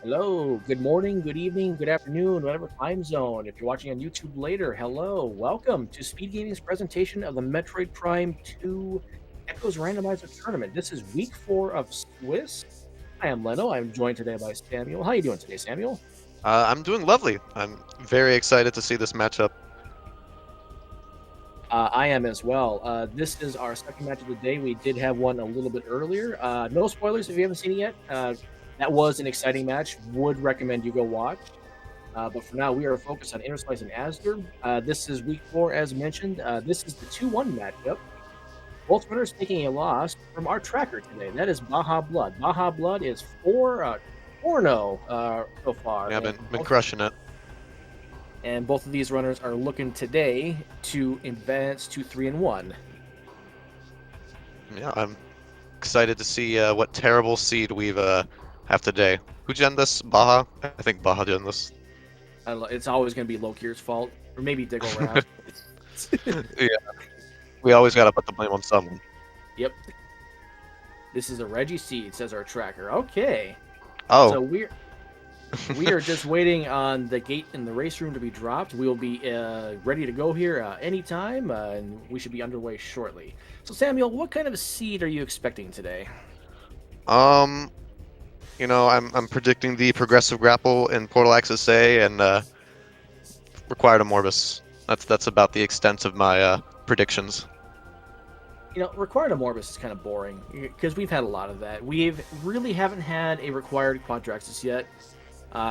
Hello, good morning, good evening, good afternoon, whatever time zone. If you're watching on YouTube later, hello, welcome to SpeedGaming's presentation of the Metroid Prime 2 Echoes Randomizer Tournament. This is week 4 of Swiss. I am Leno. I'm joined today by Samuel. How are you doing today, Samuel? I'm doing lovely. I'm very excited to see this matchup. I am as well. This is our second match of the day. We did have one a little bit earlier. No spoilers if you haven't seen it yet. That was an exciting match. Would recommend you go watch. But for now, we are focused on Interslice and azder. This is week 4, as mentioned. This is the 2-1 matchup. Both winners taking a loss from our tracker today. That is Baja Blood. Baja Blood is 4-0 so far. Yeah, I've been crushing it. And both of these runners are looking today to advance to 3-1. Yeah, I'm excited to see what terrible seed we've have today. Who gen this? Baja? I think Baja gen this. It's always going to be Lokir's fault, or maybe Diggle Rat. Yeah, we always gotta put the blame on someone. Yep. This is a Reggie seed, says our tracker. Okay. Oh, So we are just waiting on the gate in the race room to be dropped. We will be ready to go here anytime, and we should be underway shortly. So, Samuel, what kind of seed are you expecting today? um, I'm predicting the progressive grapple in Portal Access A and required a Morbus. That's about the extent of my predictions. Required Amorbus is kind of boring because we've had a lot of that. We've really haven't had a required Quadraxis yet.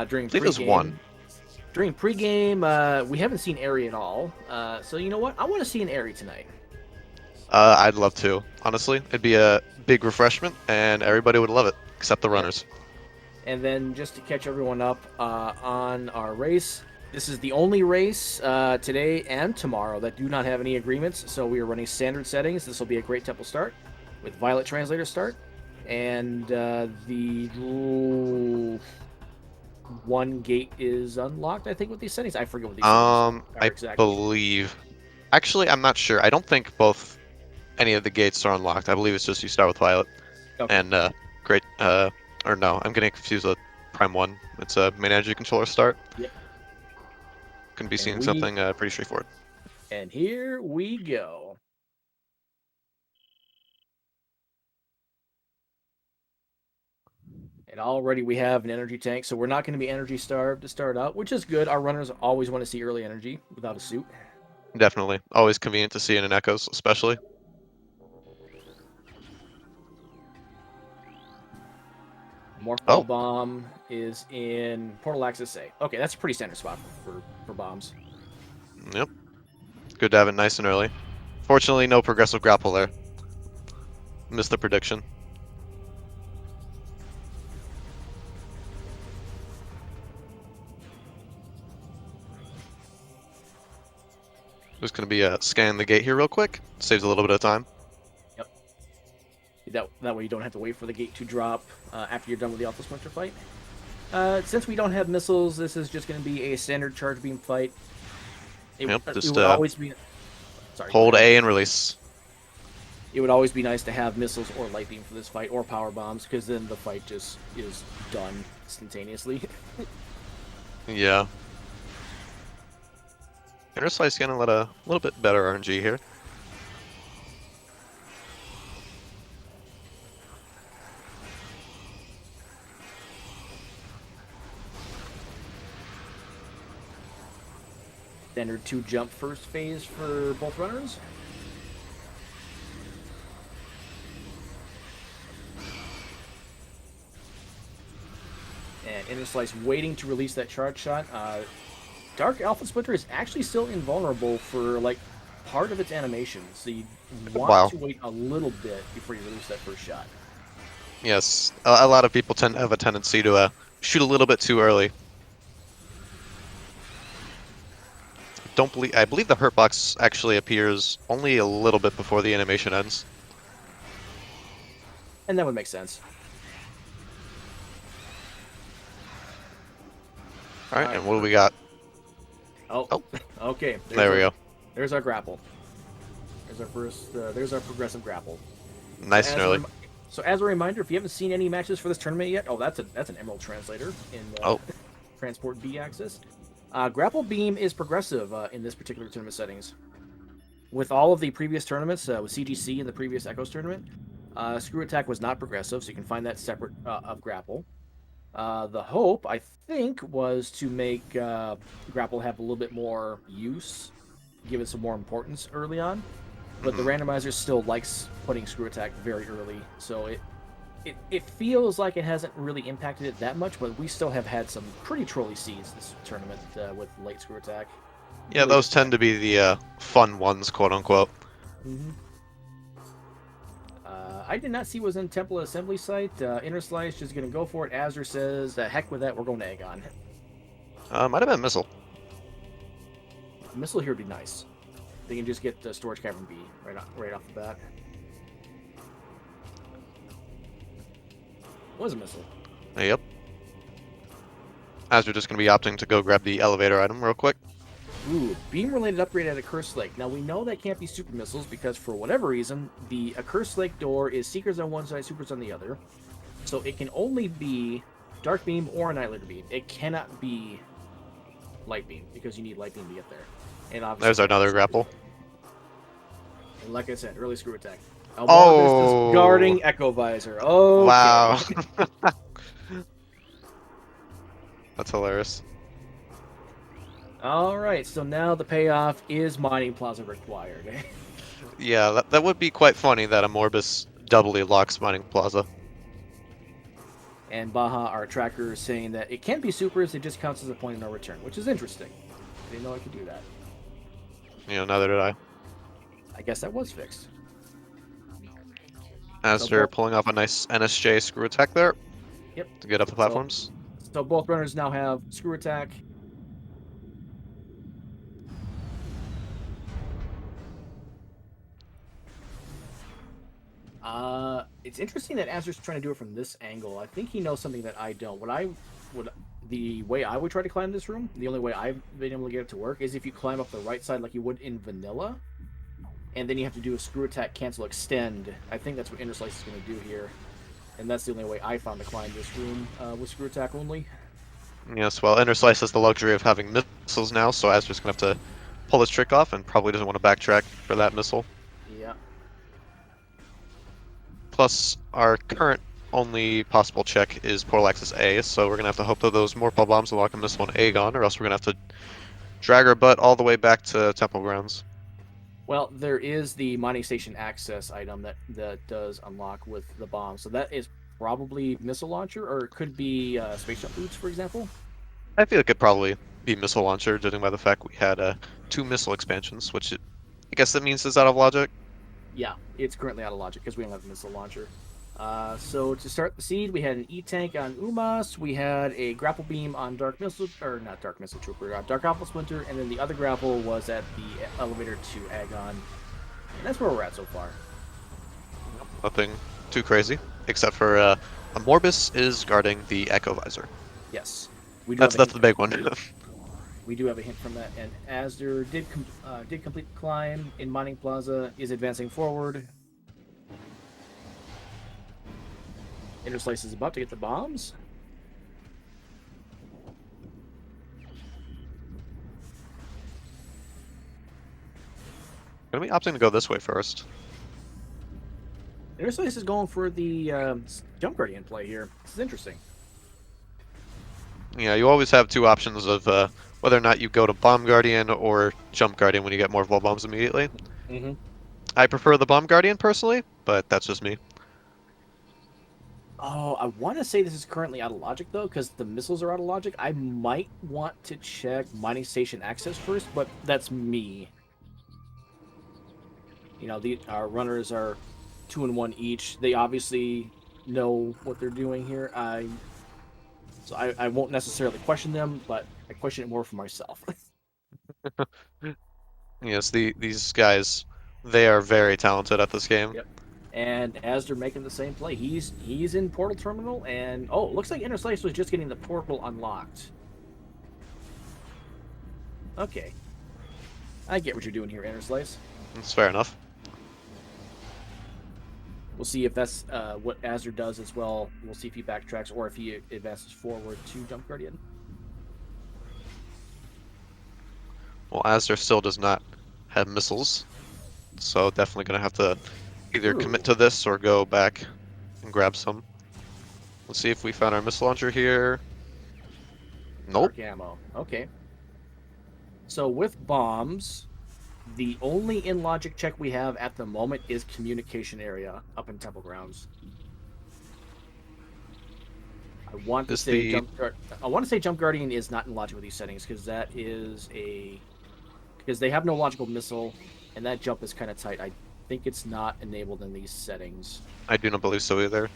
During I think there's one. pregame, during pregame, we haven't seen Airy at all. So you know what? I want to see an Airy tonight. I'd love to. Honestly, it'd be a big refreshment, and everybody would love it, except the Yep. runners. And then just to catch everyone up on our race, this is the only race today and tomorrow that do not have any agreements. So we are running standard settings. This will be a great tempo start with Violet Translator start. And the one gate is unlocked, I think, with these settings. I forget what these settings are I exactly. believe. Actually, I'm not sure. I don't think any of the gates are unlocked. I believe it's just you start with Violet Okay. and great. Or no, I'm getting confused with Prime One. It's a main energy controller start. Yep. Can be And seeing we something pretty straightforward. and here we go. And already we have an energy tank, so we're not going to be energy starved to start out, which is good. Our runners always want to see early energy without a suit. Definitely, always convenient to see in an Echoes, especially. Morphle Oh, Bomb is in Portal Access A. Okay, that's a pretty standard spot for bombs. yep. Good to have it nice and early. Fortunately, no progressive grapple there. Missed the prediction. Just gonna be scanning the gate here real quick. Saves a little bit of time. Yep. That way you don't have to wait for the gate to drop after you're done with the Alpha Splinter fight. Since we don't have missiles, this is just going to be a standard charge beam fight. Yep, It just would always be. Sorry, go hold ahead. A and release. It would always be nice to have missiles or light beam for this fight, or power bombs, because then the fight just is done instantaneously. Yeah. Interslice getting a little bit better RNG here. Standard 2 jump first phase for both runners. And Interslice waiting to release that charge shot. Dark Alpha Splinter is actually still invulnerable for like part of its animation, so you want Wow. to wait a little bit before you release that first shot. Yes, a lot of people tend to have a tendency to shoot a little bit too early. Don't believe I believe the hurt box actually appears only a little bit before the animation ends. And that would make sense. All All right, right. and what do we got? Oh, Oh, okay. there we go. There's our grapple. There's our first. There's our progressive grapple. So Nice and early. So as a reminder, if you haven't seen any matches for this tournament yet, oh, that's an Emerald translator in Oh, transport B axis. Grapple beam is progressive in this particular tournament settings. With all of the previous tournaments, with CGC in the previous Echoes tournament, screw attack was not progressive, so you can find that separate of grapple. The hope, I think, was to make grapple have a little bit more use, give it some more importance early on. But the mhm. randomizer still likes putting screw attack very early, so it feels like it hasn't really impacted it that much. But we still have had some pretty trolly seeds this tournament with late screw attack. Yeah, Really those good tend stuff. to be the fun ones, quote unquote. Mm-hmm. I did not see what was in Temple Assembly site. Interslice just gonna go for it. Azder says, "Heck with that, we're going to Aegon." Might have been missile. Missile here would be nice. They can just get the storage cavern B right off the bat. Was a missile. Yep. As we're just gonna be opting to go grab the elevator item real quick. Ooh, beam-related upgrade at Accursed Lake. Now, we know that can't be super missiles because, for whatever reason, the Accursed Lake door is Seekers on one side, Supers on the other. So it can only be Dark Beam or Annihilator Beam. It cannot be Light Beam because you need Light Beam to get there. And obviously, There's another grapple. and like I said, early screw attack. Almorbis is Oh, guarding Echo Visor. Okay. wow. That's hilarious. Alright, so now the payoff is Mining Plaza required. Yeah, that would be quite funny that a Morbus doubly locks Mining Plaza. And Baja, our tracker, is saying that it can't be supers, it just counts as a point of no return, which is interesting. I didn't know I could do that. You know, neither did I. I guess that was fixed. As So they're both, pulling off a nice NSJ screw attack there yep. to get up the So platforms. so both runners now have screw attack. It's interesting that Azur's trying to do it from this angle. I think he knows something that I don't. The way I would try to climb this room, the only way I've been able to get it to work is if you climb up the right side like you would in vanilla, and then you have to do a screw attack, cancel, extend. I think that's what Interslice is going to do here, and that's the only way I found to climb this room with screw attack only. Yes, well, Interslice has the luxury of having missiles now, so Azra's gonna have to pull his trick off and probably doesn't want to backtrack for that missile. Yeah. Plus, our current only possible check is Portal Access A, so we're gonna have to hope that those Morpal Bombs will lock in this one Aegon, or else we're gonna have to drag our butt all the way back to Temple Grounds. Well, there is the mining station access item that does unlock with the bomb, so that is probably missile launcher, or it could be space jump boots, for example. I feel it could probably be Missile Launcher, judging by the fact we had 2 missile expansions, which I guess that means is out of logic. Yeah, it's currently out of logic because we don't have a missile launcher. So to start the seed, we had an E-Tank on Umas, we had a grapple beam on Dark Missile, or not Dark Missile Trooper, Dark Apple Splinter, and then the other grapple was at the elevator to Agon. And that's where we're at so far. Nothing too crazy, except for a Morbus is guarding the Echo Visor. Yes, we do have That's a that's hint. the big one. We do have a hint from that, and Azder did complete the climb in Mining Plaza, is advancing forward. Interslice is about to get the bombs. Gonna be opting to go this way first. Interslice is going for the Jump Guardian play here. This is interesting. Yeah, you always have 2 options of whether or not you go to Bomb Guardian or Jump Guardian when you get more Vol Bombs immediately. Mm-hmm. I prefer the Bomb Guardian personally, but that's just me. Oh, I want to say this is currently out of logic, though, because the missiles are out of logic. I might want to check mining station access first, but that's me. You know, our runners are 2 and 1 each. They obviously know what they're doing here. So I won't necessarily question them, but I question it more for myself. Yes, these guys, they are very talented at this game. Yep. And as they're making the same play, he's in Portal Terminal, and oh, looks like Interslice was just getting the portal unlocked. Okay. I get what you're doing here, Interslice. That's fair enough. We'll see if that's what azder does as well. We'll see if he backtracks or if he advances forward to Jump Guardian. Well, azder still does not have missiles, so definitely gonna have to either commit to this or go back and grab some. Let's see if we found our missile launcher here. Nope. Dark ammo. Okay. So with bombs, the only in logic check we have at the moment is communication area up in Temple Grounds. I want to say Jump Guardian is not in logic with these settings because that is because they have no logical missile and that jump is kind of tight. I think it's not enabled in these settings. I do not believe so either.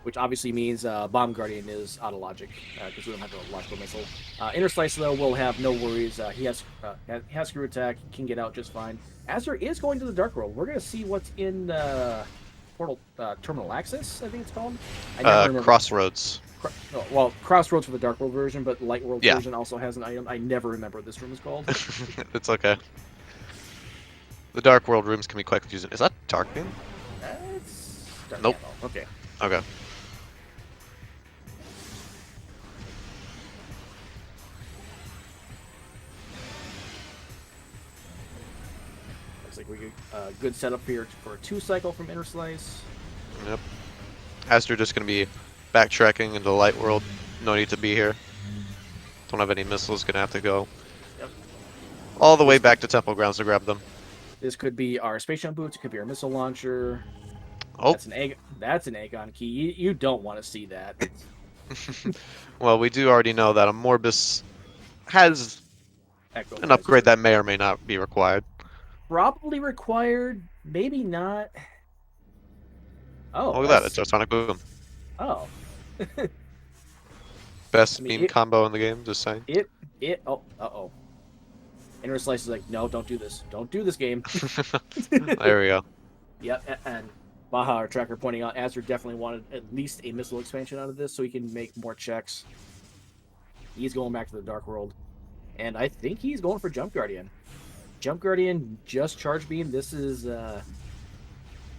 Which obviously means Bomb Guardian is out of logic because we don't have a logical missile. Interslice though will have no worries. He has screw attack, can get out just fine. Azder is going to the Dark World. We're gonna see what's in Portal Terminal Access, I think it's called. I never remember. Crossroads. Well, Crossroads for the Dark World version, but Light World Yeah. version also has an item. I never remember what this room is called. It's okay. The Dark World rooms can be quite confusing. Is that Dark Beam? It's Dark Nope. Ammo. Okay. Okay. Looks like we get a good setup here for a 2-cycle from Interslice. Yep. azder just gonna be backtracking into the Light World. No need to be here. Don't have any missiles. Gonna have to go Yep. all the way back to Temple Grounds to grab them. This could be our space jump boots. It could be our missile launcher. Oh. That's an Aegon key. You don't want to see that. Well, we do already know that a Morbus has Echo an upgrade visor. that may or may not be required. Probably required. Maybe not. Oh, Look at that. It's Sonic Boom. Oh. Best I mean, meme combo in the game, just saying. Oh, uh-oh. Interslice is like, no, don't do this. Don't do this game. There we go. Yep, and Baja, our tracker, pointing out azder definitely wanted at least a missile expansion out of this so he can make more checks. He's going back to the Dark World. And I think he's going for Jump Guardian. Jump Guardian just charge beam. This is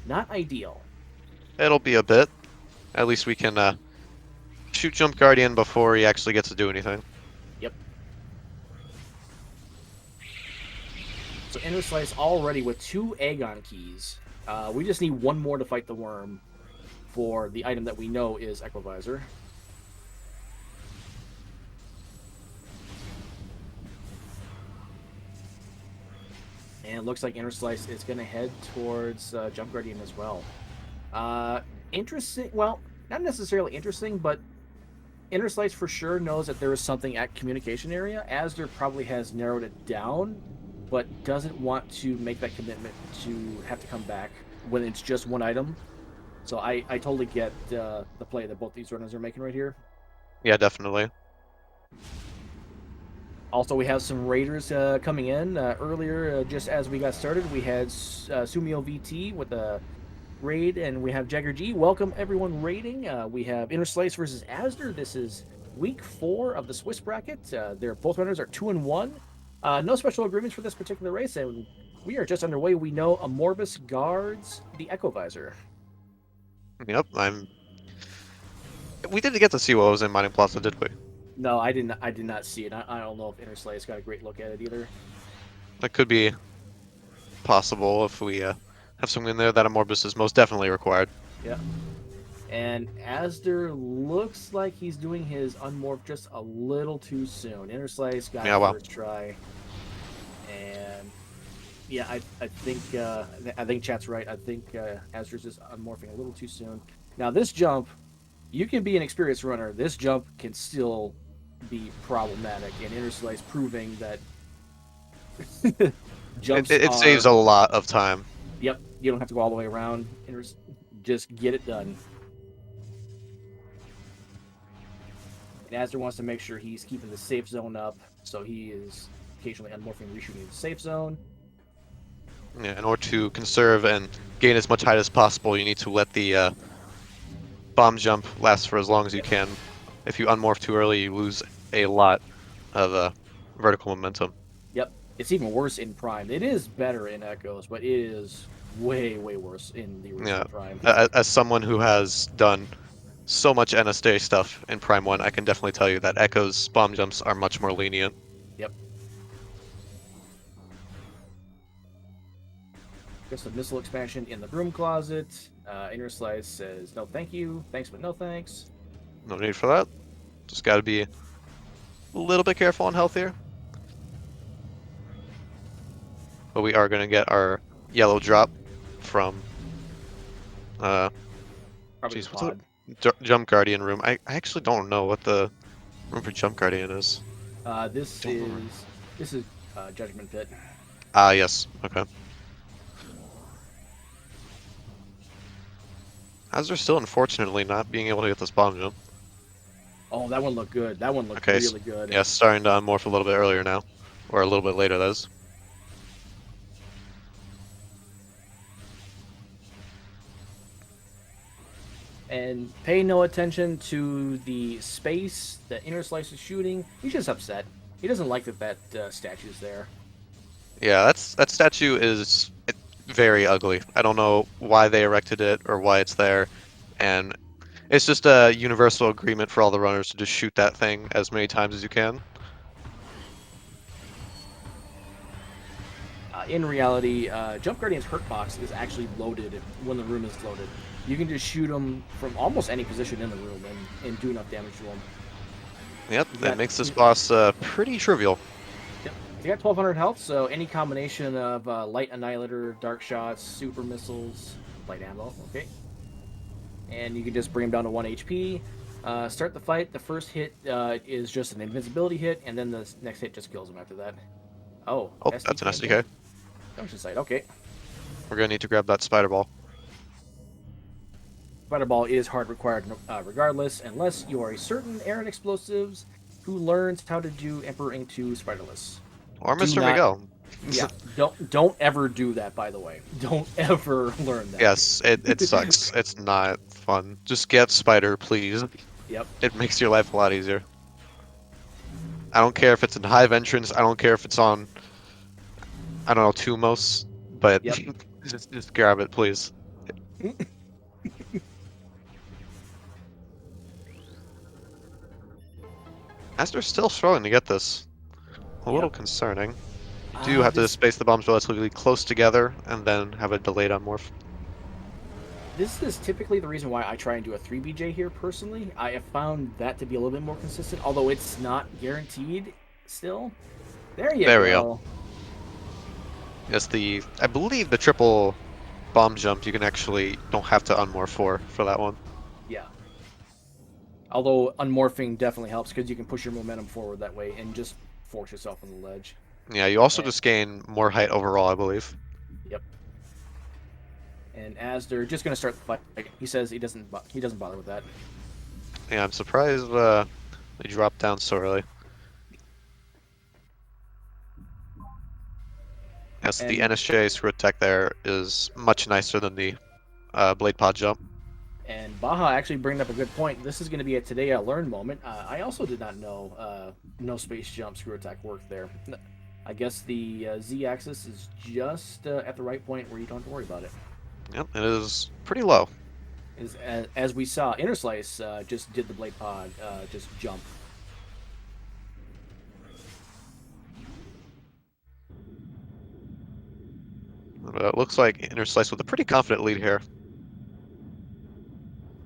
not ideal. It'll be a bit. At least we can shoot Jump Guardian before he actually gets to do anything. Yep. So Interslice already with 2 Aegon keys. We just need one more to fight the worm for the item that we know is Echo Visor. And it looks like Interslice is going to head towards Jump Guardian as well. Interesting. Well, not necessarily interesting, but Interslice for sure knows that there is something at communication area. azder probably has narrowed it down, but doesn't want to make that commitment to have to come back when it's just one item. So I totally get the play that both these runners are making right here. Yeah, definitely. Also, we have some raiders coming in. Earlier, just as we got started, we had Sumio VT with a raid, and we have Jagger G. Welcome, everyone raiding. We have Interslice versus azder. This is week 4 of the Swiss bracket. They're both runners are 2-1. No special agreements for this particular race, and we are just underway. We know a Morbus guards the Echo Visor. Yep, we didn't get to see what was in Mining Plaza, did we? No, I did not see it. I don't know if Interslice got a great look at it either. That could be possible if we have something in there that a Morbus is most definitely required. Yeah. And azder looks like he's doing his unmorph just a little too soon. Interslice got it first try. And yeah, I think chat's right. I think azder's just unmorphing a little too soon. Now this jump, you can be an experienced runner. This jump can still be problematic, and Interslice proving that jumps it saves a lot of time. Yep, you don't have to go all the way around. Just get it done. And azder wants to make sure he's keeping the safe zone up, so he is occasionally unmorphing, reshooting the safe zone. Yeah, in order to conserve and gain as much height as possible, you need to let the bomb jump last for as long as you can. If you unmorph too early, you lose a lot of vertical momentum. Yep. It's even worse in Prime. It is better in Echoes, but it is way, way worse in the Yeah. original Prime. As someone who has done so much NSJ stuff in Prime 1, I can definitely tell you that Echo's bomb jumps are much more lenient. Yep. Just a missile expansion in the broom closet. Interslice says, no thank you. Thanks, but no thanks. No need for that. Just gotta be a little bit careful on health here. But we are gonna get our yellow drop from, Probably the geez, what's it? pod. Jump Guardian room. I actually don't know what the room for Jump Guardian is. This Don't know. is this is Judgment Pit. Ah, yes. Okay. Azder still unfortunately not being able to get this bomb jump. Oh, that one looked good. That one looked Okay, really good. yeah, starting to unmorph a little bit earlier now. Or a little bit later, that is. And pay no attention to the space that Interslice is shooting. He's just upset. He doesn't like that statue's there. Yeah, that statue is very ugly. I don't know why they erected it or why it's there. And it's just a universal agreement for all the runners to just shoot that thing as many times as you can. In reality, Jump Guardian's hurt box is actually loaded when the room is loaded. You can just shoot him from almost any position in the room and do enough damage to him. Yep, He's that got, makes this boss pretty trivial. yep, he's got 1200 health, so any combination of light annihilator, dark shots, super missiles, light ammo, okay. And you can just bring him down to 1 HP. Start the fight. The first hit is just an invincibility hit, and then the next hit just kills him after that. Oh, Oh, that's an SDK again? SDK. Junction site, okay. We're gonna need to grab that spider ball. Spider Ball is hard required regardless, unless you are a certain Aaron Explosives who learns how to do Emperor Ink 2 Spiderless. Or Do Mr. not, Miguel. yeah, don't ever do that, by the way. Don't ever learn that. Yes, it sucks. It's not fun. Just get spider, please. Yep. It makes your life a lot easier. I don't care if it's in Hive entrance. I don't care if it's on, I don't know, Tumos. But Yep. just grab it, please. Aster's still struggling to get this. A little Yep. concerning. You do have to This space the bombs relatively close together and then have a delayed unmorph. This is typically the reason why I try and do a 3BJ here personally. I have found that to be a little bit more consistent, although it's not guaranteed still. There you There we go. go. Yes, I believe the triple bomb jump you can actually don't have to unmorph for that one. Yeah. Although unmorphing definitely helps because you can push your momentum forward that way and just force yourself on the ledge. Yeah, you also And, just gain more height overall, I believe. yep. And as they're just gonna start the fight, he says he doesn't bother with that. Yeah, I'm surprised they dropped down so early. Yes, the And NSJ screw attack there is much nicer than the blade pod jump. And Baja actually bringing up a good point. This is going to be a today I learned moment. I also did not know no space jump screw attack worked there. I guess the Z-axis is just at the right point where you don't have to worry about it. Yep, it is pretty low. As we saw, Interslice just did the blade pod, just jump. It looks like Interslice with a pretty confident lead here.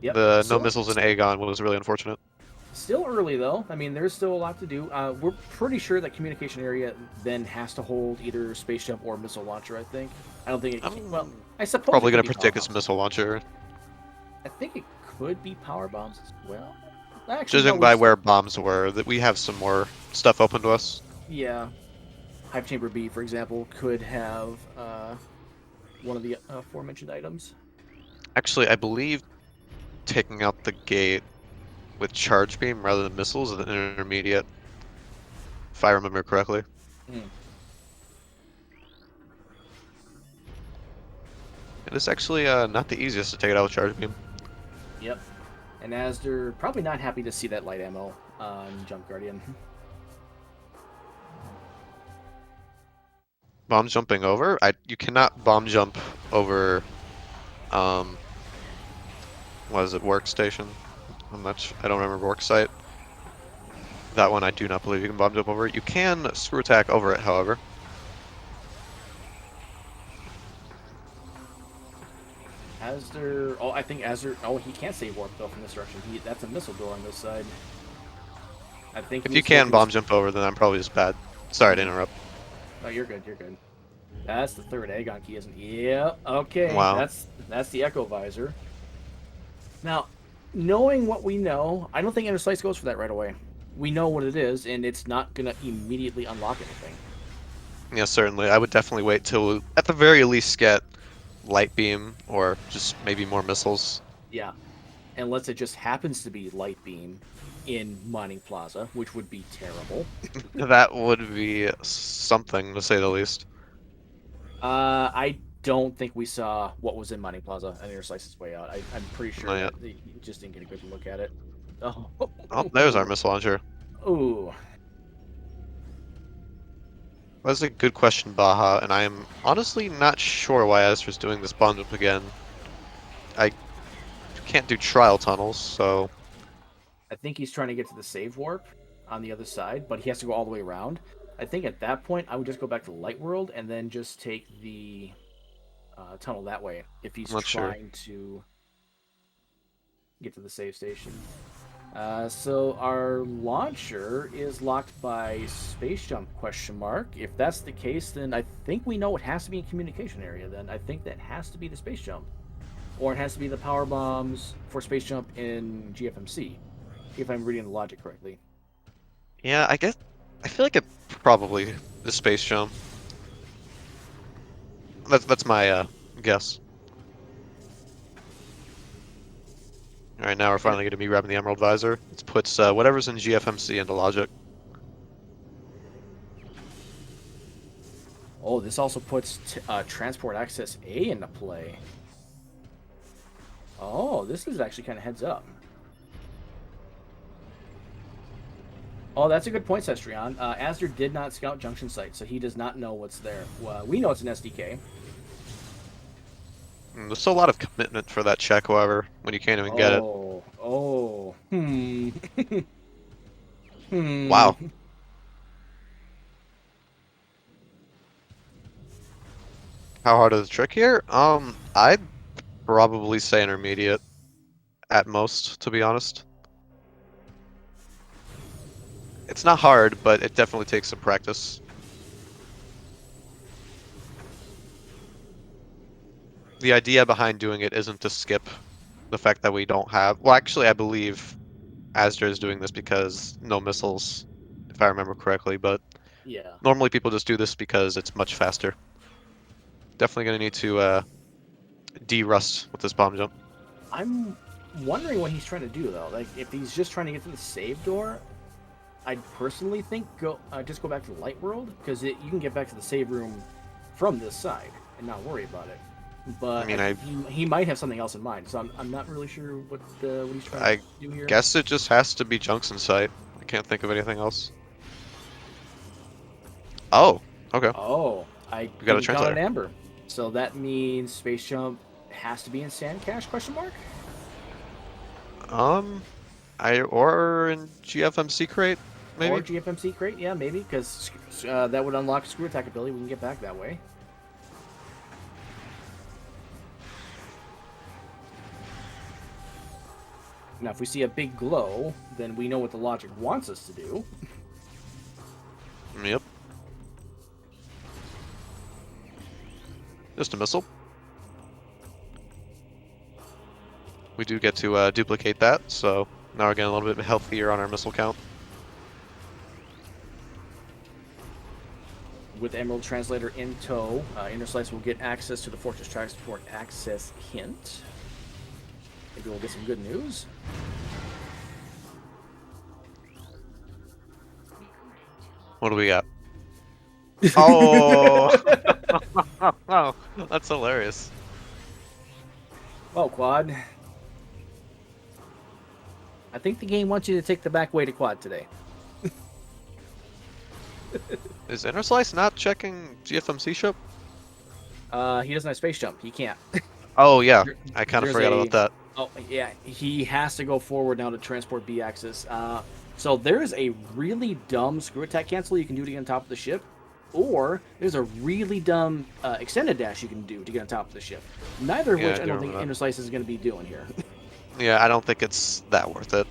Yep. The no Still, missiles in Aegon was really unfortunate. still early though. I mean, there's still a lot to do. We're pretty sure that communication area then has to hold either space jump or missile launcher. I think. I don't think it. Well, I suppose Probably it going could to be predict its powerhouse. missile launcher. I think it could be power bombs as well. Actually, no, Judging by where bombs were, that we have some more stuff open to us. yeah, Hive Chamber B, for example, could have one of the aforementioned items. Actually, I believe taking out the gate with charge beam rather than missiles is an intermediate, if I remember correctly. Mm. It is actually not the easiest to take it out with charge beam. Yep. And as they're probably not happy to see that light ammo on Jump Guardian. Bomb jumping over? You cannot bomb jump over, um, what is it, workstation? I don't remember work site. That one I do not believe you can bomb jump over. You can screw attack over it, however. Azder. Oh, I think Azder. Oh, he can't save warp though from this direction. That's a missile door on this side. I think If he you was going can for this. bomb jump over, then I'm probably just bad. Sorry to interrupt. Oh, you're good. You're good. That's the third Aegon key, isn't it? Yeah. Okay. Wow. That's the Echo Visor. Now, knowing what we know, I don't think Interslice goes for that right away. We know what it is, and it's not gonna immediately unlock anything. Yeah, certainly. I would definitely wait till, at the very least, get light beam or just maybe more missiles. Yeah. Unless it just happens to be Light Beam in Mining Plaza, which would be terrible. That would be something, to say the least. I don't think we saw what was in Mining Plaza and Interslice's way out. I'm pretty sure Not yet. that you just didn't get a good look at it. Oh. Oh, there's our missile launcher. Ooh. That's a good question, Baja, and I am honestly not sure why Azder's doing this bomb jump again. I can't do trial tunnels, so I think he's trying to get to the save warp on the other side, but he has to go all the way around. I think at that point, I would just go back to Light World and then just take the tunnel that way if he's I'm not sure. trying to get to the save station. So our launcher is locked by space jump question mark. If that's the case, then I think we know it has to be in communication area. Then I think that has to be the space jump, or it has to be the power bombs for space jump in GFMC, if I'm reading the logic correctly. Yeah, I feel like it probably the space jump. That's my guess. All right, now we're finally going to be grabbing the Emerald Visor. It puts whatever's in GFMC into logic. Oh, this also puts transport access A into play. Oh, this is actually kind of heads up. Oh, that's a good point, Sestrion. Azder did not scout junction site, so he does not know what's there. Well, we know it's an SDK. There's still a lot of commitment for that check, however, when you can't even get it. Oh. Hmm. Wow. How hard is the trick here? I'd probably say intermediate at most, to be honest. It's not hard, but it definitely takes some practice. The idea behind doing it isn't to skip the fact that we don't have... Well, actually, I believe Azder is doing this because no missiles, if I remember correctly, but Yeah. normally people just do this because it's much faster. Definitely going to need to de-rust with this bomb jump. I'm wondering what he's trying to do, though. Like, if he's just trying to get to the save door, I'd personally think just go back to the Light World, because you can get back to the save room from this side and not worry about it. But I mean, he might have something else in mind, so I'm not really sure what he's trying I to do here. guess it just has to be junks in sight. I can't think of anything else. Oh, okay. Oh, I We got a didn't count translator. an amber, so that means space jump has to be in sand cache? Question mark. Or in GFMC crate, maybe? Or GFMC crate, yeah, maybe, because that would unlock screw attack ability. We can get back that way. Now, if we see a big glow, then we know what the logic wants us to do. Yep. Just a missile. We do get to duplicate that, so now we're getting a little bit healthier on our missile count. With Emerald Translator in tow, Interslice will get access to the Fortress Transport Access hint. Maybe we'll get some good news. What do we got? Oh! Oh, that's hilarious. Well, Quad. I think the game wants you to take the back way to Quad today. Is Interslice not checking GFMC ship? He doesn't have space jump. He can't. Oh yeah, There- I kind of There's forgot about a that. oh yeah, he has to go forward now to transport B axis. So there's a really dumb screw attack cancel you can do to get on top of the ship, or there's a really dumb extended dash you can do to get on top of the ship. Neither of Yeah, which I I do don't think remember Interslice is going to be doing here. that. Yeah, I don't think it's that worth it.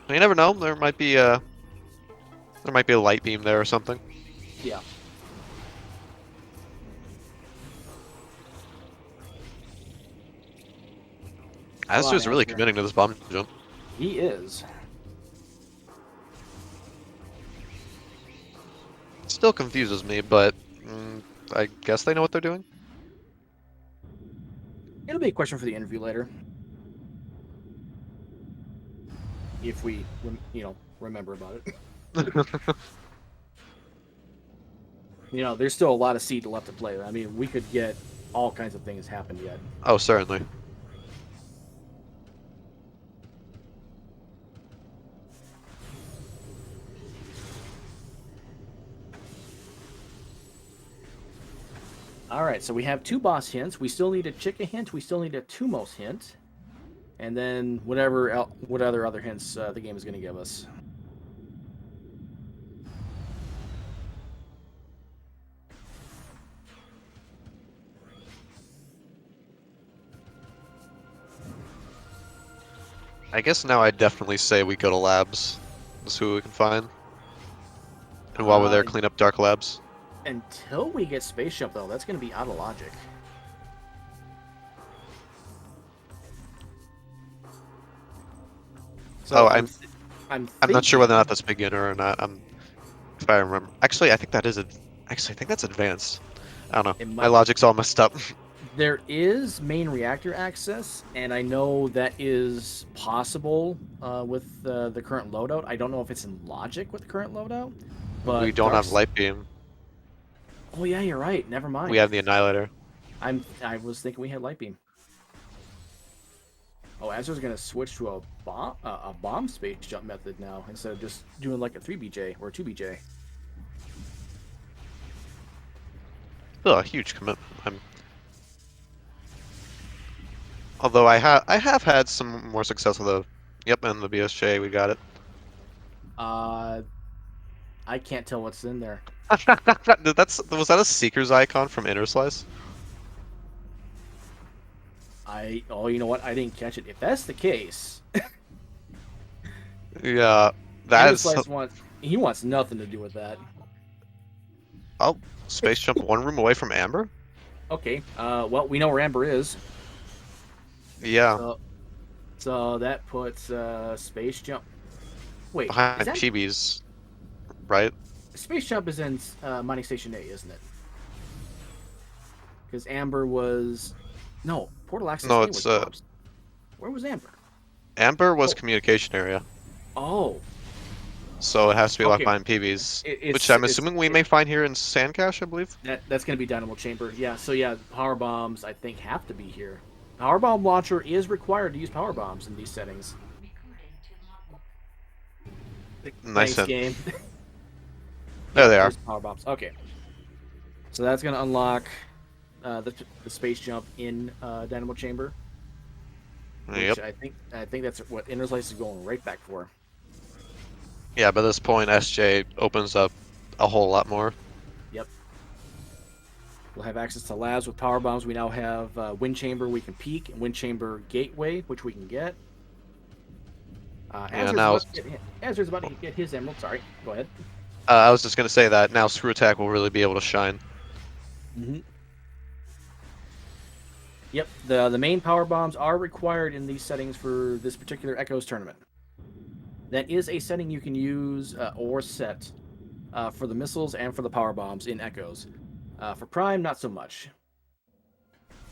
You never know. There might be a light beam there or something. Yeah. Come on, Azder's really Azder. committing to this bomb jump. He is. Still confuses me, but I guess they know what they're doing. It'll be a question for the interview later. If we, remember about it. There's still a lot of seed left to play. I mean, we could get all kinds of things happen yet. Oh, certainly. All right, so we have 2 boss hints. We still need a Chica hint. We still need a Tumos hint. And then what other hints the game is going to give us. I guess now I'd definitely say we go to labs. See what we can find. And while we're there, clean up dark labs. Until we get Space Jump, though, that's going to be out of logic. So I'm not sure whether or not that's beginner or not. If I remember. Actually, I think that's advanced. I don't know. My logic's all messed up. There is main reactor access, and I know that is possible with the current loadout. I don't know if it's in logic with the current loadout, but We don't have light beam. Oh yeah, you're right. Never mind. We have the Annihilator. I was thinking we had light beam. Oh, Azer's gonna switch to a bomb space jump method now instead of just doing like a 3BJ or a 2BJ. Still a huge commitment. Although I have had some more success with the and the BSJ. We got it. I can't tell what's in there. Was that a Seeker's icon from Interslice? You know what? I didn't catch it. If that's the case, Yeah, that's. he wants nothing to do with that. Oh, space jump one room away from Amber. Okay. Well, we know where Amber is. Yeah. So that puts space jump. Wait, Behind Chibi's, right? Space jump is in mining station A, isn't it? Because Amber was portal access. No, A it's was where was Amber? Amber was communication area. Oh. So it has to be locked behind PBs, which I'm assuming we may find here in Sand Cache, I believe. That's going to be Dynamo Chamber. Yeah, so yeah, power bombs I think have to be here. Power bomb launcher is required to use power bombs in these settings. Nice game. There they are. Power bombs. Okay. So that's going to unlock the space jump in Dynamo Chamber. Which I think that's what Interslice is going right back for. Yeah, by this point, SJ opens up a whole lot more. Yep. We'll have access to labs with power bombs. We now have Wind Chamber we can peek, and Wind Chamber Gateway, which we can get. Azer's about to get his emerald. Sorry, go ahead. I was just going to say that now Screw Attack will really be able to shine. Mm-hmm. Yep, the main power bombs are required in these settings for this particular Echoes tournament. That is a setting you can use or set for the missiles and for the power bombs in Echoes. For Prime, not so much.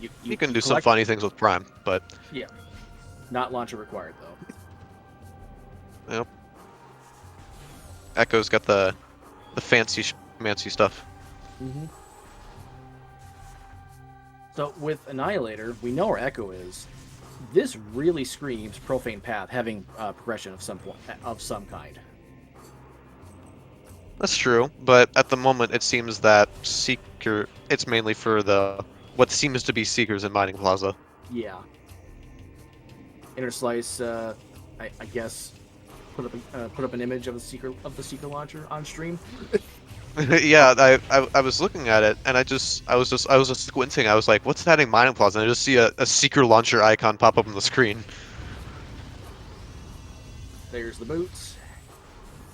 You can do some funny things with Prime, but... Yeah. Not launcher required, though. Yep. Echo's got the fancy stuff. Mm-hmm. So with Annihilator, we know where Echo is. This really screams Profane Path having progression of some kind. That's true, but at the moment it seems that Seeker, it's mainly for the what seems to be Seekers in Mining Plaza. Yeah. Interslice, I guess, put up an image of the seeker launcher on stream. Yeah, I was looking at it and I was just squinting. I was like, what's that in Mining Plaza? And I just see a Seeker launcher icon pop up on the screen. There's the boots.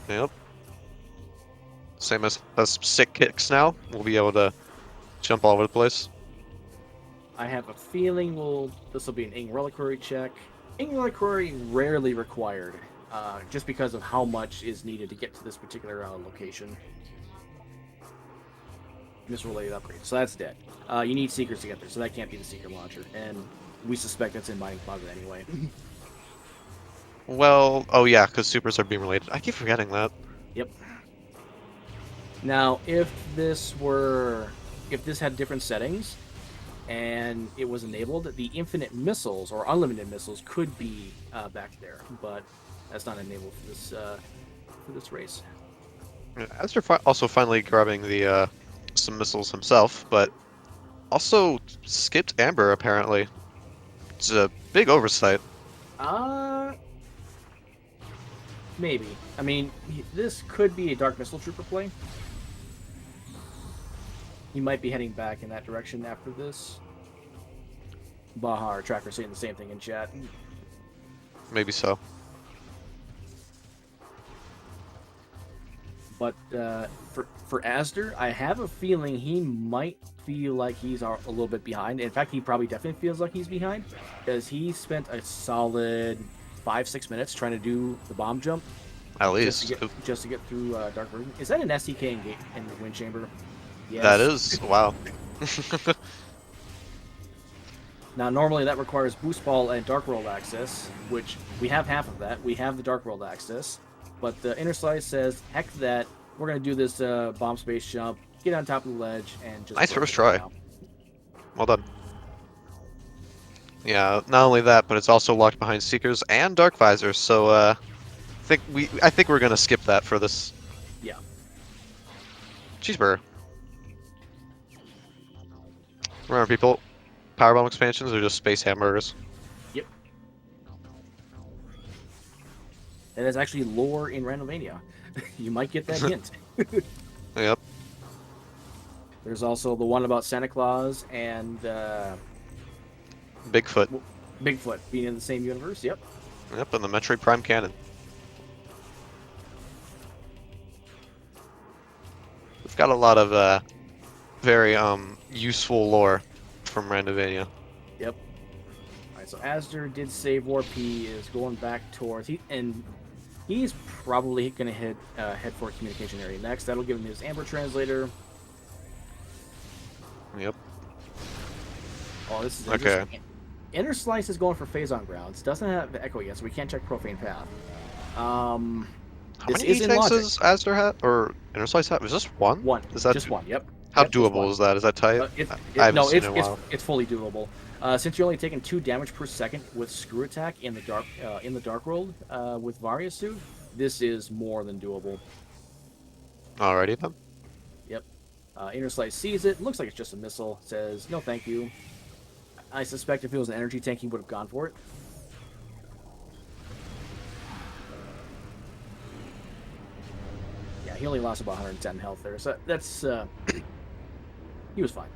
Yep. Same as sick kicks now. We'll be able to jump all over the place. I have a feeling this will be an Ing Reliquary check. Ing Reliquary rarely required, just because of how much is needed to get to this particular location. Misrelated upgrade, so that's dead. You need Seekers to get there, so that can't be the Seeker launcher, and we suspect that's in Mining Plaza anyway. Well, oh yeah, because supers are beam related. I keep forgetting that. Yep. Now, if this had different settings, and it was enabled, the infinite missiles or unlimited missiles could be back there, but that's not enabled for this race. Azder also finally grabbing the some missiles himself, but also skipped Amber apparently. It's a big oversight. Maybe. I mean, this could be a Dark Missile Trooper play. He might be heading back in that direction after this. Bahar Tracker saying the same thing in chat. Maybe so. But for Azder, I have a feeling he might feel like he's a little bit behind. In fact, he probably definitely feels like he's behind, because he spent a solid 5-6 minutes trying to do the bomb jump. At least. Just to get through Dark Version. Is that an SDK in the Wind Chamber? Yes. That is. Wow. Now, normally that requires Boost Ball and Dark World access, which we have half of that. We have the Dark World access. But the Interslice says, heck that, we're going to do this bomb space jump, get on top of the ledge, and just... Nice first try. Well done. Yeah, not only that, but it's also locked behind Seekers and Dark Visors, so I think we're going to skip that for this. Yeah. Cheeseburger. Remember, people, Powerbomb expansions are just space hamburgers. Yep. And there's actually lore in Randomania. You might get that hint. Yep. There's also the one about Santa Claus and Bigfoot. Bigfoot being in the same universe. Yep. Yep, and the Metroid Prime canon. We've got a lot of very useful lore from Randomania. Yep. Alright, so Azder did save warp. He is going back towards he's probably gonna head for communication area next. That'll give him his Amber translator. Yep. Oh, this is okay. Interslice is going for phase on grounds. Doesn't have the echo yet, so we can't check Profane Path. How many E-tanks does Azder have? Or Interslice have? Is this one? One. Is that just one, yep. How yep, doable is that? Is that tight? It's fully doable. Since you're only taking 2 damage per second with Screw Attack in the Dark World with Varia suit, this is more than doable. Alrighty then. Yep. Interslice sees it. Looks like it's just a missile. Says no, thank you. I suspect if it was an energy tank, he would have gone for it. Yeah, he only lost about 110 health there, so that's he was fine.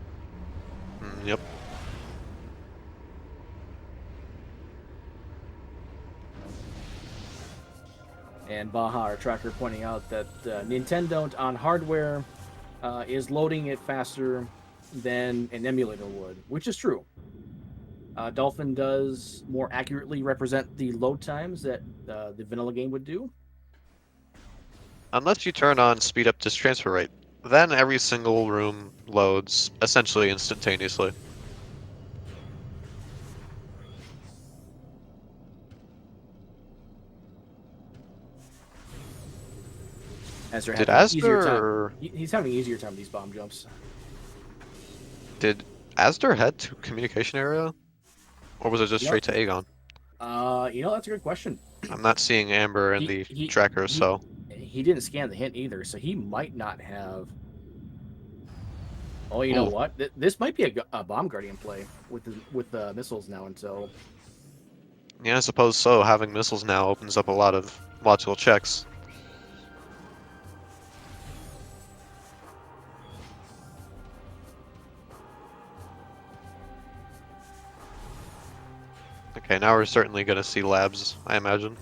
Yep. And Bahar Tracker pointing out that Nintendo on hardware is loading it faster than an emulator would, which is true. Dolphin does more accurately represent the load times that the vanilla game would do. Unless you turn on speed up disk transfer rate, then every single room loads essentially instantaneously. Did Azder... He's having an easier time with these bomb jumps. Did Azder head to communication area? Or was it just straight to Aegon? That's a good question. I'm not seeing Amber in the tracker, so... he didn't scan the hint either, so he might not have. Oh, you know Ooh, what? This might be a bomb guardian play with the missiles now, and so yeah, I suppose so. Having missiles now opens up a lot of logical checks. Okay, now we're certainly going to see labs, I imagine.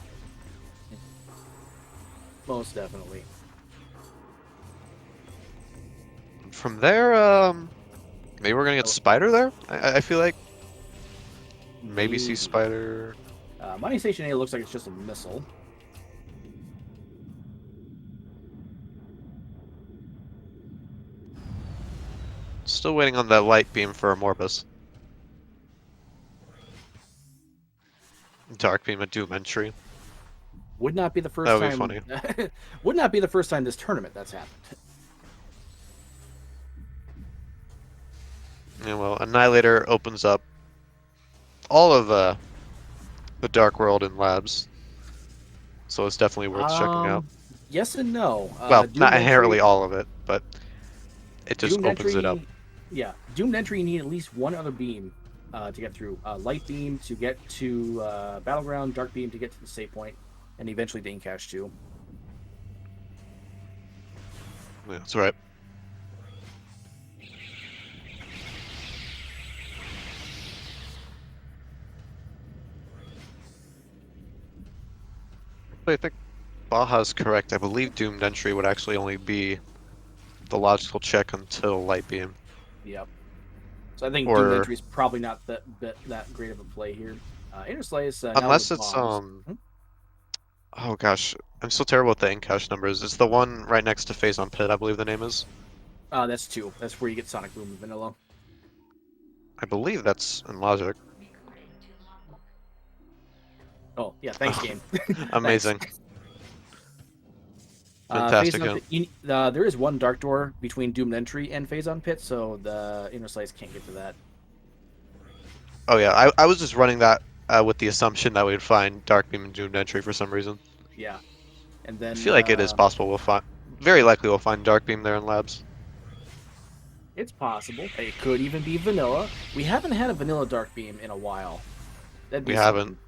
most definitely. From there, maybe we're going to get Oh, Spider there? I feel like maybe see maybe. Spider. Mining Station A looks like it's just a missile. Still waiting on that light beam for a Morbus. Dark beam at Doom entry. Would not be the That first would be time. funny. Would not be the first time this tournament that's happened. Yeah, well, Annihilator opens up all of the Dark World in labs, so it's definitely worth checking out. Um, yes and no. Well, not Doomed inherently entry. all of it, but it just Doomed opens it up. entry. Yeah, doomed entry. You need at least one other beam to get through. Light beam to get to battleground. Dark beam to get to the save point, and eventually to cache too. Yeah, that's right. I think Baja's correct. I believe Doomed Entry would actually only be the logical check until Light Beam. Yep. So I think doomed Or entry is probably not that great of a play here. Interslice now unless with it's bombs. oh gosh, I'm so terrible with the in-cache numbers. It's the one right next to Phase on Pit, I believe the name is. That's two. That's where you get Sonic Boom and Vanilla. I believe that's in Logic. Oh yeah, thanks game. Thanks. Amazing. Phase Fantastic on game. Pit. There is one dark door between doomed entry and Phase on Pit, so the Interslice can't get to that. Oh yeah, I was just running that with the assumption that we'd find Dark Beam and Doomed Entry for some reason. Yeah, and I then feel like it is possible we'll find, very likely we'll find Dark Beam there in labs. it's possible. It could even be Vanilla. We haven't had a Vanilla Dark Beam in a while. That'd We be haven't. something.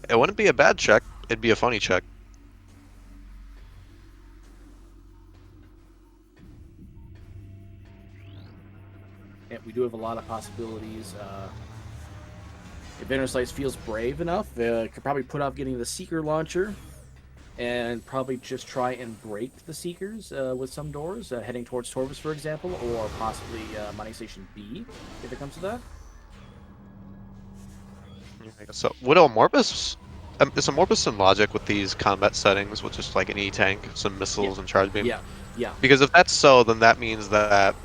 It wouldn't be a bad check. It'd be a funny check. Yeah, we do have a lot of possibilities. If Interslice feels brave enough, could probably put off getting the Seeker launcher and probably just try and break the Seekers with some doors, heading towards Torvus, for example, or possibly Mining Station B, if it comes to that. So, Widow Morbus? Is a Morbus in Logic with these combat settings with just like an E-tank, some Yeah, missiles, and charge beam? yeah, yeah. Because if that's so, then that means that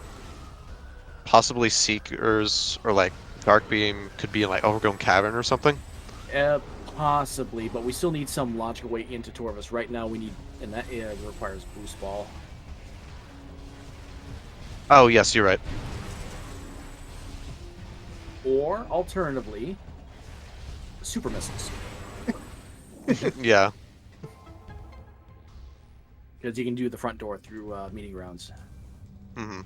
possibly Seekers or like Dark Beam could be in like Overgrown Cavern or something. Uh, Possibly, but we still need some logical way into Torvus. Right now, we need, and that requires Boost Ball. Oh, yes, you're right. Or, alternatively, Super Missiles. Yeah. Because you can do the front door through meeting grounds. Hmm.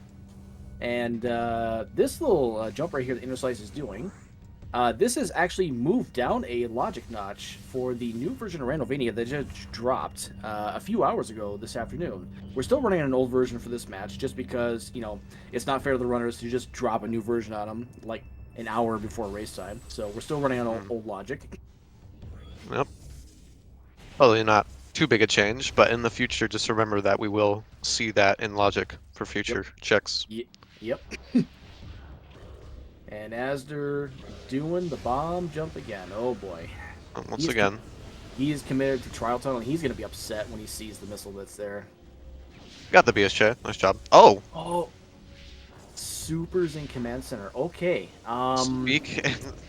And this little jump right here that Interslice is doing, this has actually moved down a logic notch for the new version of Randomania that just dropped a few hours ago this afternoon. We're still running on an old version for this match just because, it's not fair to the runners to just drop a new version on them like an hour before race time. So we're still running on old logic. Yep. Probably not too big a change, but in the future, just remember that we will see that in Logic for future checks. Yep. And azder doing the bomb jump again. Oh boy. Once again. He is committed to Trial Tunnel, and he's going to be upset when he sees the missile that's there. Got the BSJ. Nice job. Oh! Oh, supers in command center. Okay. Speak,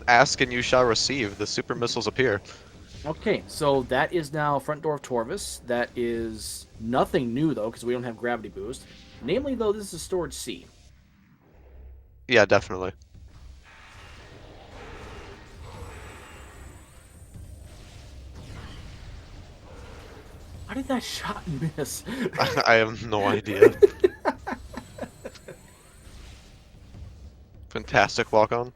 ask, and you shall receive. The super missiles appear. Okay, so that is now front door of Torvus. That is nothing new though, because we don't have gravity boost. Namely, though, this is storage C. Yeah, definitely. How did that shot miss? I have no idea. Fantastic walk on.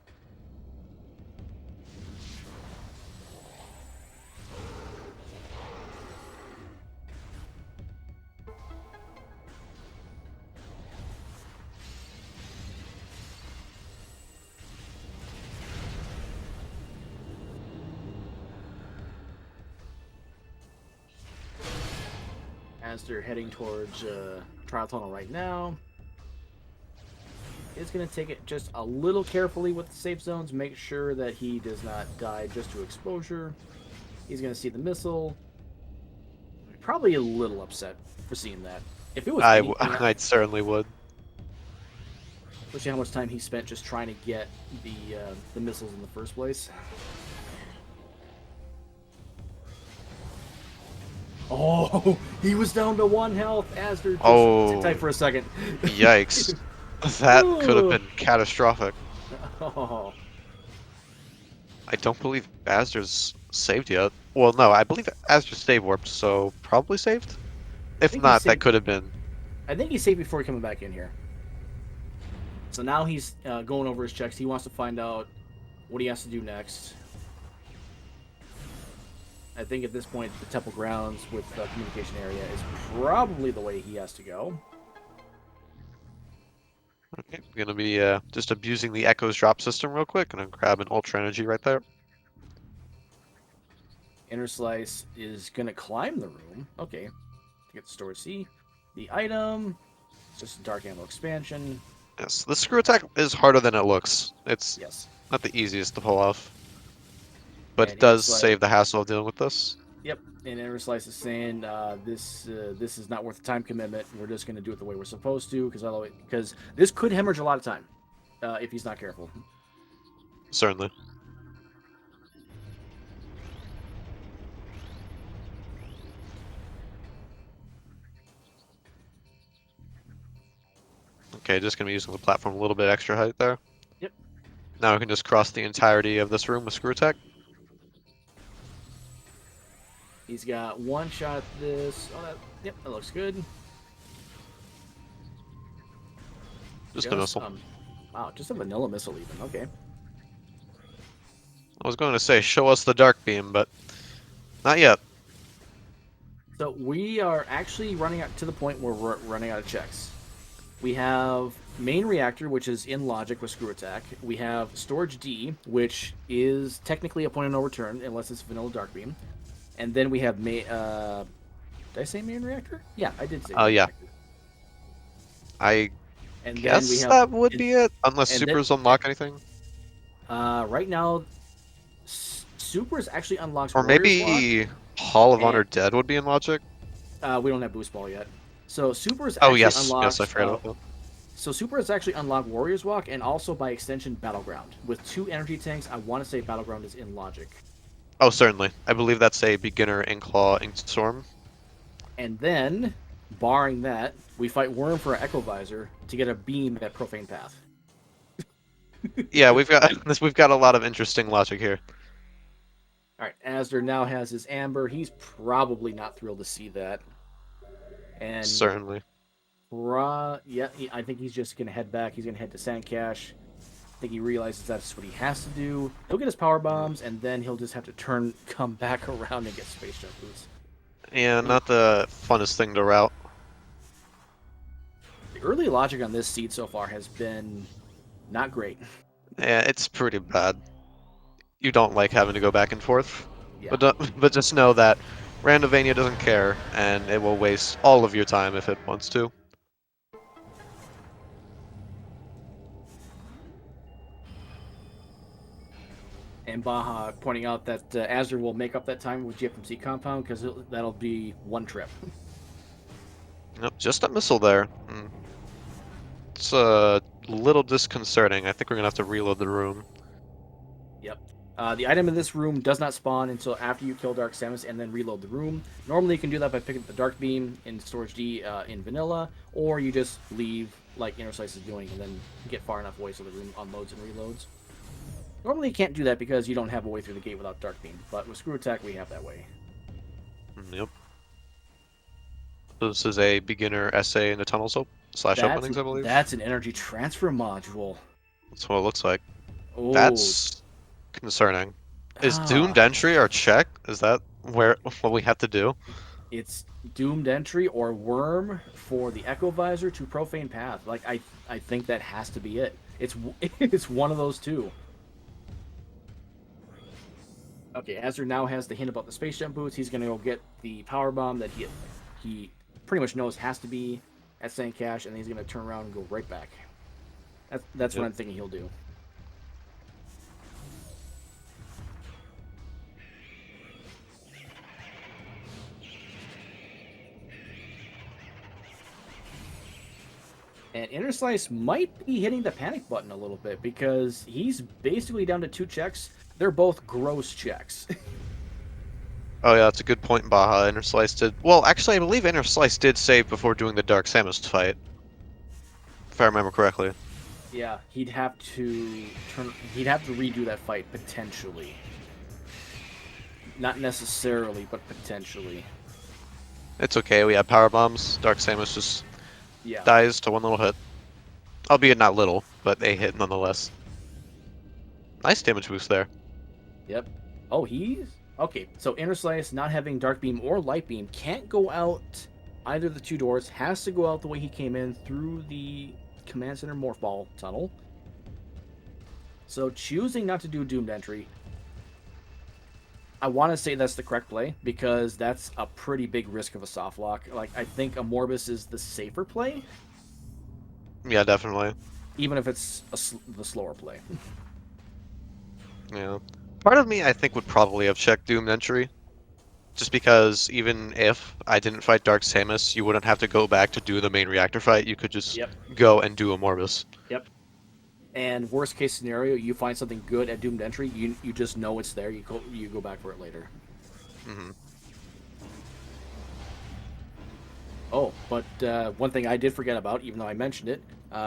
As they're heading towards Trial Tunnel right now. Is going to take it just a little carefully with the safe zones. Make sure that he does not die just to exposure. He's going to see the missile. Probably a little upset for seeing that. If it was anything, I certainly would. especially how much time he spent just trying to get the missiles in the first place. Oh, he was down to 1 health. Azder just sit tight for a second. Yikes. That could have been catastrophic. Oh. I don't believe Azder's saved yet. Well, no, I believe Azder's save warped, so probably saved? If not, that could have been. I think he's saved before coming back in here. So now he's going over his checks. He wants to find out what he has to do next. I think at this point, the Temple Grounds with the communication area is probably the way he has to go. Okay, I'm gonna be just abusing the Echo's drop system real quick, and I'm grabbing Ultra Energy right there. Interslice is gonna climb the room. Okay, to get the storage C. The item, it's just Dark Ammo expansion. Yes, the screw attack is harder than it looks. It's Yes. not the easiest to pull off, but And it does Interslice, save the hassle of dealing with this. Yep, and Interslice is saying this is not worth the time commitment. We're just gonna do it the way we're supposed to, because this could hemorrhage a lot of time if he's not careful. Certainly. Okay, just gonna be using the platform a little bit extra height there. Yep. Now we can just cross the entirety of this room with screw attack. He's got 1 shot at this. Oh, yep, that looks good. Just a missile. Wow, just a vanilla missile even. Okay. I was going to say, show us the dark beam, but not yet. So we are actually running out to the point where we're running out of checks. We have main reactor, which is in logic with screw attack. We have storage D, which is technically a point of no return unless it's vanilla dark beam. And then we have did I say main reactor? Yeah, I did say. Oh yeah. Reactor. I and guess then we have, that would be it, unless supers unlock anything. Right now, supers actually unlocks. Or maybe Hall of Honor Dead would be in logic. We don't have boost ball yet. So supers. Oh actually yes, unlocks, yes, I forgot about that. So supers actually unlock Warrior's Walk and also by extension Battleground. With 2 energy tanks, I want to say Battleground is in logic. Oh, certainly. I believe that's a beginner Inkclaw Inked Storm. And then, barring that, we fight Worm for an Echo Visor to get a beam at Profane Path. Yeah, we've got a lot of interesting logic here. Alright, Azder now has his Amber. He's probably not thrilled to see that. And certainly. Yeah, I think he's just going to head back. He's going to head to Sandcache. I think he realizes that's what he has to do. He'll get his power bombs, and then he'll just have to come back around and get space jump boots. Yeah, not the funnest thing to route. The early logic on this seed so far has been not great. Yeah, it's pretty bad. You don't like having to go back and forth. Yeah. But just know that Randomania doesn't care, and it will waste all of your time if it wants to. And Baja pointing out that Azder will make up that time with GFMC compound because that'll be 1 trip. Nope, just a missile there. It's a little disconcerting. I think we're gonna have to reload the room. Yep. The item in this room does not spawn until after you kill Dark Samus and then reload the room. Normally you can do that by picking up the Dark Beam in Storage D in Vanilla, or you just leave like Interslice is doing and then get far enough away so the room unloads and reloads. Normally you can't do that because you don't have a way through the gate without Dark Beam, but with Screw Attack we have that way. Yep. This is a beginner essay in the tunnels slash That's openings, I believe. that's an energy transfer module. That's what it looks like. Oh, That's concerning. Is doomed ah, entry our check? Is that where what we have to do? it's doomed entry or worm for the Echo Visor to Profane Path. Like I think that has to be it. It's it's one of those two. Okay, Azder now has the hint about the space jump boots. He's gonna go get the power bomb that he pretty much knows has to be at Sand Cache, and then he's gonna turn around and go right back. That's what Yep. I'm thinking he'll do. And Interslice might be hitting the panic button a little bit because he's basically down to 2 checks. They're both gross checks. Oh yeah, that's a good point, Baja. Interslice did well. Actually, I believe Interslice did save before doing the Dark Samus fight, if I remember correctly. Yeah, he'd have to He'd have to redo that fight potentially. Not necessarily, but potentially. It's okay. We have power bombs. Dark Samus just Yeah. dies to one little hit, albeit not little, but a hit nonetheless. Nice damage boost there. Yep. Oh, he's okay. So Interslice not having Dark Beam or Light Beam can't go out either of the 2 doors. Has to go out the way he came in through the Command Center Morph Ball tunnel. So choosing not to do doomed entry, I want to say that's the correct play because that's a pretty big risk of a soft lock. Like I think a Morbus is the safer play, Yeah, definitely. even if it's the slower play. Yeah. Part of me, I think, would probably have checked doomed entry. Just because even if I didn't fight Dark Samus, you wouldn't have to go back to do the main reactor fight. You could just Yep. go and do a Morbus. Yep. And worst case scenario, you find something good at doomed entry. You just know it's there. You go back for it later. Hmm. Oh, but one thing I did forget about, even though I mentioned it,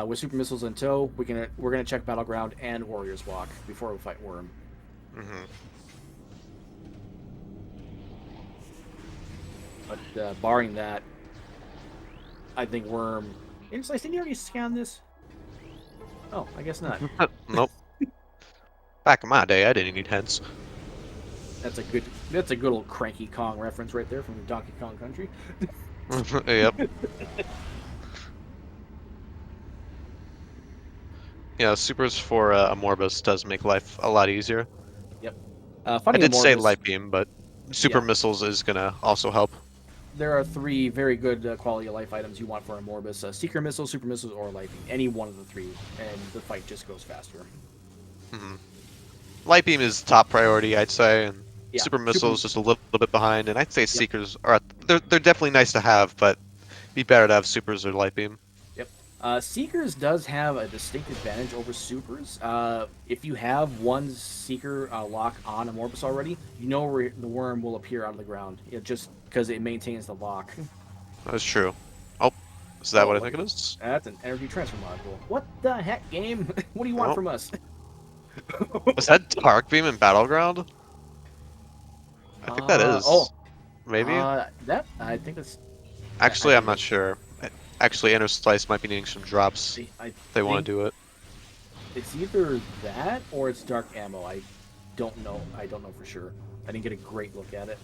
with super missiles in tow, we're gonna check battleground and warriors walk before we fight Worm. Hmm. But barring that, I think Worm. Interslice, didn't you already scan this? Oh, I guess not. Nope. Back in my day, I didn't need heads. That's a good old Cranky Kong reference right there from Donkey Kong Country. Yep. Yeah, supers for a Morbus does make life a lot easier. Yep. I Finding a did say Morbus, light beam, but super yeah. missiles is gonna also help. There are 3 very good quality of life items you want for a Morbus: Seeker Missile, Super Missiles, or Light Beam. Any one of the 3, and the fight just goes faster. Hmm. Light beam is top priority, I'd say, and Yeah. super missile is just a little bit behind. And I'd say Yep. seekers are they're definitely nice to have, but be better to have supers or light beam. Yep. Seekers does have a distinct advantage over Supers. If you have one Seeker lock on a Morbus already, you know where the worm will appear out of the ground. Just because it maintains the lock. That's true. Oh, is that Oh, what I look think it is? That's an energy transfer module. What the heck, game? What do you want Oh, from us? is that dark beam in battleground? I think that Oh, is. Maybe. that I think that's. I Actually, I'm think not sure. Actually, Interslice might be needing some drops. I If they want think to do it. it's either that or it's dark ammo. I don't know. I don't know for sure. I didn't get a great look at it.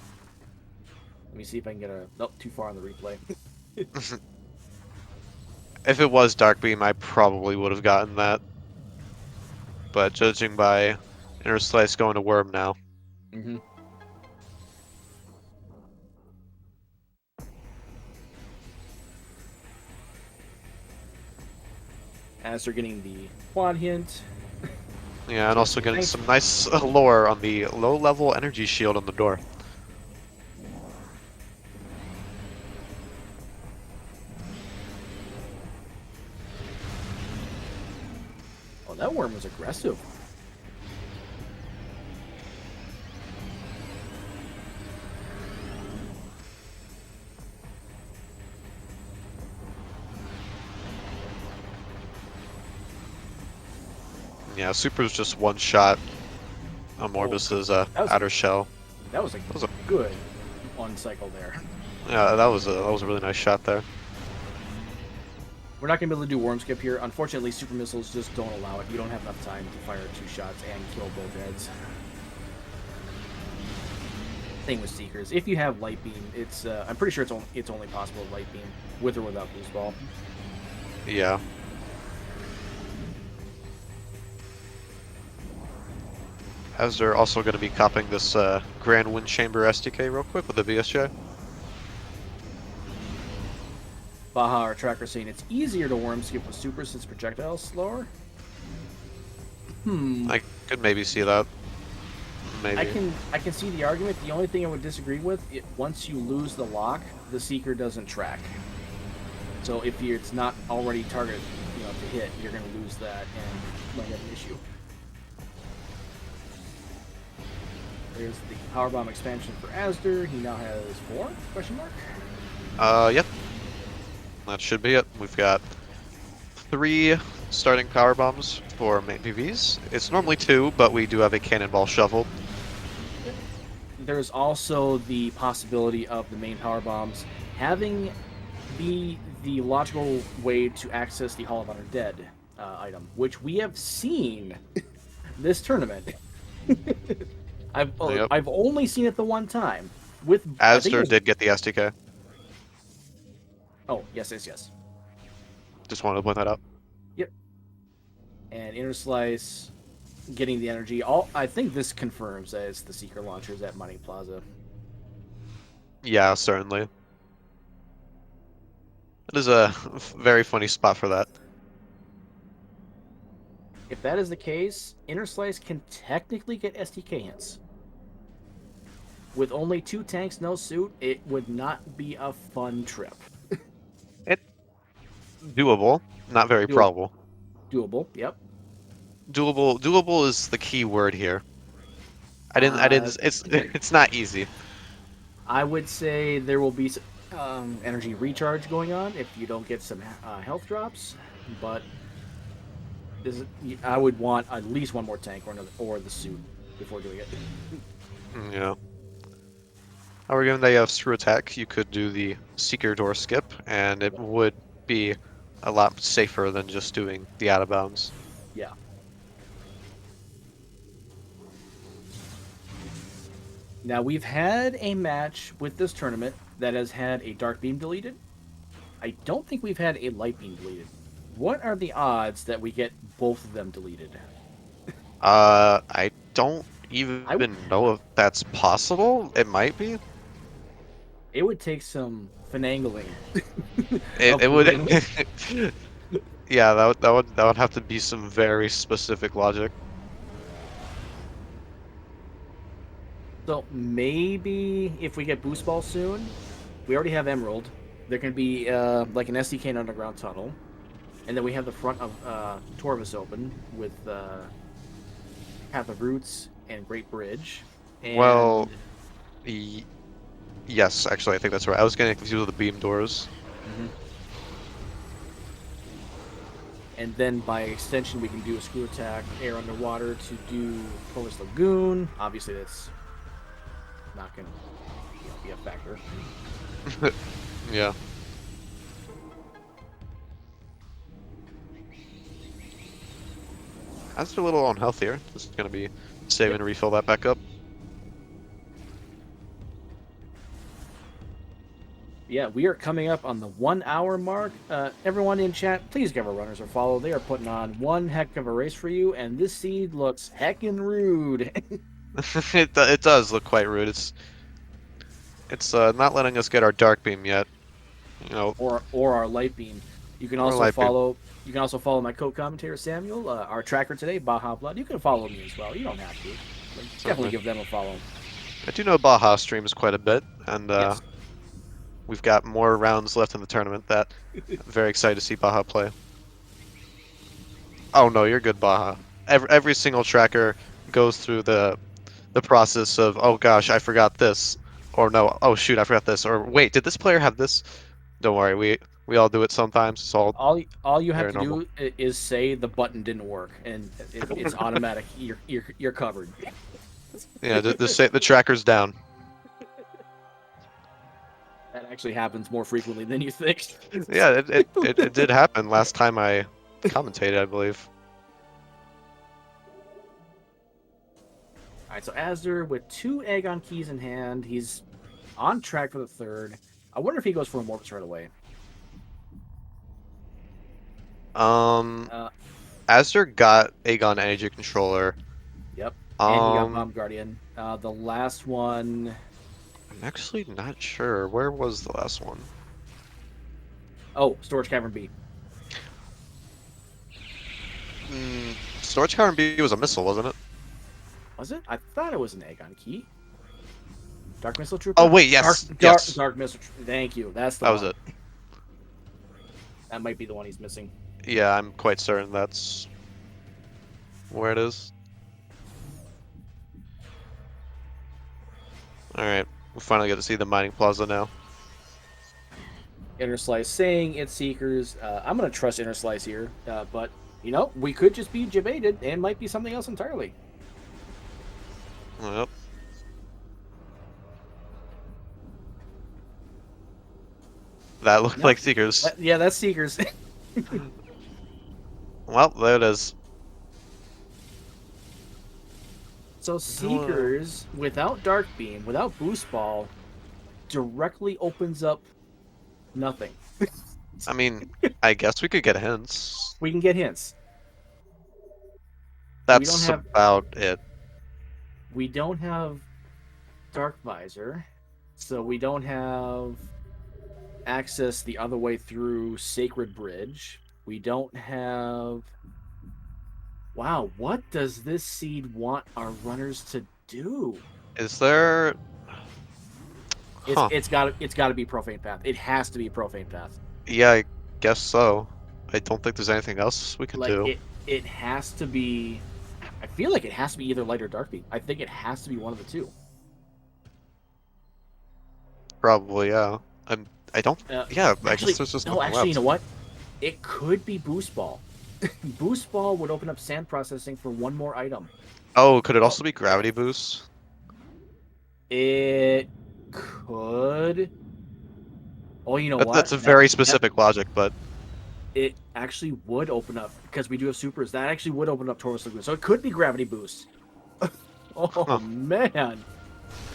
Let me see if I can get a. Nope, too far on the replay. If it was dark beam, I probably would have gotten that. But judging by Interslice going to worm now. Mm-hmm. As they're getting the quad hint. Yeah, and also getting some nice lore on the low-level energy shield on the door. Oh, that worm was aggressive. Yeah, Super's just one shot on Morbus's was- outer shell. That was a good on cycle there. Yeah, that was a really nice shot there. We're not going to be able to do worm skip here. Unfortunately, super missiles just don't allow it. You don't have enough time to fire 2 shots and kill both heads. Same with Seekers. If you have Light Beam, it's I'm pretty sure it's only possible with Light Beam, with or without Boost Ball. Yeah. As they're also going to be copying this Grand Wind Chamber SDK real quick with the BSJ. Baja, our tracker, saying it's easier to worm skip with super since projectiles slower. I could maybe see that. Maybe. I can see the argument. The only thing I would disagree with, once you lose the lock, the Seeker doesn't track. So if it's not already targeted, to hit, you're going to lose that and might have an issue. There's the Powerbomb expansion for Azder. He now has 4? Question mark. Yep. That should be it. We've got 3 starting power bombs for main PVs. It's normally 2, but we do have a cannonball shoveled. There's also the possibility of the main power bombs having the logical way to access the Hall of Honor Dead item, which we have seen this tournament. I've only seen it the one time. Azder did get the SDK. Oh, yes. Just wanted to point that out. Yep. And Interslice getting the energy. I think this confirms that it's the Seeker launchers at Mining Plaza. Yeah, certainly. It is a very funny spot for that. If that is the case, Interslice can technically get STK hints. With only 2 tanks, no suit, it would not be a fun trip. Doable, not very probable. Doable, yep. Doable is the key word here. It's not easy. I would say there will be energy recharge going on if you don't get some health drops, but I would want at least one more tank or the suit before doing it. Yeah. However, given that you have screw attack, you could do the Seeker door skip, and it would be a lot safer than just doing the out of bounds. Yeah. Now, we've had a match with this tournament that has had a Dark Beam deleted. I don't think we've had a Light Beam deleted. What are the odds that we get both of them deleted? I don't even know if that's possible. It might be. It would take some finagling. It would. Yeah, that would have to be some very specific logic. So maybe if we get Boost Ball soon, we already have Emerald. There can be like an SDK and Underground Tunnel, and then we have the front of Torvus open with Path of Roots and Great Bridge. And... Well, yes, actually, I think that's right. I was getting confused with the beam doors. Mm-hmm. And then by extension, we can do a screw attack, air underwater to do Polish Lagoon. Obviously, that's not going to be a factor. Yeah. That's a little unhealthier. This is going to be saving to refill that back up. Yeah, we are coming up on the 1 hour mark. Everyone in chat, please give our runners a follow. They are putting on one heck of a race for you, and this seed looks heckin' rude. It does look quite rude. It's not letting us get our dark beam yet, you know. Or our light beam. You can also follow my co-commentator Samuel, our tracker today, Baja Blood. You can follow me as well. You don't have to. But definitely give them a follow. I do know Baja streams quite a bit, and yes. We've got more rounds left in the tournament that I'm very excited to see Baja play. Oh no, you're good, Baja. Every single tracker goes through the process of, oh gosh, I forgot this, or no, oh shoot, I forgot this, or wait, did this player have this? Don't worry, we all do it sometimes. It's all you have to normal. do is say the button didn't work, and it's automatic. You're covered. Yeah, just say the tracker's down. That actually happens more frequently than you think. Yeah, it did happen last time I commentated, I believe. All right, so azder with 2 Aegon keys in hand, he's on track for the third. I wonder if he goes for a Morpus right away. Uh, Azder got Aegon Energy Controller. yep, and he got Bomb Guardian. The last one, I'm actually not sure. Where was the last one? oh, Storage Cavern B. Storage Cavern B was a missile, wasn't it? Was it? I thought it was an Aegon key. Dark Missile Trooper? Oh wait, yes, yes. Dark Missile. Thank you. That's the That one. was it. That might be the one he's missing. Yeah, I'm quite certain that's where it is. Alright, we finally get to see the mining plaza now. Interslice saying it's Seekers. I'm going to trust Interslice here, but, you know, we could just be debated and might be something else entirely. Yep. That looked like Seekers. Yeah, that's Seekers. Well, there it is. So Seekers, without Dark Beam, without Boost Ball, directly opens up nothing. I mean, I guess we could get hints. We can get hints. That's about it. We don't have Dark Visor, so we don't have access the other way through Sacred Bridge. We don't have... Wow, what does this seed want our runners to do? Is there... It's got to be Profane Path. It has to be Profane Path. Yeah, I guess so. I don't think there's anything else we can do. It has to be... I feel like it has to be either Light or Dark Beam. I think it has to be one of the two. Probably, yeah. I don't... yeah, actually, I guess there's just no, nothing actually, left. you know what? It could be Boost Ball. Boost Ball would open up sand processing for one more item. Oh, could it also be Gravity Boost? It could. Oh, you know what? That's a very specific logic, but... It actually would open up, because we do have supers, that actually would open up Taurus Lagoon. So it could be Gravity Boost. Oh, man.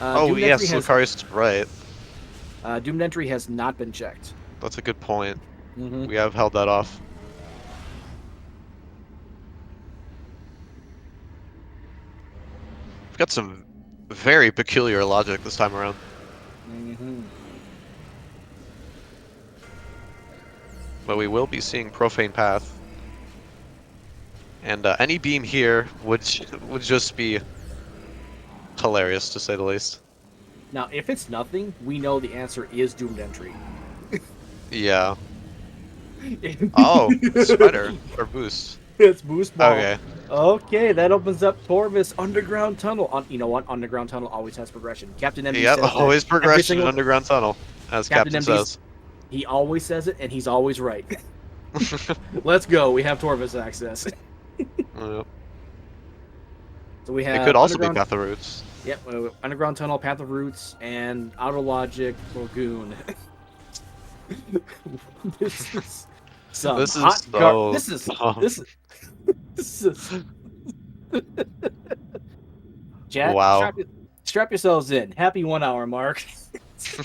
Oh, yes, Lucarius is right. Doomed Entry has not been checked. That's a good point. Mm-hmm. We have held that off. We've got some very peculiar logic this time around. Mm-hmm. But we will be seeing Profane Path. And any beam here would just be hilarious, to say the least. Now, if it's nothing, we know the answer is Doomed Entry. Yeah. Oh, Spider or Boost. It's Boost Ball. Okay. Okay, that opens up Torvis Underground Tunnel. You know what? Underground Tunnel always has progression. Captain MD Yeah, says always progression in Underground Tunnel, as Captain says. He always says it, and he's always right. Let's go. We have Torvis access. Yep. So we have. It could also be Path of Roots. Yep, Underground Tunnel, Path of Roots, and Outer Logic Lagoon. This is some This is hot so this is dumb. this is Chat, Wow. strap yourselves in. Happy 1 hour mark.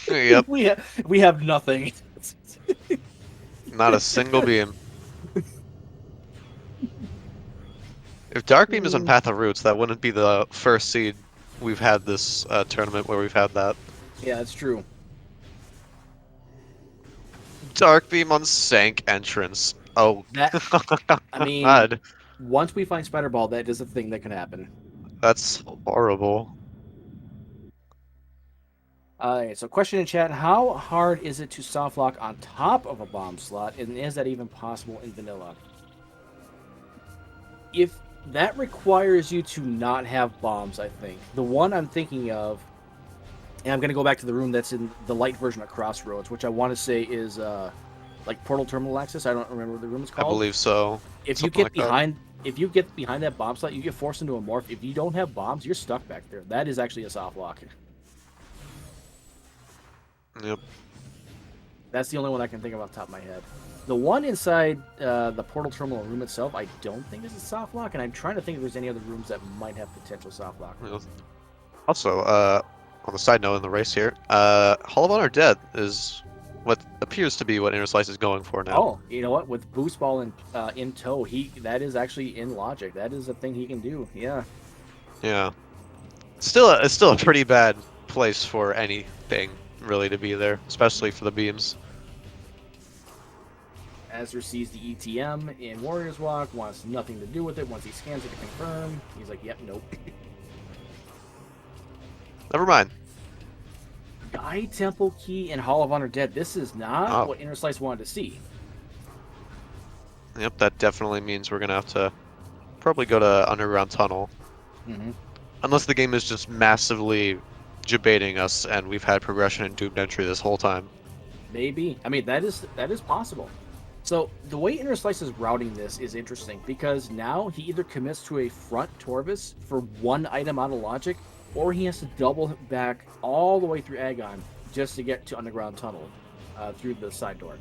Yep. We have nothing. Not a single beam. If Dark Beam is on Path of Roots, that wouldn't be the first seed we've had this tournament where we've had that. Yeah, that's true. Dark Beam on Sank entrance. Oh. I mean, God. Once we find Spider Ball, that is a thing that can happen. That's horrible. Alright, so question in chat, how hard is it to soft lock on top of a bomb slot, and is that even possible in vanilla? If that requires you to not have bombs, I think. The one I'm thinking of, and I'm going to go back to the room that's in the light version of Crossroads, which I want to say is like Portal Terminal Access. I don't remember what the room is called. I believe so. If you get behind that bomb slot, you get forced into a morph. If you don't have bombs, you're stuck back there. That is actually a soft lock. Yep. That's the only one I can think of off the top of my head. The one inside the portal terminal room itself, I don't think is a soft lock, and I'm trying to think if there's any other rooms that might have potential soft lock. Also, on the side note in the race here, Hall of Honor Dead is what appears to be what Interslice is going for now. Oh, you know what? With boost ball in tow, that is actually in logic. That is a thing he can do. Yeah. Yeah. It's still a pretty bad place for anything really to be there, especially for the beams. Azder sees the ETM in Warrior's Walk, wants nothing to do with it. Once he scans it to confirm, he's like, "Yep, nope." Never mind. Guy Temple Key and Hall of Honor Dead. This is not Oh. what Interslice wanted to see. Yep, that definitely means we're gonna have to probably go to Underground Tunnel. Mm-hmm. Unless the game is just massively debating us and we've had progression in doomed entry this whole time. Maybe. I mean, that is possible. So the way Interslice is routing this is interesting because now he either commits to a front Torvis for one item out of logic, or he has to double back all the way through Agon just to get to Underground Tunnel through the side door.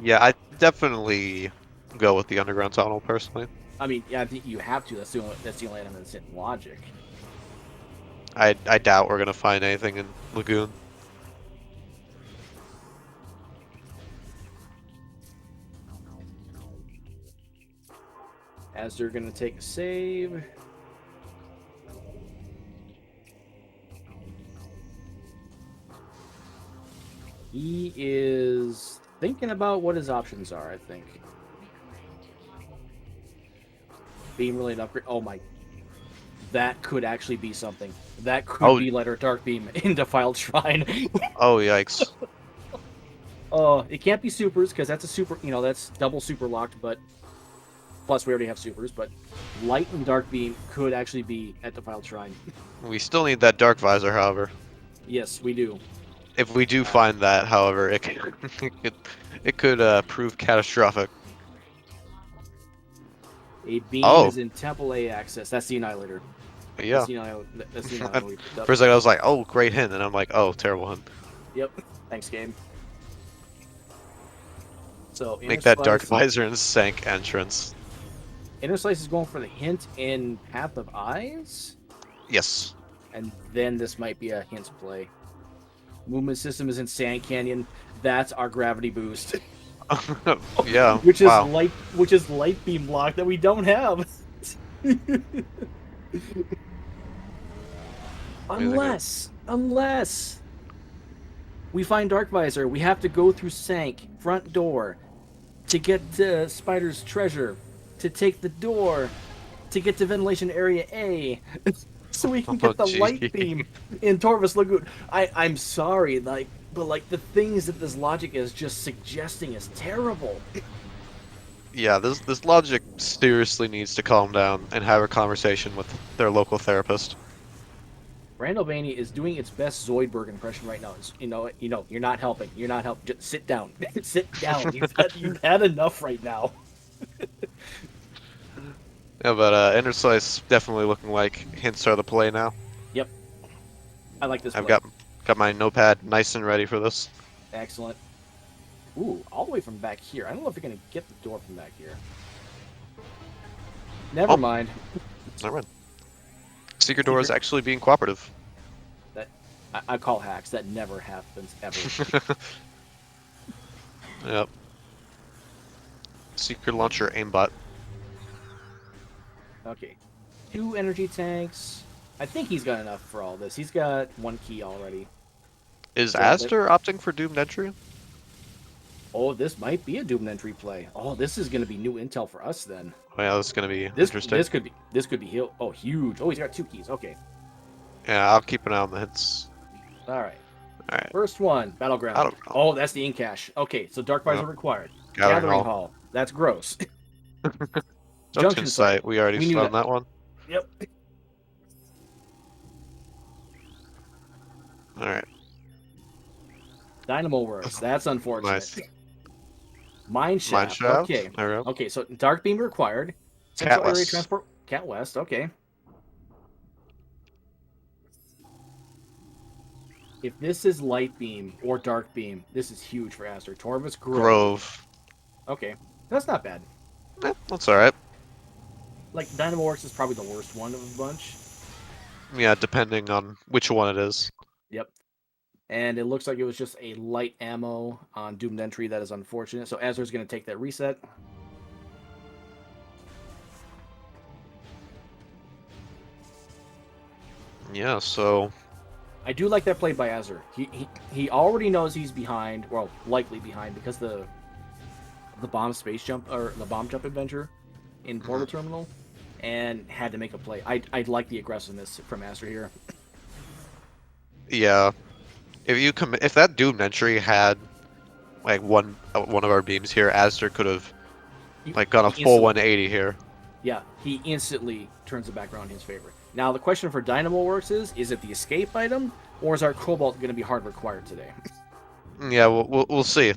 Yeah, I definitely go with the Underground Tunnel personally. I mean, yeah, I think you have to. That's the only item that's in logic. I doubt we're gonna find anything in Lagoon. As they're gonna take a save. He is thinking about what his options are, I think. Beam related upgrade. Oh my. That could actually be something. That could be Light or Dark Beam in Defiled Shrine. Oh, yikes. It can't be supers, because that's a super, that's double super locked, but plus we already have supers, but Light and Dark Beam could actually be at Defiled Shrine. We still need that Dark Visor, however. Yes, we do. If we do find that, however, it could prove catastrophic. A beam is in Temple A access. That's the Annihilator. Yeah. That's the Annihilator. For a second, I was like, oh, great hint. And I'm like, oh, terrible hint. Yep. Thanks, game. So make that Dark Visor and Sank entrance. Interslice is going for the hint in Path of Eyes? Yes. And then this might be a hint play. Movement system is in Sand Canyon. That's our gravity boost. Yeah. Which is light beam block that we don't have. Unless we find Dark Visor, we have to go through Sank front door to get to Spider's treasure, to take the door, to get to ventilation area A, so we can get the light beam in Torvis Lagoon. I'm sorry, but the things that this logic is just suggesting is terrible. Yeah, this logic seriously needs to calm down and have a conversation with their local therapist. Randomizer is doing its best Zoidberg impression right now. You're not helping. You're not helping. Just sit down. Sit down. You've had enough right now. Yeah, but Interslice definitely looking like hints are the play now. Yep. I like this. I've got my notepad nice and ready for this. Excellent. Ooh, all the way from back here. I don't know if you're gonna get the door from back here. Never mind. Never mind. Secret door is actually being cooperative. That I call hacks. That never happens ever. Yep. Secret launcher aimbot. Okay. 2 energy tanks. I think he's got enough for all this. He's got 1 key already. Is azder opting for doomed entry? Oh, this might be a doomed entry play. Oh, this is going to be new intel for us then. Oh, yeah, this is going to be interesting. This could be huge. Oh, he's got 2 keys. Okay. Yeah, I'll keep an eye on the hits. All right. All right. First one, Battleground. Oh, that's the in-cache. Okay, so Dark Visor required. Gathering Hall. That's gross. Junction site. We already found that one. Yep. All right. Dynamo Works. That's unfortunate. Nice. Mineshaft. Okay. There we go. Okay, so Dark Beam required. Central Area Transport. Cat West. Okay. If this is light beam or dark beam, this is huge for Aster. Torvus Grove. Grove. Okay, that's not bad. That's alright. Like Dynamo Works is probably the worst one of the bunch. Yeah, depending on which one it is. Yep. And it looks like it was just a light ammo on Doomed Entry. That is unfortunate. So Azur's going to take that reset. Yeah, so I do like that play by Azur. He already knows he's behind, well, likely behind because the bomb space jump or the bomb jump adventure in Portal Terminal, and had to make a play. I like the aggressiveness from Azur here. yeah, if that doomed entry had like one of our beams here, Azter could have like gone a He full instantly, 180 here. yeah, he instantly turns it back around in his favor. Now the question for Dynamo Works is it the escape item or is our Cobalt going to be hard required today? Yeah, we'll see.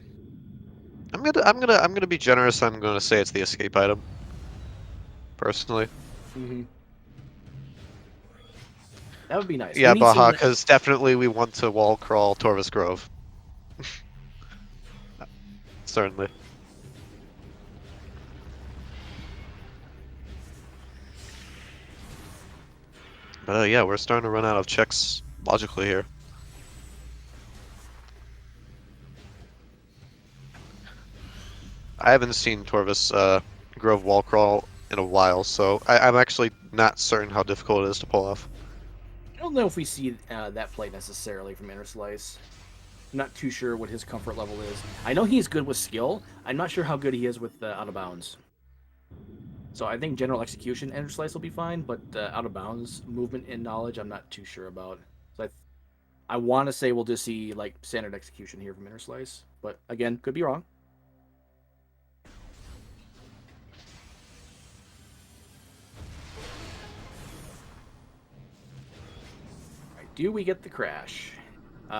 I'm gonna be generous. I'm gonna say it's the escape item. Personally. Mm-hmm. That would be nice. We Yeah, need Baja, some. because definitely we want to wall crawl Torvus Grove. Certainly. But yeah, we're starting to run out of checks logically here. I haven't seen Torvus Grove wall crawl in a while, so I'm actually not certain how difficult it is to pull off. I don't know if we see that play necessarily from Interslice. I'm not too sure what his comfort level is. I know he's good with skill. I'm not sure how good he is with out of bounds. So I think general execution Interslice will be fine, but out of bounds movement and knowledge, I'm not too sure about. So I want to say we'll just see like standard execution here from Interslice, but again, could be wrong. Right, do we get the crash?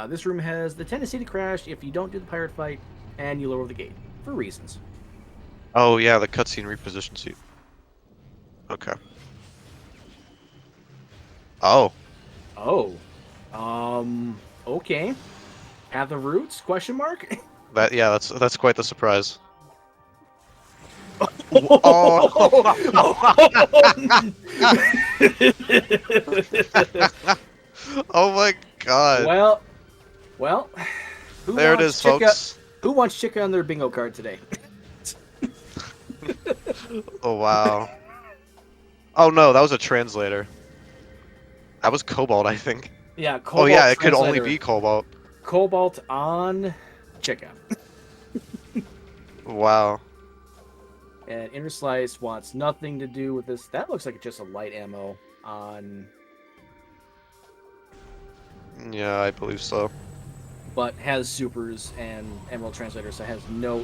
This room has the tendency to crash if you don't do the pirate fight and you lower the gate for reasons. Oh yeah, the cutscene reposition seat. Okay. Oh. Oh, okay. Have the roots? Question mark. That's quite the surprise. Oh my god. well, well, who There it wants is, Chica? folks. Who wants Chica on their bingo card today? Oh wow. Oh no, that was a translator. That was Cobalt, I think. Yeah, Oh yeah, Cobalt it could only translator. be Cobalt. Cobalt on Chica. Wow. And Interslice wants nothing to do with this. That looks like it's just a light ammo on, Yeah, I believe so. but has supers and Emerald Translator, so has no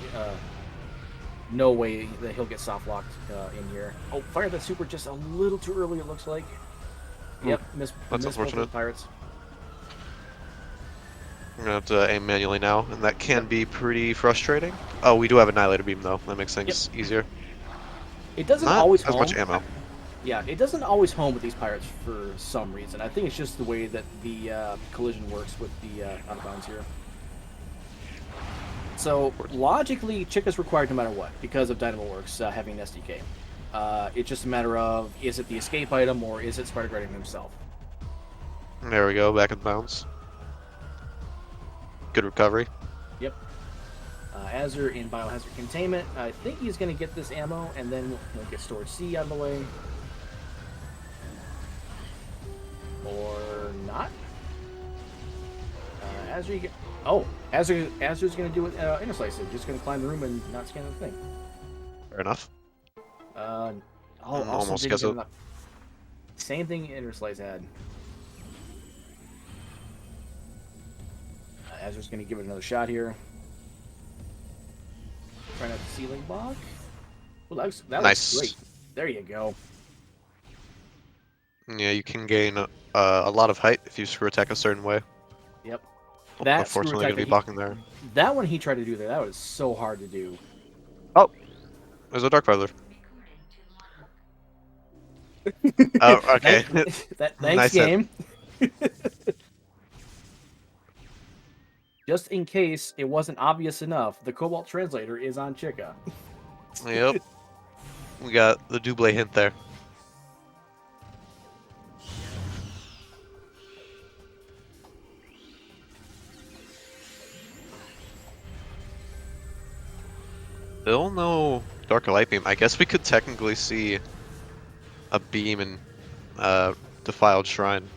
way that he'll get soft locked in here. Oh, fire that super just a little too early. It looks like. Yep, That's miss both of the unfortunate. pirates. I'm gonna have to aim manually now, and that can be pretty frustrating. Oh, we do have Annihilator Beam though. That makes things easier. It doesn't Not always as home. much ammo. Yeah, it doesn't always home with these pirates for some reason. I think it's just the way that the collision works with the out of bounds here. So logically, Chica's required no matter what because of Dynamo Works having an SDK. It's just a matter of is it the escape item or is it Spider Guardian himself? There we go, back in bounds. Good recovery. Yep. Azur in Biohazard Containment. I think he's going to get this ammo and then we'll get Storage C out of the way. Or not. Azur, you get... Oh, Azur's going to do it Interslice. Just going to climb the room and not scan the thing. Fair enough. Also Almost didn't gets get it. enough. Same thing Interslice had. Azur's going to give it another shot here. Trying out the ceiling block. Well, that Nice. was great. There you go. Yeah, you can gain a lot of height if you screw attack a certain way. Yep. Oh, That unfortunately, screw gonna be attack blocking there. that one he tried to do there. That was so hard to do. Oh, there's a Dark Feather. Oh, okay. Thanks, Nice hit. game. Just in case it wasn't obvious enough, the Cobalt Translator is on Chica. Yep. We got the double hint there. Still no Darker Light Beam. I guess we could technically see a beam in Defiled Shrine.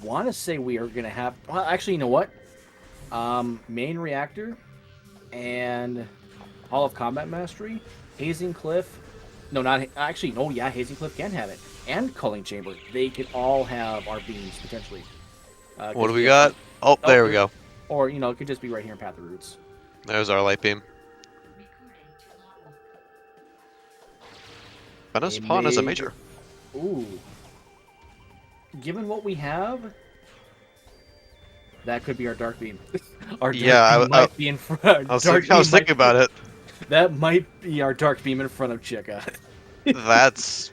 Want to say we are gonna have? Well, actually, you know what? Main reactor and Hall of Combat Mastery, Hazing Cliff. No, not actually. No, yeah, Hazing Cliff can have it, and Culling Chamber. They could all have our beams potentially. What do we got? Oh, there we go. Or you know, it could just be right here in Path of Roots. There's our Light Beam. Venomous Pawn is a major. Ooh. Given what we have, that could be our Dark Beam. Our Dark Beam might be in front. I was thinking about it. That might be our Dark Beam in front of Chica. That's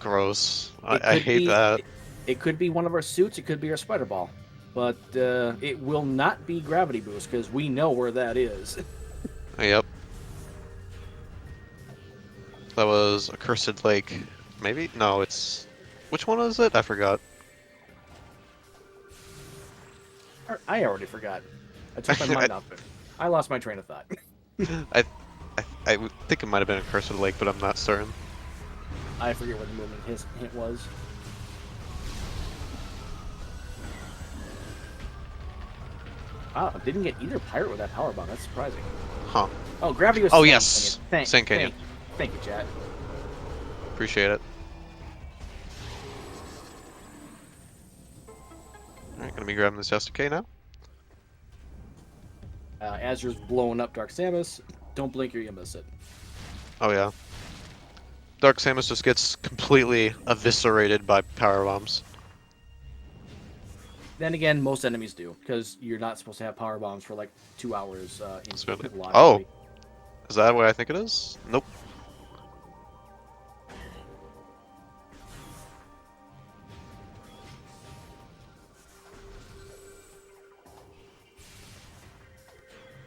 gross. I hate that. It could be one of our suits. It could be our Spider Ball. But it will not be Gravity Boost because we know where that is. Yep. That was Accursed Lake. Maybe? No, it's... Which one was it? I forgot. I already forgot. I took my mind off it. I lost my train of thought. I think it might have been Accursed Lake, but I'm not certain. I forget what the movement hint was. Wow, I didn't get either pirate with that power bomb. That's surprising. Huh. Oh, Gravity was... Oh, yes. Sand Canyon. Thank you, chat. Appreciate it. Alright, gonna be grabbing this SDK now. Azder's blowing up Dark Samus. Don't blink or you'll miss it. Oh yeah. Dark Samus just gets completely eviscerated by power bombs. Then again, most enemies do, because you're not supposed to have power bombs for like 2 hours. Oh! Is that what I think it is? Nope.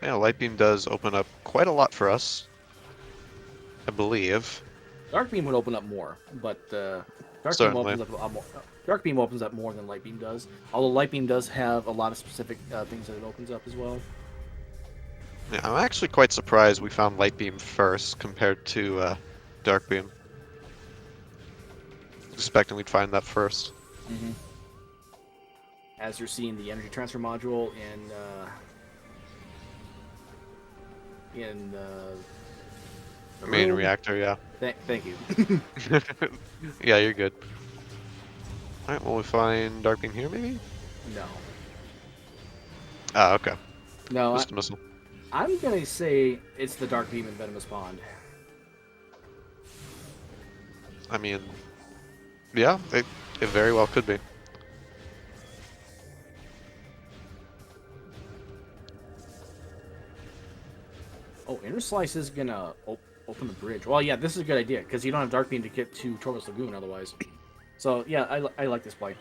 Yeah, Light Beam does open up quite a lot for us, I believe. Dark Beam would open up more, but Dark Beam opens up a lot more. Dark Beam opens up more than Light Beam does. Although Light Beam does have a lot of specific things that it opens up as well. Yeah, I'm actually quite surprised we found Light Beam first compared to Dark Beam. Expecting we'd find that first. Mm-hmm. As you're seeing the energy transfer module in the main room. reactor, yeah. Thank you. Yeah, you're good. Alright, will we find Dark Beam here, maybe? No. Ah, okay. No, Just a missile. I'm gonna say it's the Dark Beam in Venomous Pond. I mean, yeah, it very well could be. Oh, Interslice is gonna open the bridge. Well, yeah, this is a good idea, because you don't have Dark Beam to get to Torvus Lagoon otherwise. So, yeah, I like this play.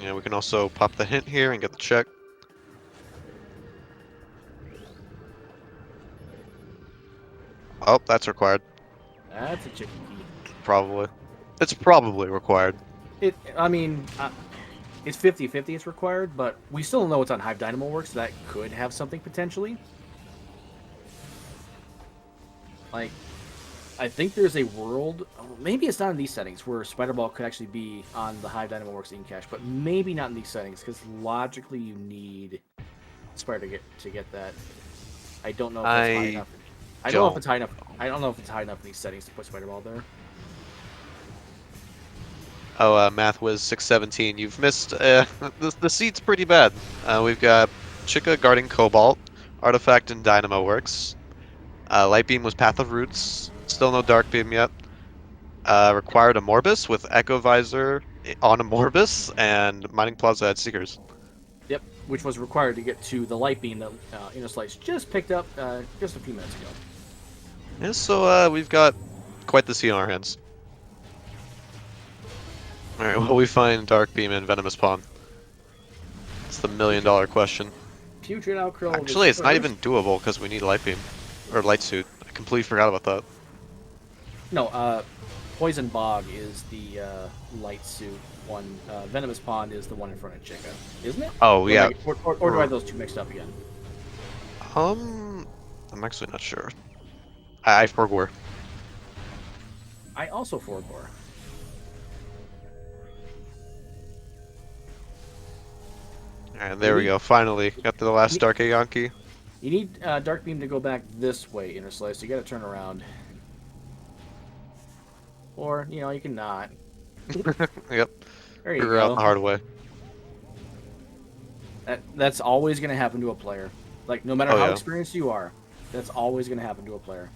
Yeah, we can also pop the hint here and get the check. Oh, that's required. That's a chicken key. Probably. It's probably required. I mean, it's 50-50 it's required, but we still know it's on Hive Dynamo Works, so that could have something potentially. Like, I think there's a world, maybe it's not in these settings, where Spider Ball could actually be on the Hive Dynamo Works in cache, but maybe not in these settings, because logically you need Spider to get that. I don't know if it's high enough. I don't know if it's high enough. I don't know if it's high enough in these settings to put Spider Ball there. Oh, Math Wiz 617. You've missed. The seat's pretty bad. We've got Chica guarding Cobalt, Artifact and Dynamo Works. Light Beam was Path of Roots. Still no Dark Beam yet. Required a Morbus with Echo Visor on a Morbus, and Mining Plaza had Seekers. Yep, which was required to get to the Light Beam that Interslice just picked up just a few minutes ago. Yeah, so we've got quite the scene on our hands. Alright, will we find Dark Beam and Venomous Pawn? It's the $1 million question. Putrid Outcrow is Actually, it's not even first. doable because we need light beam or light suit. I completely forgot about that. No, Poison Bog is the light suit one. Venomous Pond is the one in front of Chica, isn't it? Oh Or, am yeah. I, or do I have those two mixed up again? Um, I'm actually not sure. I forgot. I also foregore. And You there we need go. Finally, got to the last you Dark Yankee. need Dark Beam to go back this way, Interslice. You got to turn around, or you can not. Yep. There you Figure out go. the hard way. That's always going to happen to a player. Like no matter Oh how yeah. experienced you are, that's always going to happen to a player.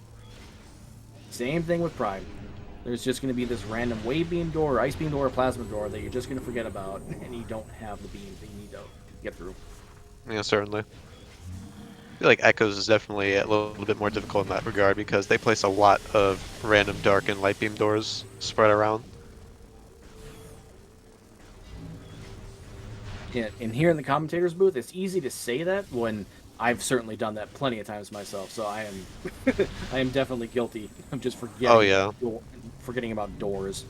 Same thing with Pride. There's just going to be this random wave beam door, or ice beam door, or plasma door that you're just going to forget about, and you don't have the beams that you need to get through. Yeah, certainly. I feel like Echoes is definitely a little bit more difficult in that regard because they place a lot of random dark and light beam doors spread around. And here in the commentator's booth, it's easy to say that when I've certainly done that plenty of times myself. So I am, I am definitely guilty of just Oh yeah, forgetting about doors.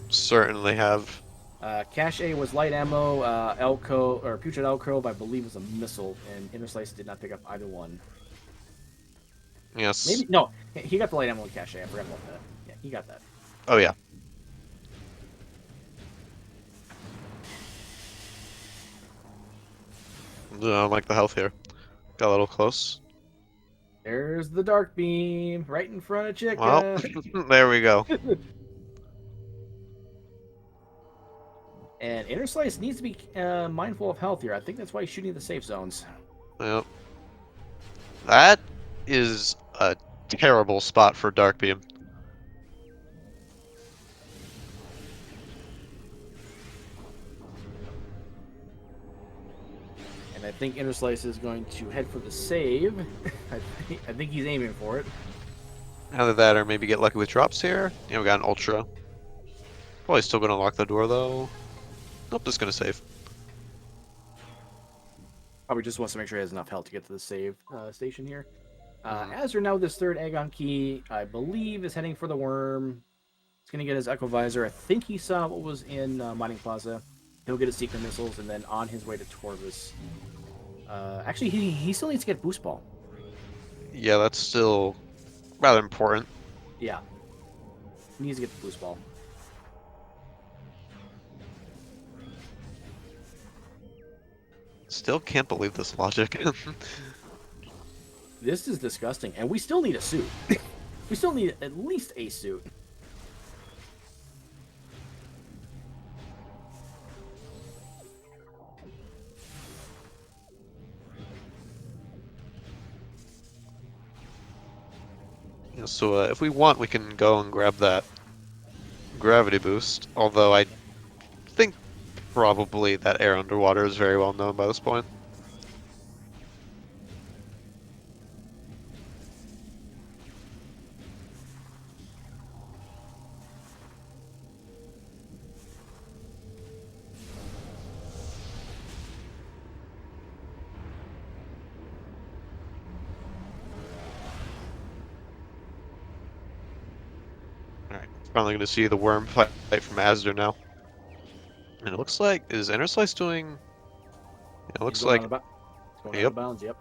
certainly have. Cache was light ammo. Elko or Putrid Alcove, I believe, was a missile, and Interslice did not pick up either one. Yes. Maybe no, he got the light ammo with Cache. I forgot about that. Yeah, he got that. Oh yeah. I like the health here. Got a little close. There's the dark beam right in front of Well, Chica. there we go. And Interslice needs to be mindful of health here. I think that's why he's shooting the safe zones. Yep. That is a terrible spot for Dark Beam. And I think Interslice is going to head for the save. I think he's aiming for it. Either that or maybe get lucky with drops here. Yeah, we got an Ultra. Probably still gonna lock the door though. Nope, just gonna save. Probably just wants to make sure he has enough health to get to the save station here. Mhm. Azder now this third Agon key, I believe, is heading for the worm. He's going to get his Echo Visor. I think he saw what was in Mining Plaza. He'll get his Secret Missiles, and then on his way to Torvis. Actually, he still needs to get Boost Ball. Yeah, that's still rather important. Yeah. He needs to get the Boost Ball. Still can't believe this logic. This is disgusting, and we still need a suit. We still need at least a suit. Yeah, so if we want, we can go and grab that gravity boost. Although I think probably that air underwater is very well known by this point. Alright, finally gonna see the worm fight from Azder now. And it looks like, is Interslice doing... It He's looks going out like, of, going out yep. of bounds, yep.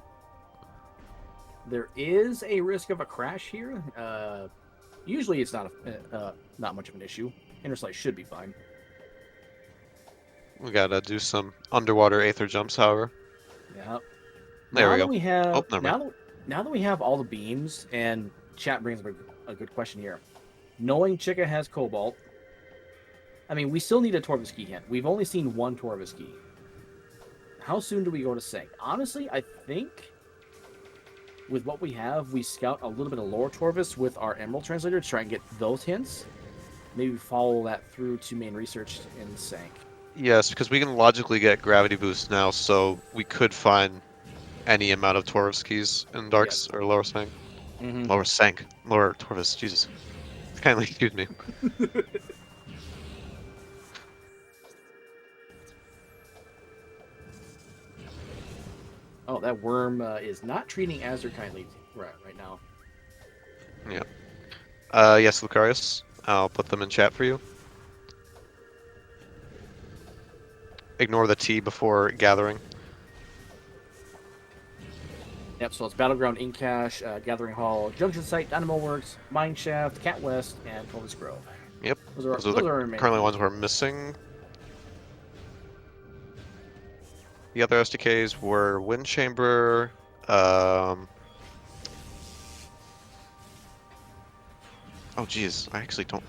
There is a risk of a crash here. Usually it's not much of an issue. Interslice should be fine. We gotta do some underwater aether jumps, however. Yeah. There Now we that go. we Oh, have never mind. now that we have all the beams, and chat brings up a good question here. Knowing Chica has Cobalt, I mean, we still need a Torviski hint. We've only seen one Torviski. How soon do we go to Sync? Honestly, I think with what we have, we scout a little bit of Lore Torvis with our Emerald Translator to try and get those hints. Maybe follow that through to main research in Sync. Yes, because we can logically get gravity boost now, so we could find any amount of Taurus keys in Darks Yes. or Lower Sank. Mm-hmm. Lower Sank. Lower Torvis, Jesus. Kindly excuse me. Oh, that worm is not treating Azure kindly right now. Yeah. Yes, Lucarius. I'll put them in chat for you. Ignore the T before gathering. Yep, so it's Battleground, Incash, Gathering Hall, Junction Site, Dynamo Works, Mine Shaft, Cat West, and Clovis Grove. Yep. Those are Those are the those are our remaining currently ones themes. we're missing. The other SDKs were Wind Chamber, oh geez, I actually don't.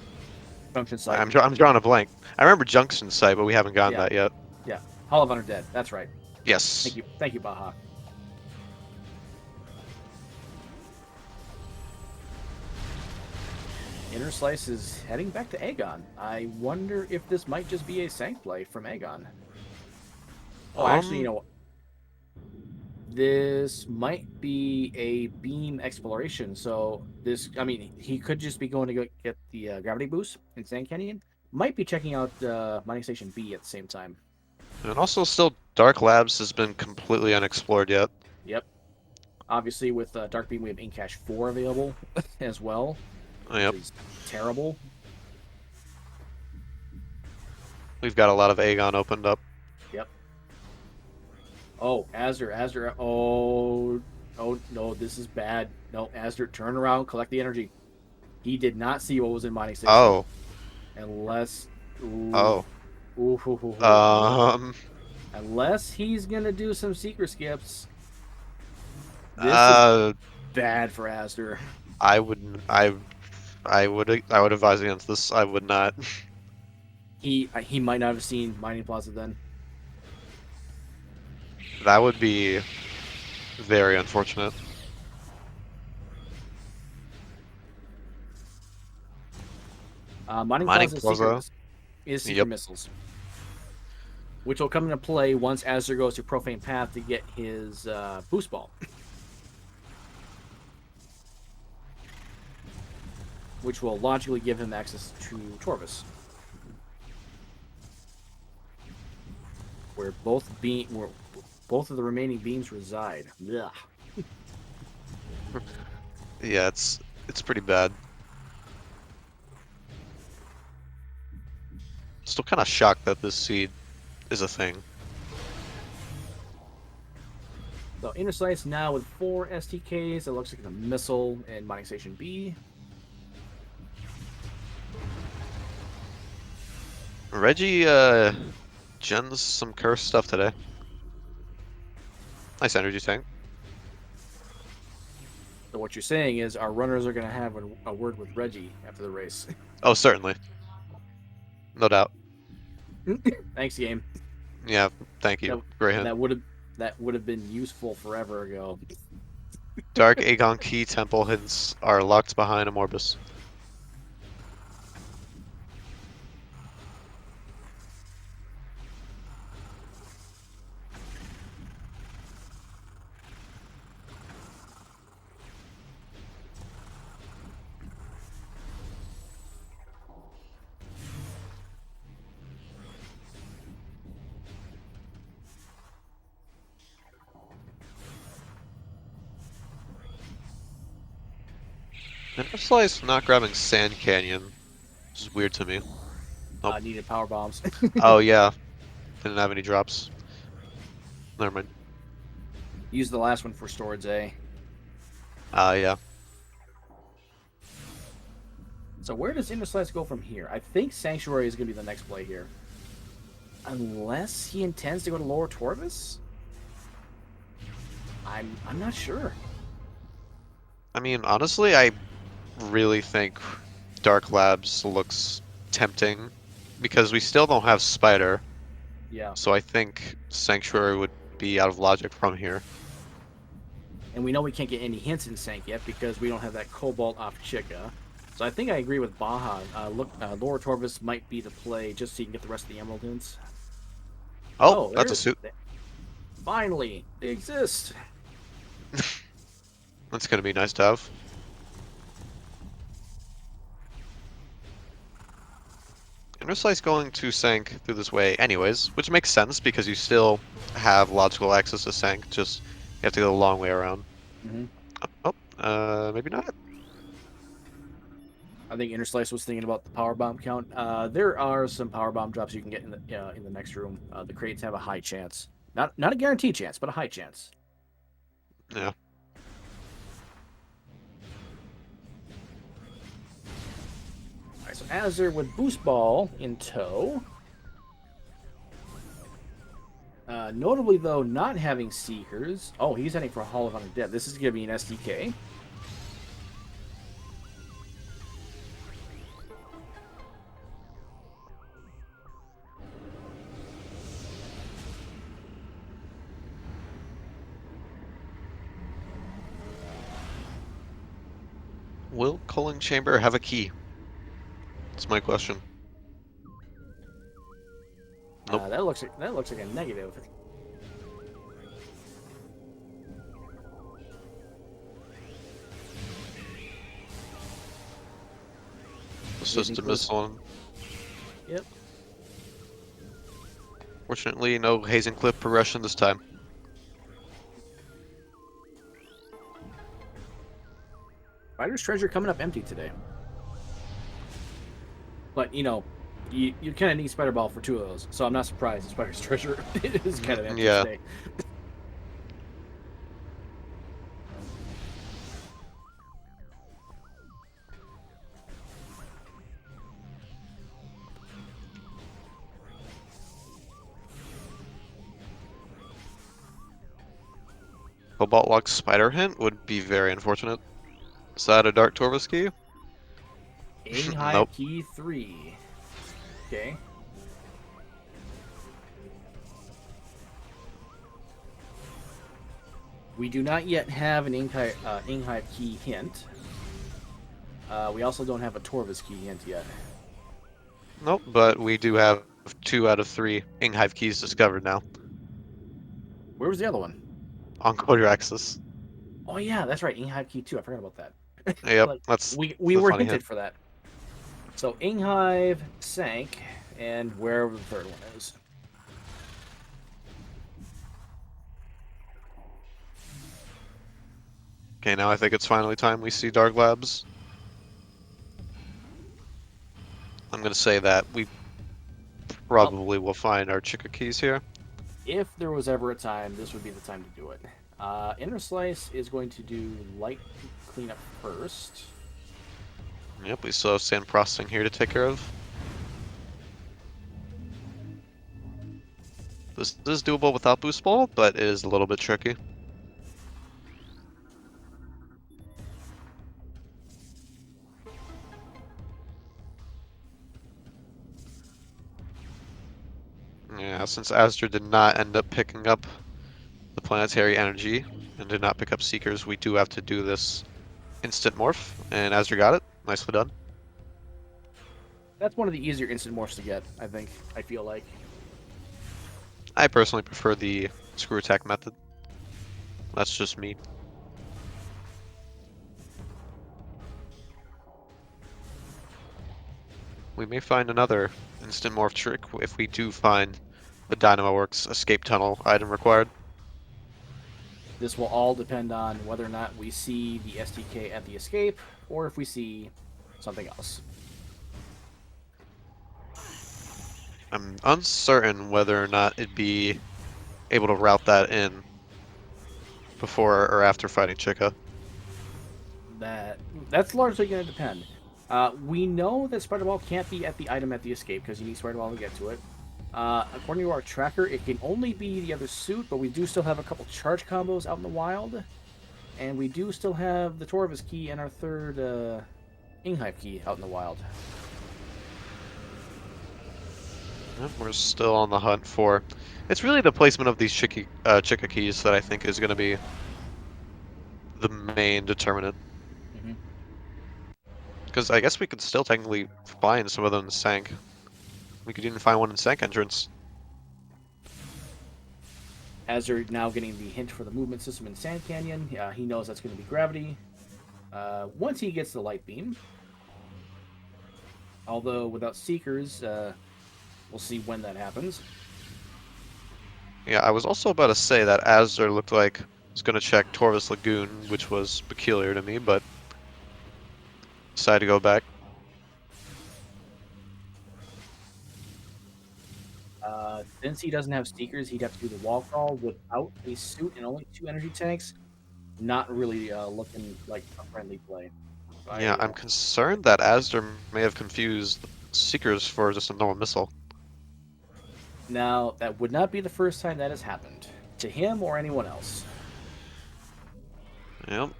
Junction Site. I'm drawing a blank. I remember Junction Site, but we haven't gotten Yeah, that yet. yeah. Hall of Undead. That's right. Yes. Thank you, Baja. Interslice is heading back to Aegon. I wonder if this might just be a Sank play from Aegon. Oh, actually, you know, this might be a beam exploration. So this, I mean, he could just be going to go get the gravity boost in Sand Canyon. Might be checking out Mining Station B at the same time. And also, still, Dark Labs has been completely unexplored yet. Yep. Obviously, with Dark Beam, we have Incash 4 available as well, which Yep. is terrible. We've got a lot of Aegon opened up. Yep. Oh, azder. Oh, no, this is bad. No, azder, turn around, collect the energy. He did not see what was in Mining Station. Oh. Unless. Ooh, Oh. ooh. Um. Unless he's gonna do some secret skips. This Uh. is bad for Azder. I would. I would advise against this. I would not. He might not have seen Mining Plaza then. That would be very unfortunate. Mining Mining Plaza Plaza. is secret Yep. missiles, which will come into play once Azure goes to Profane Path to get his boost ball, which will logically give him access to Torvis, where both of the remaining beams reside. Ugh. Yeah, it's pretty bad. Still kind of shocked that this seed is a thing. So Interslice now with 4 STKs. It looks like a missile in Mining Station B. Reggie gens some curse stuff today. Nice energy tank. So what you're saying is our runners are going to have a word with Reggie after the race. Oh, certainly. No doubt. Thanks, game. Yeah, thank you. Great hint. That would have been useful forever ago. Dark Aegon Key Temple hints are locked behind a Morbus. Interslice not grabbing Sand Canyon, which is weird to me. Nope. Needed power bombs. Oh yeah, didn't have any drops. Never mind. Use the last one for storage A. Yeah. So where does Interslice go from here? I think Sanctuary is going to be the next play here. Unless he intends to go to Lower Torvis? I'm not sure. I mean, honestly, I really think Dark Labs looks tempting because we still don't have Spider. Yeah. So I think Sanctuary would be out of logic from here. And we know we can't get any hints in Sank yet because we don't have that Cobalt off Chica. So I think I agree with Baja. Lower Torvis might be the play just so you can get the rest of the Emerald hints. Oh, that's a suit. Finally, they exist. That's gonna be nice to have. Interslice going to Sank through this way anyways, which makes sense because you still have logical access to Sank, just have to go the long way around. Mm-hmm. Maybe not. I think Interslice was thinking about the power bomb count. There are some power bomb drops you can get in the next room. The crates have a high chance, not a guaranteed chance, but a high chance. Yeah. All right, so Azzer with Boost Ball in tow. Notably, though, not having Seekers. Oh, he's heading for Hall of Undead. This is going to be an SDK. Will Culling Chamber have a key? That's my question. Nope. That looks like a negative. The system is on. Yep. Fortunately, no hazing clip progression this time. Spider's Treasure coming up empty today. But, you know, you kind of need Spider Ball for 2 of those. So I'm not surprised the Spider's Treasure is kind of empty today. Cobalt Lock Spider Hint would be very unfortunate. Is that a Dark Torvus key? Aing Nope. Key 3. Okay. We do not yet have an Inghive Key hint. We also don't have a Torvus Key hint yet. Nope, but we do have 2 out of 3 Inghive keys discovered now. Where was the other one? On Codraxis. Oh yeah, that's right. Inghive Key 2. I forgot about that. Yep, Like, that's we the were funny hinted hint. for that. So Inghive sank, and wherever the third one is. Okay, now I think it's finally time we see Dark Labs. I'm gonna say that we probably will find our Chica keys here. If there was ever a time, this would be the time to do it. Interslice is going to do light cleanup first. Yep, we still have sand processing here to take care of. This is doable without Boost Ball, but it is a little bit tricky. Yeah, since Azder did not end up picking up the planetary energy and did not pick up Seekers, we do have to do this instant morph, and Azder got it. Nicely done. That's one of the easier instant morphs to get, I think. I feel like. I personally prefer the screw attack method. That's just me. We may find another instant morph trick if we do find the Dynamoworks escape tunnel item required. This will all depend on whether or not we see the SDK at the escape, or if we see something else. I'm uncertain whether or not it'd be able to route that in before or after fighting Chica. That's largely going to depend. We know that Spider Ball can't be at the item at the escape because you need Spider Ball to get to it. According to our tracker, it can only be the other suit, but we do still have a couple charge combos out in the wild, and we do still have the Torvus key and our third Inghive key out in the wild. Yep, we're still on the hunt for... It's really the placement of these Chica keys that I think is going to be the main determinant. Because I guess we could still technically find some of them in Sank. We could even find one in Sank entrance. Azzer now getting the hint for the movement system in Sand Canyon. He knows that's going to be gravity. Once he gets the light beam, although without Seekers, we'll see when that happens. Yeah, I was also about to say that Azder looked like was gonna check Torvus Lagoon, which was peculiar to me, but decided to go back. Since he doesn't have Seekers, he'd have to do the wall crawl without a suit and only 2 energy tanks. Not really looking like a friendly play. So Yeah, I'm concerned that azder may have confused Seekers for just a normal missile. Now, that would not be the first time that has happened to him or anyone else. Yep,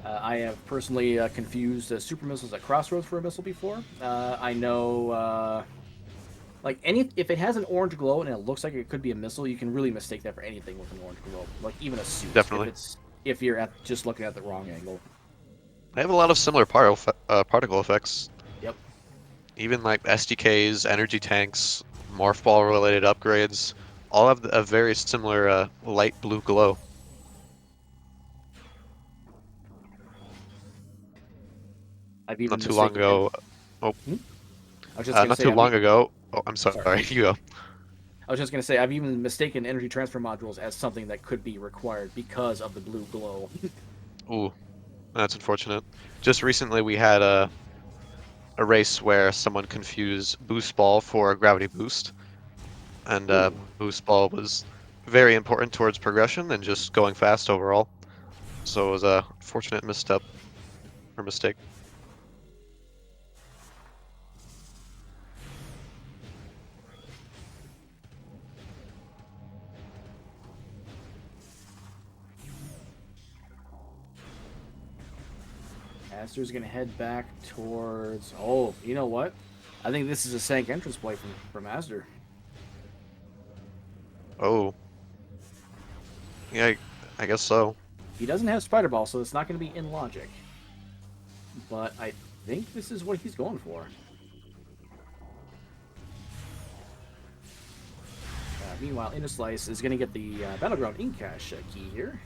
I have personally confused super missiles at Crossroads for a missile before. I know, like if it has an orange glow and it looks like it could be a missile, you can really mistake that for anything with an orange glow, like even a suit. definitely. If you're just looking at the wrong angle. They have a lot of similar particle effects. Yep. Even like SDKs, energy tanks, morph ball related upgrades, all have a very similar light blue glow. I've Not even too long mistaken. ago. Oh, Hmm? I was just gonna not say. too long ago. Oh, I'm Sorry. sorry. You go. I was just gonna say I've even mistaken energy transfer modules as something that could be required because of the blue glow. Ooh, that's unfortunate. Just recently we had a race where someone confused boost ball for a gravity boost, and Ooh. boost ball was very important towards progression and just going fast overall. So it was a fortunate misstep or mistake. Aster's gonna head back towards. Oh, you know what? I think this is a sank entrance play from Aster. Oh, yeah, I guess so. He doesn't have Spider Ball, so it's not gonna be in logic. But I think this is what he's going for. Meanwhile, Interslice is gonna get the Battleground Ink Cache key here.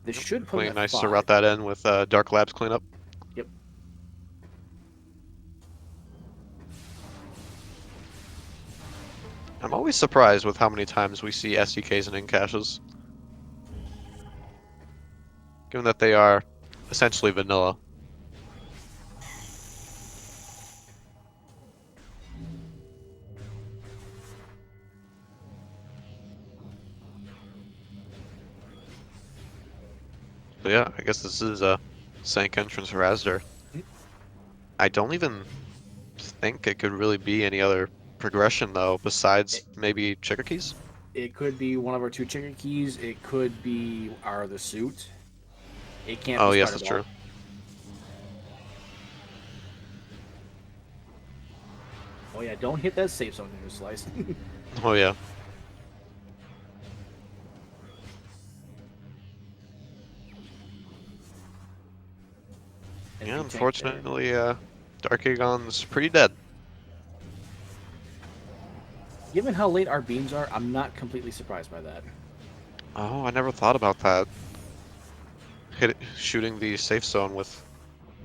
This Yep. should put him Really at nice to 5. route that in with Dark Labs cleanup. Yep. I'm always surprised with how many times we see SDKs and in caches, given that they are essentially vanilla. But yeah, I guess this is a Sank entrance for azder. I don't even think it could really be any other progression though, besides maybe Chickakees. It could be one of our 2 chicken keys. It could be our other suit. It can't be Oh yes, Spider that's Ball. true. Oh yeah, don't hit that safe zone Interslice. Oh yeah. Yeah, unfortunately, Dark Aegon's pretty dead. Given how late our beams are, I'm not completely surprised by that. Oh, I never thought about that. Shooting the safe zone with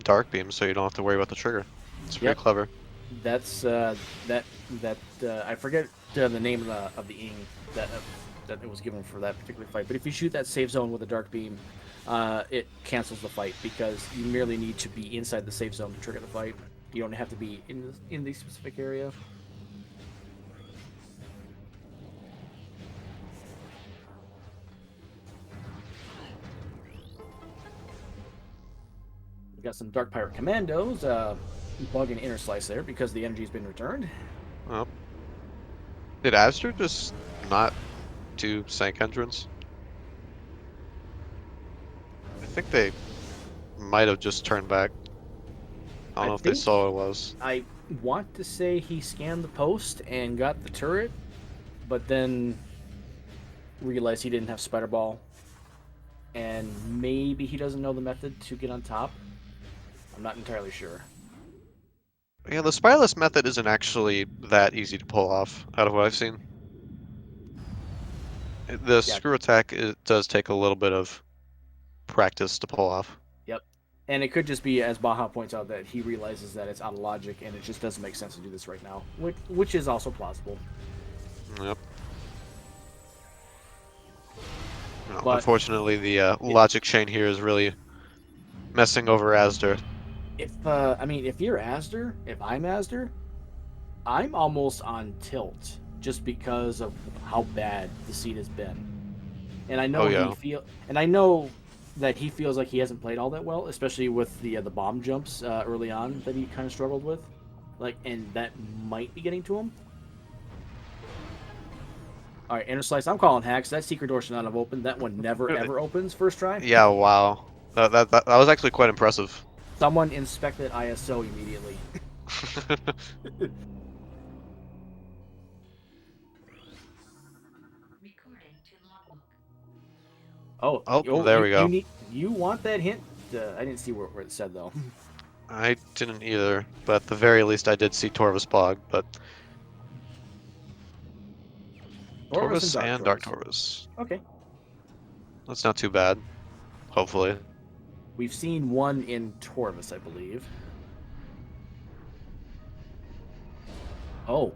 dark beam so you don't have to worry about the trigger. It's pretty Yep, clever. that's I forget the name of the ing that that it was given for that particular fight. But if you shoot that safe zone with a dark beam, it cancels the fight because you merely need to be inside the safe zone to trigger the fight. You don't have to be in the specific area. We got some Dark Pirate Commandos bugging Interslice there because the energy's been returned. Oh. Did azder just not do Sank entrance? I think they might have just turned back. I don't I know if they think saw what it was. I want to say he scanned the post and got the turret, but then realized he didn't have Spider Ball, and maybe he doesn't know the method to get on top. I'm not entirely sure. Yeah, the spireless method isn't actually that easy to pull off, out of what I've seen. The Yeah, screw attack, it does take a little bit of practice to pull off. yep. And it could just be, as Baja points out, that he realizes that it's out of logic and it just doesn't make sense to do this right now, which is also plausible. Yep. But Unfortunately, the if logic chain here is really messing over azder. I mean, if you're Asder, if I'm Asder, I'm almost on tilt just because of how bad the seed has been. And I Oh know yeah. and I know that he feels like he hasn't played all that well, especially with the bomb jumps early on that he kind of struggled with, like, and that might be getting to him. All right, Interslice, I'm calling hacks. That secret door should not have opened. That one never ever opens first try. Yeah, wow. That was actually quite impressive. Someone inspected ISO immediately. Oh, Oh, there we go. you want that hint? I didn't see where it said though. I didn't either, but at the very least I did see Torvus Bog, but Torvus and Torvus Dark and Dark Torvus. Torvus. Okay, That's not too bad, hopefully. we've seen one in Torvus, I believe. Oh,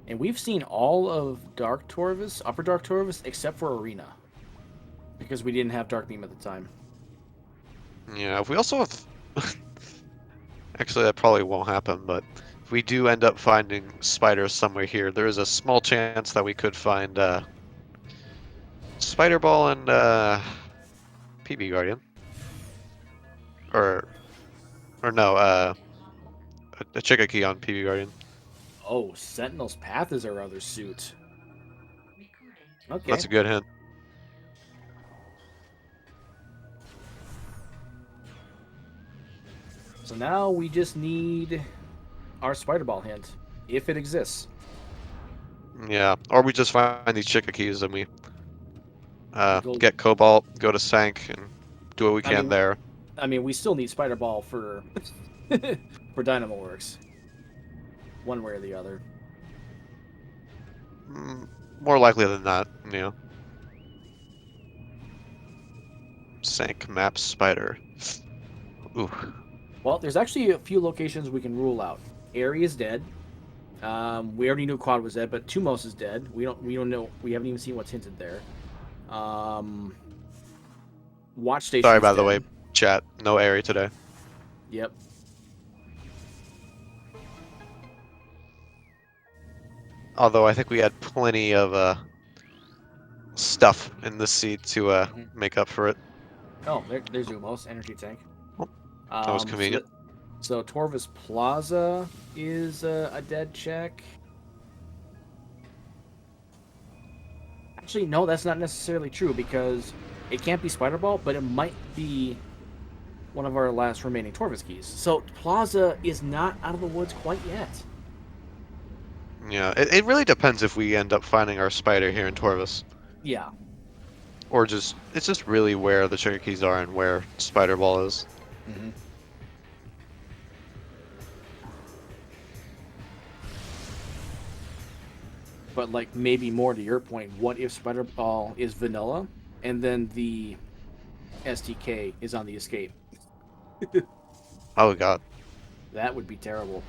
and we've seen all of Dark Torvus, Upper Dark Torvus, except for Arena, because we didn't have Dark Beam at the time. Yeah, if we also have... Actually, that probably won't happen, but if we do end up finding spiders somewhere here, there is a small chance that we could find Spider Ball and PB Guardian. Or, or no, a Chica Key on PB Guardian. Oh, Sentinel's Path is our other suit. Okay. That's a good hint. So now we just need our Spider Ball hint, if it exists. Yeah, or we just find these Chica Keys and we Go, get Cobalt, go to Sank, and do what we I can mean, there. we still need Spider Ball for for Dynamo Works, one way or the other. More likely than not, you know. Sank map spider. Ooh. Well, there's actually a few locations we can rule out. Airy is dead. We already knew Quad was dead, but Tumos is dead. We don't know. We haven't even seen what's hinted there. Watch Station Sorry, is by the dead. way, chat. No Airy today. Yep. Although I think we had plenty of stuff in the seat to make up for it. Oh, there's Umos, energy tank. Oh, that was convenient. So Torvus Plaza is a dead check. Actually, no, that's not necessarily true because it can't be Spider Ball, but it might be one of our last remaining Torvus keys. So Plaza is not out of the woods quite yet. Yeah, it really depends if we end up finding our spider here in Torvus. Yeah. Or just, it's just really where the Chica Keys are and where Spider Ball is. Mm-hmm. But like maybe more to your point, what if Spider Ball is vanilla and then the STK is on the escape? Oh god. That would be terrible.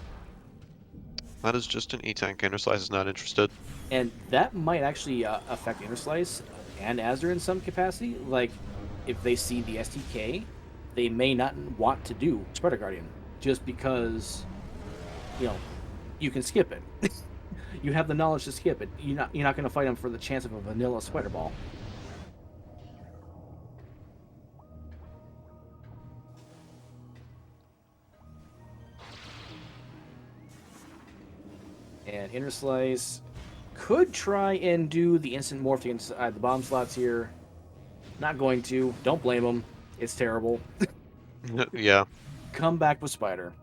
That is just an E-Tank. Interslice is not interested. And that might actually affect Interslice and Azder in some capacity. Like, if they see the STK, they may not want to do Spider Guardian just because, you know, you can skip it. You have the knowledge to skip it. You're not going to fight them for the chance of a vanilla Spider Ball. And Interslice could try and do the instant morph inside the bomb slots here. Not going to. Don't blame him. It's terrible. Yeah. Come back with Spider.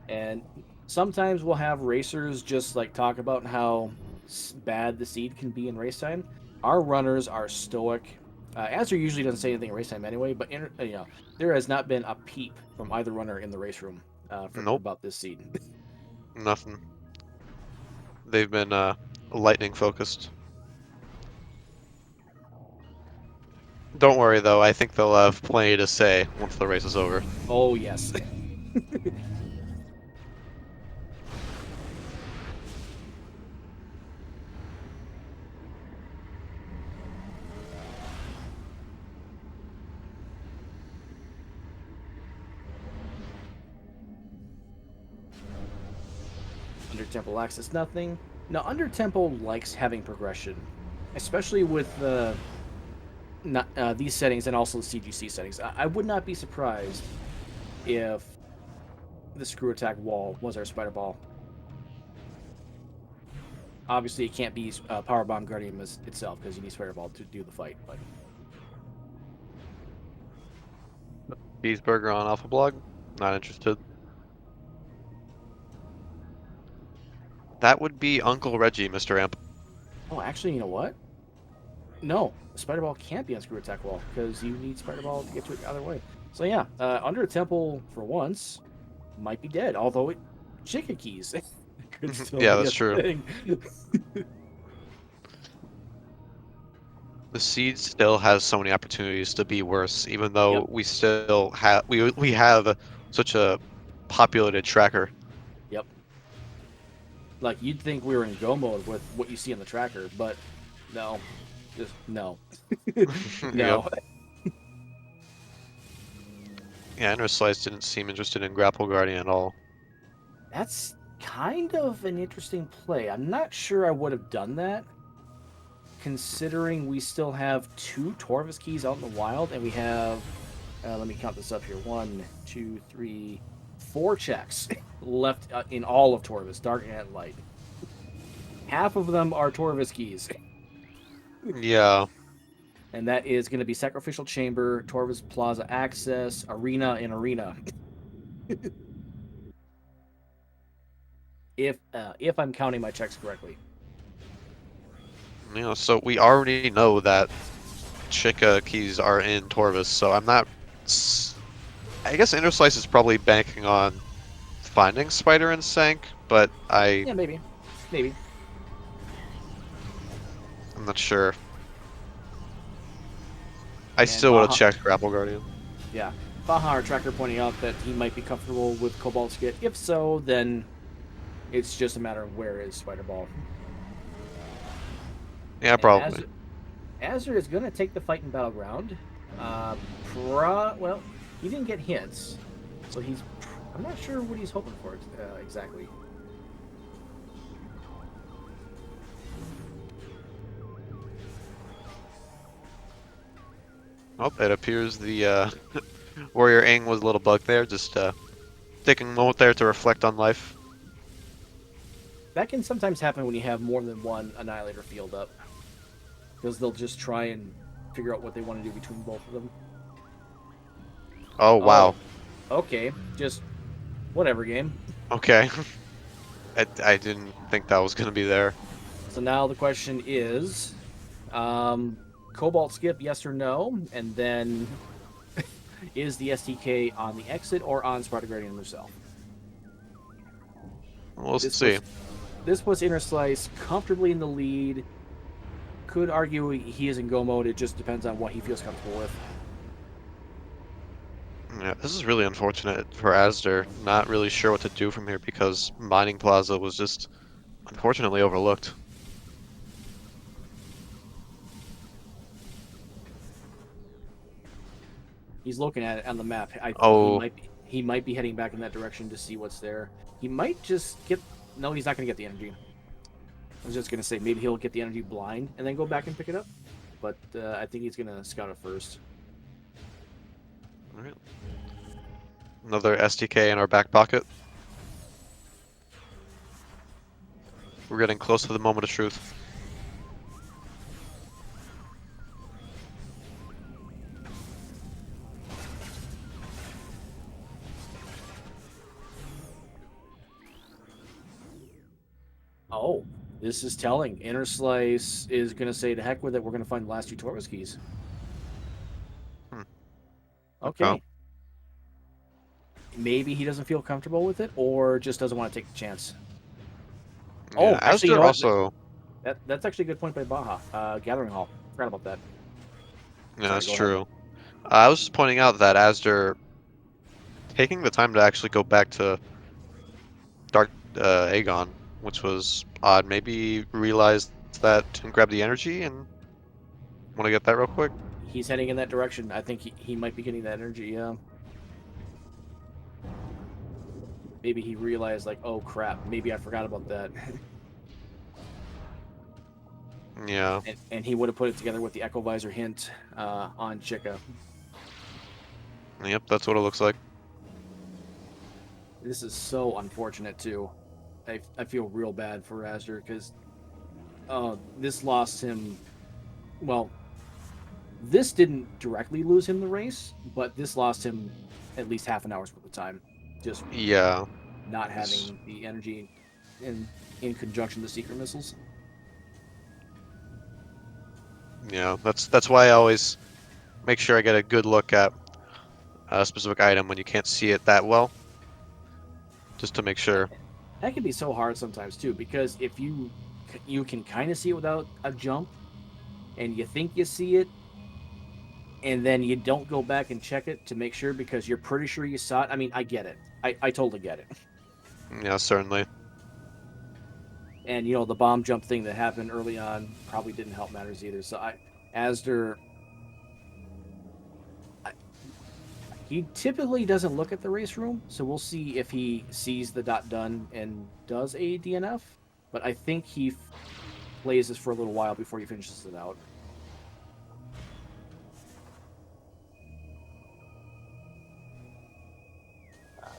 And sometimes we'll have racers just like talk about how bad the seed can be in race time. Our runners are stoic. Azure usually doesn't say anything in race time anyway, but there has not been a peep from either runner in the race room Nope. about this seed. Nothing. They've been lightning focused. Don't worry though, I think they'll have plenty to say once the race is over. Oh yes. Under Tempo access nothing. Now, Under Tempo likes having progression, especially with not, these settings and also the CGC settings. I would not be surprised if the screw attack wall was our Spider Ball. Obviously, it can't be Power Bomb Guardian itself because you need Spider Ball to do the fight. But Cheeseburger on Alpha Blog? Not interested. That would be Uncle Reggie, Mr. Amp. oh, actually, you know what? No, Spider Ball can't be on screw attack wall because you need Spider Ball to get to it the other way. So yeah, Under Temple for once might be dead. Although it Chicken Keys could still Yeah, be that's a true. thing. The Seed still has so many opportunities to be worse, even Yep. though we still have we have such a populated tracker. Yep. Like you'd think we were in go mode with what you see on the tracker, but no, just no, Yep. no. Yeah, Interslice didn't seem interested in Grapple Guardian at all. That's kind of an interesting play. I'm not sure I would have done that, considering we still have 2 Torvis keys out in the wild, and we have, let me count this up here, 1, 2, 3, 4 checks left in all of Torvis, Dark and Light. Half of them are Torvis keys, Yeah. and that is going to be Sacrificial Chamber, Torvis Plaza Access, Arena, and Arena. If I'm counting my checks correctly. You know, so we already know that Chica keys are in Torvis, so I'm not. I guess Interslice is probably banking on finding Spider and Sank, but Yeah, maybe. Maybe. I'm not sure. I And still would have Baja, checked Grapple Guardian. yeah. Baja, our tracker, pointing out that he might be comfortable with Cobalt Skit. If so, then it's just a matter of where is Spider Ball. Yeah, And probably. Azder is going to take the fight in Battleground. Well, he didn't get hits, so I'm not sure what he's hoping for exactly. Oh, it appears the Warrior Aang was a little bug there, just taking a moment there to reflect on life. That can sometimes happen when you have more than one Annihilator field up, because they'll just try and figure out what they want to do between both of them. Oh, Oh, wow. okay, just whatever game. Okay. I didn't think that was going to be there. So now the question is, Cobalt Skip, yes or no? And then, is the STK on the exit or on Sparta Guardian himself? We'll This see. was this was Interslice comfortably in the lead. Could argue he is in go mode. It just depends on what he feels comfortable with. Yeah, this is really unfortunate for Azder. Not really sure what to do from here because Mining Plaza was just unfortunately overlooked. He's looking at it on the map. I think Oh, he might be heading back in that direction to see what's there. He might just get. No, he's not going to get the energy. I was just going to say maybe he'll get the energy blind and then go back and pick it up. But I think he's going to scout it first. all right. Another STK in our back pocket. We're getting close to the moment of truth. Oh, this is telling. Interslice is going to say, to heck with it. We're going to find the last 2 Torres keys. Hmm. Okay. Okay. Maybe he doesn't feel comfortable with it or just doesn't want to take the chance. Yeah, Oh, actually, you Azder know what? also. That's actually a good point by Baja. Gathering Hall. Forgot about that. Yeah, Sorry, that's go ahead. true. I was just pointing out that Azder taking the time to actually go back to Dark Aegon, which was odd. Maybe realized that and grab the energy and want to get that real quick. He's heading in that direction. I think he might be getting that energy. Yeah. maybe he realized like, oh crap, maybe I forgot about that, Yeah. and he would have put it together with the Echo Visor hint on Chica. Yep, that's what it looks like. This is so unfortunate too. I feel real bad for Azder because this lost him. Well, this didn't directly lose him the race, but this lost him at least half an hour's worth of time. Just Yeah. not It's- having the energy in conjunction to secret missiles. yeah, that's why I always make sure I get a good look at a specific item when you can't see it that well, just to make That, sure. that can be so hard sometimes too, because if you can kind of see it without a jump, and you think you see it, and then you don't go back and check it to make sure because you're pretty sure you saw it. I mean, I get it. I totally get it. Yeah, certainly. And you know the bomb jump thing that happened early on probably didn't help matters either. So Asder, I, he typically doesn't look at the race room, so we'll see if he sees the dot done and does a DNF. But I think he plays this for a little while before he finishes it out.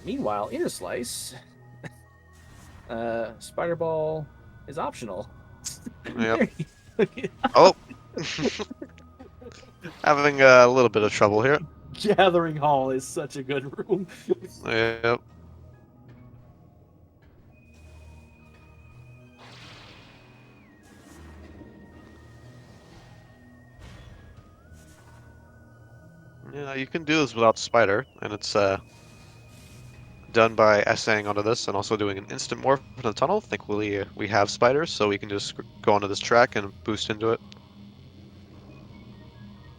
Meanwhile, Interslice, Spider Ball is optional. Yep. There you Oh, having a little bit of trouble here. Gathering Hall is such a good room. Yep. Yeah, you can do this without Spider, and it's done by essaying onto this and also doing an instant morph in the tunnel. Thankfully, we have Spiders, so we can just go onto this track and boost into it.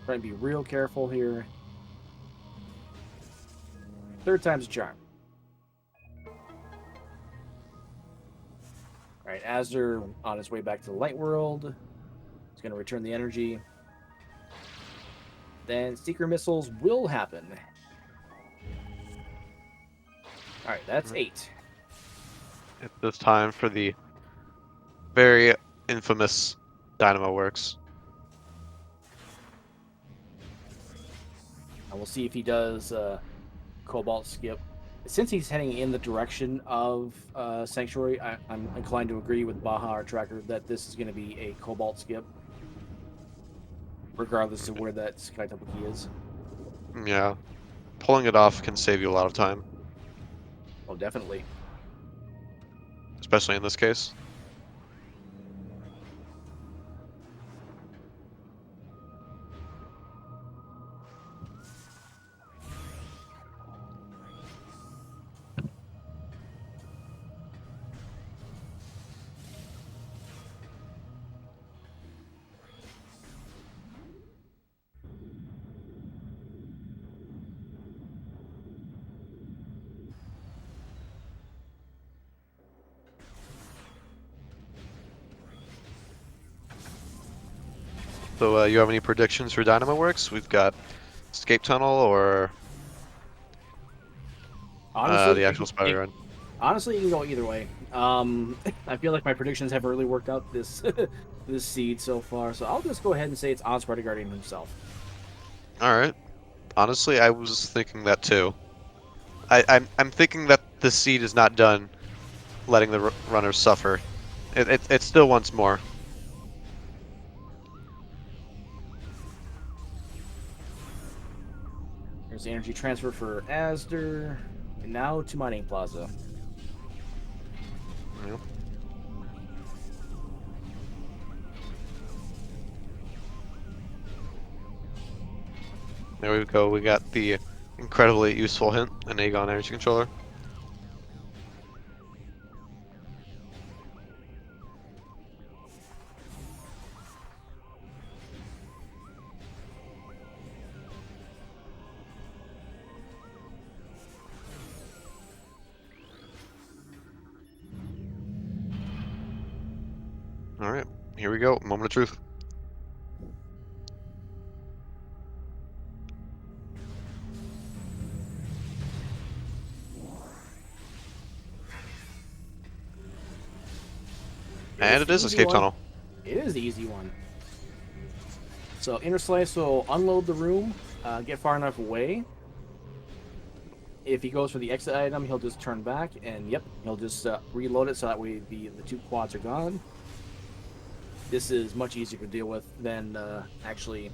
Trying to be real careful here. Third time's a charm. All right, Azder on his way back to the light world. He's going to return the energy. Then secret missiles will happen. All right, that's 8. It's this time for the very infamous Dynamo Works. And we'll see if he does Cobalt skip. Since he's heading in the direction of Sanctuary, I'm inclined to agree with Baja, our tracker, that this is going to be a Cobalt skip, regardless of where that Sky Temple key is. Yeah, pulling it off can save you a lot of time, Oh, definitely. especially in this case. So, you have any predictions for Dynamo Works? We've got Escape Tunnel or Honestly, the actual spider run. honestly, you can go either way. I feel like my predictions have really worked out this this seed so far, so I'll just go ahead and say it's on Spider Guardian himself. All right. Honestly, I was thinking that too. I'm thinking that the seed is not done letting the runners suffer. It still wants more. There's the energy transfer for Asder, and now to Mining Plaza. You know? There we go. We got the incredibly useful hint, an Aegon energy controller. All right, here we go. Moment of truth. And It's it the is easy escape one. tunnel. It is the easy one. So Interslice will unload the room, get far enough away. If he goes for the exit item, he'll just turn back, and yep, he'll just reload it so that way the two quads are gone. This is much easier to deal with than actually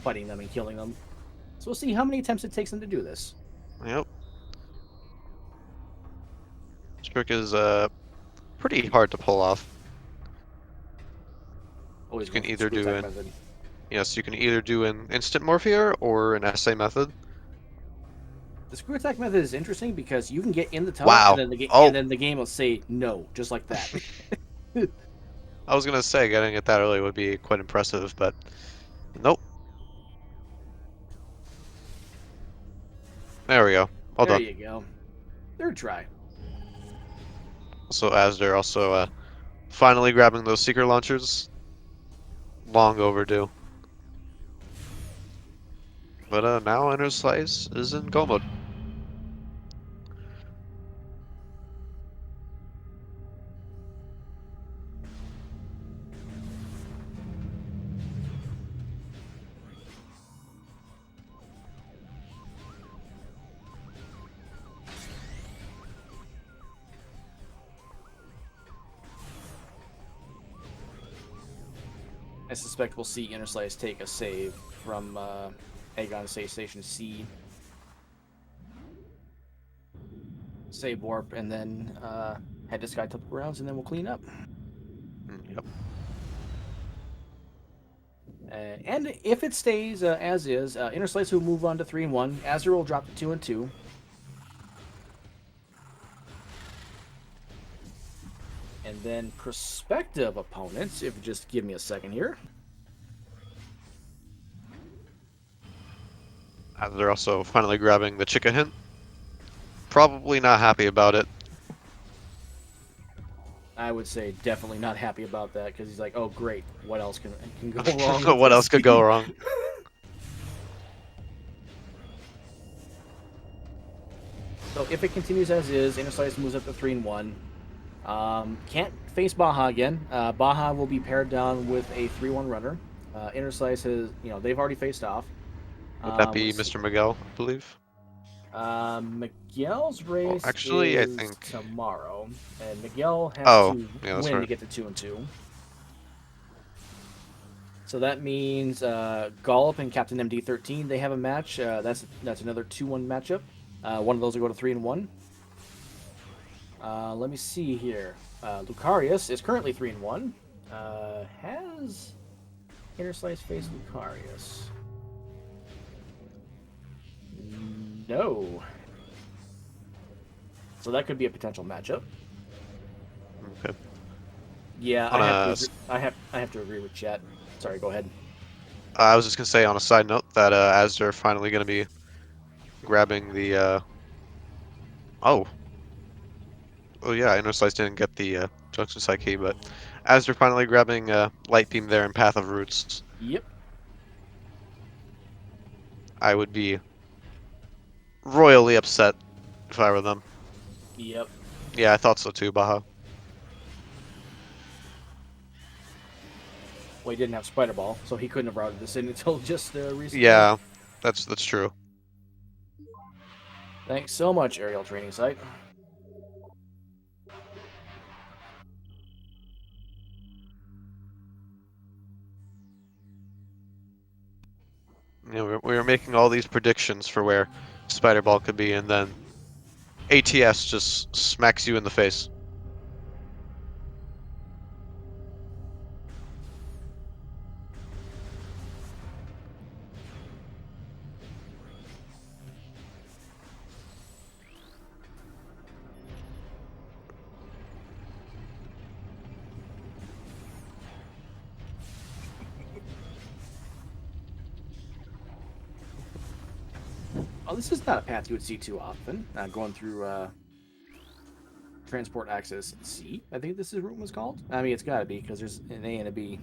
fighting them and killing them. So we'll see how many attempts it takes them to do this. Yep. This trick is pretty hard to pull off. Always You going can for the either screw do attack an method. Yes, you can either do an instant morphier or an essay method. The screw attack method is interesting because you can get in the tunnel and Wow. then Oh, the game will say no, just like that. I was gonna say getting it that early would be quite impressive, but nope. There we go. Well There done. you go. Third try. Also, Asder also finally grabbing those secret launchers. Long overdue. But now Interslice is in go mode. I suspect we'll see Interslice take a save from Aegon Save Station C. Save warp, and then head to Sky couple rounds, and then we'll clean up. Yep. And if it stays as is, Interslice will move on to 3 and 1. Azure will drop to 2 and 2. And then prospective opponents, if you just give me a second here. Asder also finally grabbing the chicken hint. Probably not happy about it. I would say definitely not happy about that because he's like, oh great, what else can go wrong with What else this? could go wrong? So if it continues as is, Interslice moves up to 3 and 1. Can't face Baja again. Baja will be paired down with a 3-1 runner. Interslice has, they've already faced off. Would that be Let's see. Mr. Miguel, I believe? Miguel's Oh, race actually, I is think. tomorrow, and Miguel has Oh, to yeah, that's win to right. get to 2 and 2. So that means Gollop and Captain MD13 they have a match. That's another 2-1 matchup. One of those will go to 3 and 1. Let me see here. Lucarius is currently 3 and 1. Has Interslice faced Lucarius? No. So that could be a potential matchup. Okay. Yeah, On a, I have to agree with chat. Sorry, go ahead. I was just gonna say on a side note that Asder finally gonna be grabbing the oh yeah, Interslice didn't get the junction side key, but Asder finally grabbing light beam there in Path of Roots. Yep. I would be royally upset if I were them. Yep. Yeah, I thought so too, Baja. Well, he didn't have Spider Ball, so he couldn't have routed this in until just recently. Yeah, that's true. Thanks so much, Aerial Training Site. You know, we were making all these predictions for where Spider Ball could be, and then ATS just smacks you in the face. Oh, this is not a path you would see too often. Going through Transport Access C, I think this route was called. I mean, it's got to be because there's an A and a B.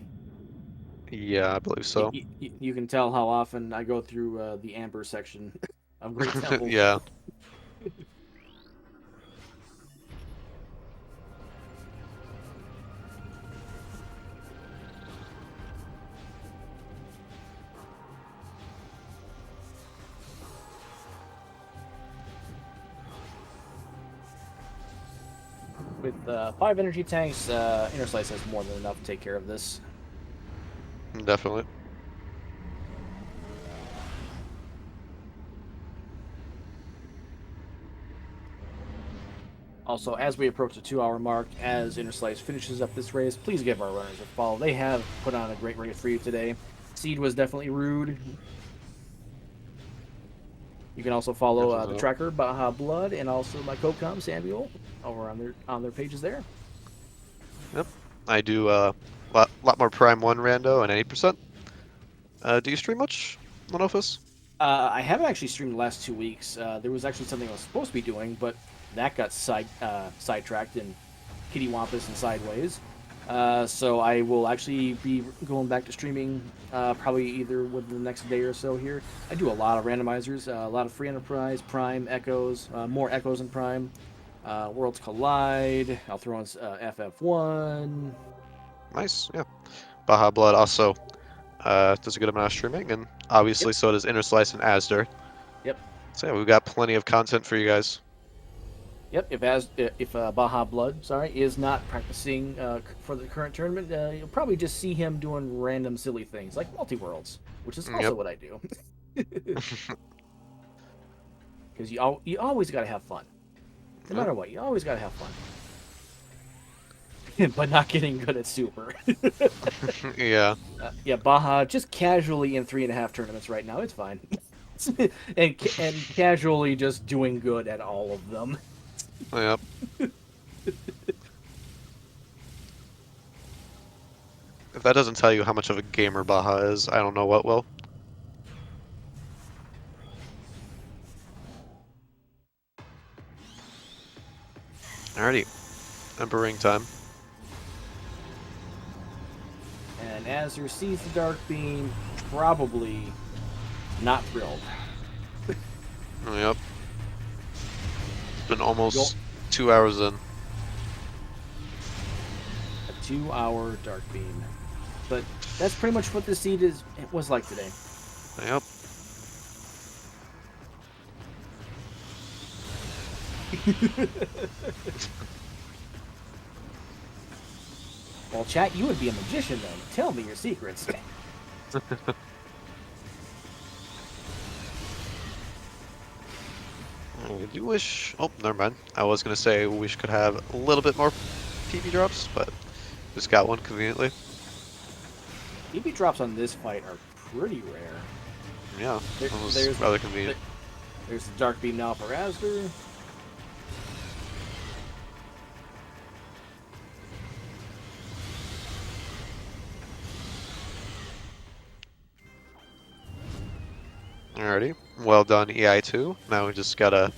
Yeah, I believe so. You can tell how often I go through the Amber section of Great Temple. Yeah. With 5 energy tanks, Interslice has more than enough to take care of this. Definitely. Also, as we approach the 2-hour mark, as Interslice finishes up this race, please give our runners a follow. They have put on a great race for you today. Seed was definitely rude. You can also follow Yes, as the well. tracker Baja Blood and also my co-com Samuel over on their pages there. Yep. I do lot more Prime 1 rando and 80%. Do you stream much on Office? I haven't actually streamed the last 2 weeks. There was actually something I was supposed to be doing, but that got sidetracked in Kitty Wampus and Sideways. So I will actually be going back to streaming probably either within the next day or so here. I do a lot of randomizers, a lot of free enterprise, Prime, Echoes, more Echoes in Prime, Worlds Collide. I'll throw in FF1. Nice, yeah. Baja Blood also does a good amount of streaming, and Yep, obviously so does Interslice and azder. yep. So yeah, we've got plenty of content for you guys. Yep, if Baja Blood, sorry, is not practicing for the current tournament, you'll probably just see him doing random silly things like multi-worlds, which is also Yep. what I do. Because you always got to have fun, no Yep. matter what. You always got to have fun, but not getting good at super. Yeah. Yeah, Baja just casually in 3.5 tournaments right now. It's fine, and casually just doing good at all of them. Yep. If that doesn't tell you how much of a gamer Baja is, I don't know what will. Alrighty. Emperor Ring time. And Azure sees the Dark Beam, probably not thrilled. Yep. It's been You'll, almost 2 hours in. a 2-hour Dark Beam. But that's pretty much what the seed was like today. Yep. Well, chat, you would be a magician then. Tell me your secrets. I do wish. Oh, never mind. I was gonna say we could have a little bit more PB drops, but just got one conveniently. EB drops on this fight are pretty rare. Yeah, There, that was there's rather convenient. there's the Dark Beam now for Azder. Alrighty. Well done, EI2. Now we just gotta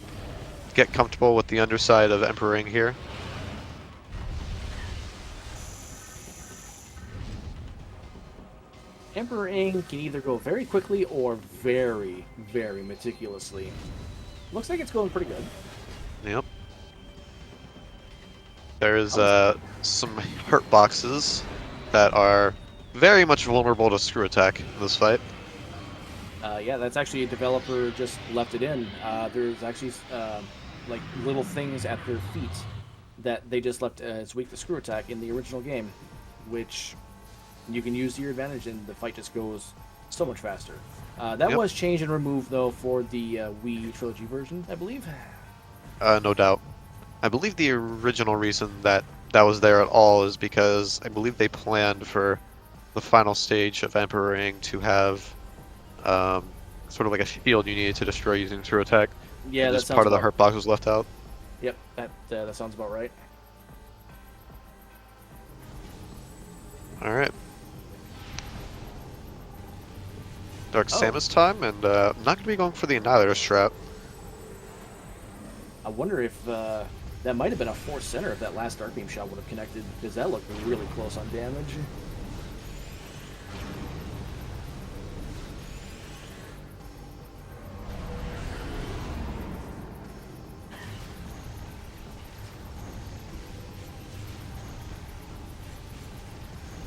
get comfortable with the underside of Emperor Ring here. Emperor Ing can either go very quickly or very, very meticulously. Looks like it's going pretty good. Yep. There's I was some hurt boxes that are very much vulnerable to screw attack in this fight. Yeah, that's actually a developer just left it in. There's actually like little things at their feet that they just left as weak to screw attack in the original game, which you can use to your advantage, and the fight just goes so much faster. That Yep. was changed and removed though for the Wii Trilogy version, I believe. No doubt. I believe the original reason that that was there at all is because I believe they planned for the final stage of Emperor Ring to have sort of like a shield you needed to destroy using screw attack, Yeah, and that just sounds part of the about. hurt box was left out. Yep, that sounds about right. Alright. Dark Oh, Samus time, and I'm not going to be going for the Annihilator strat. I wonder if that might have been a force center if that last Dark Beam shot would have connected, because that looked really close on damage.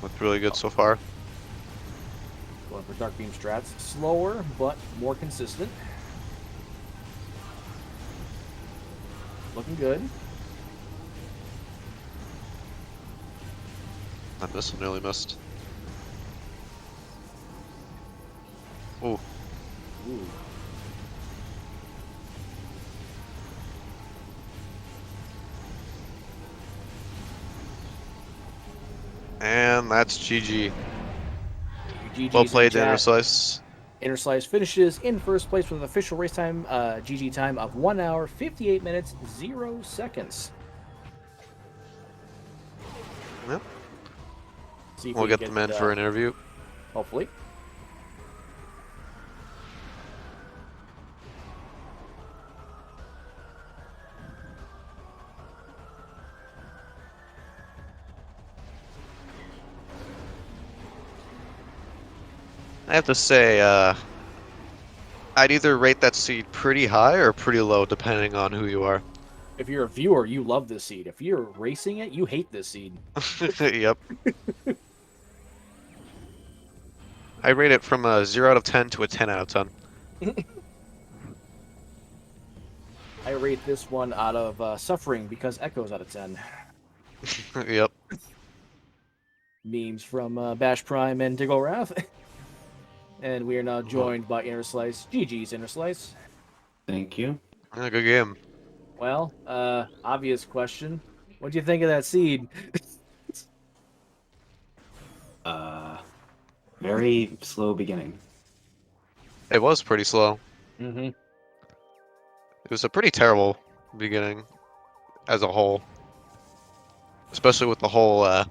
Looked really good Oh, so far. going for Dark Beam strats. Slower, but more consistent. Looking good. That missile nearly missed. Ooh. Ooh. And that's GG. Well GG's in played, chat. Interslice. Interslice finishes in first place with an official race time, GG time of 1 hour, 58 minutes, 0 seconds. Yep. See if We'll we can get them in for an interview. hopefully. I have to say, I'd either rate that seed pretty high or pretty low, depending on who you are. If you're a viewer, you love this seed. If you're racing it, you hate this seed. Yep. I rate it from a 0 out of 10 to a 10 out of 10. I rate this one out of suffering because Echoes out of 10. Yep. Memes from Bash Prime and Diggle Wrath. And we are now joined by Interslice. GG's Interslice. Thank you. Yeah, good game. Well, obvious question. What do you think of that seed? Very slow beginning. It was pretty slow. Mm-hmm. It was a pretty terrible beginning as a whole. Especially with the whole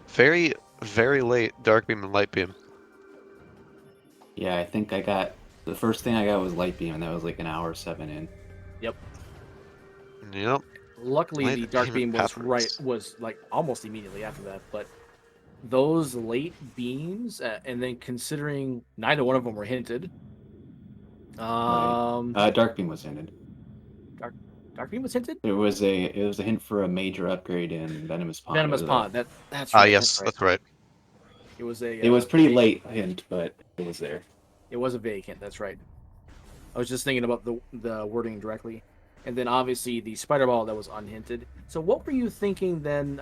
very, very late Dark Beam and Light Beam. Yeah, I think I got the first thing I got was Light Beam, and that was like an hour 7 in. Yep. Yep. Luckily, Light the Dark Beam Beam was like almost immediately after that. But those late beams, and then considering neither one of them were hinted. Dark Beam was hinted. Dark Beam was hinted. It was a hint for a major upgrade in Venomous Pond. Venomous Pond. That's right. Yes, that's right. It was a. It was pretty vague late hint, but it was there. It was a vague hint. That's right. I was just thinking about the wording directly, and then obviously the spider ball that was unhinted. So what were you thinking then?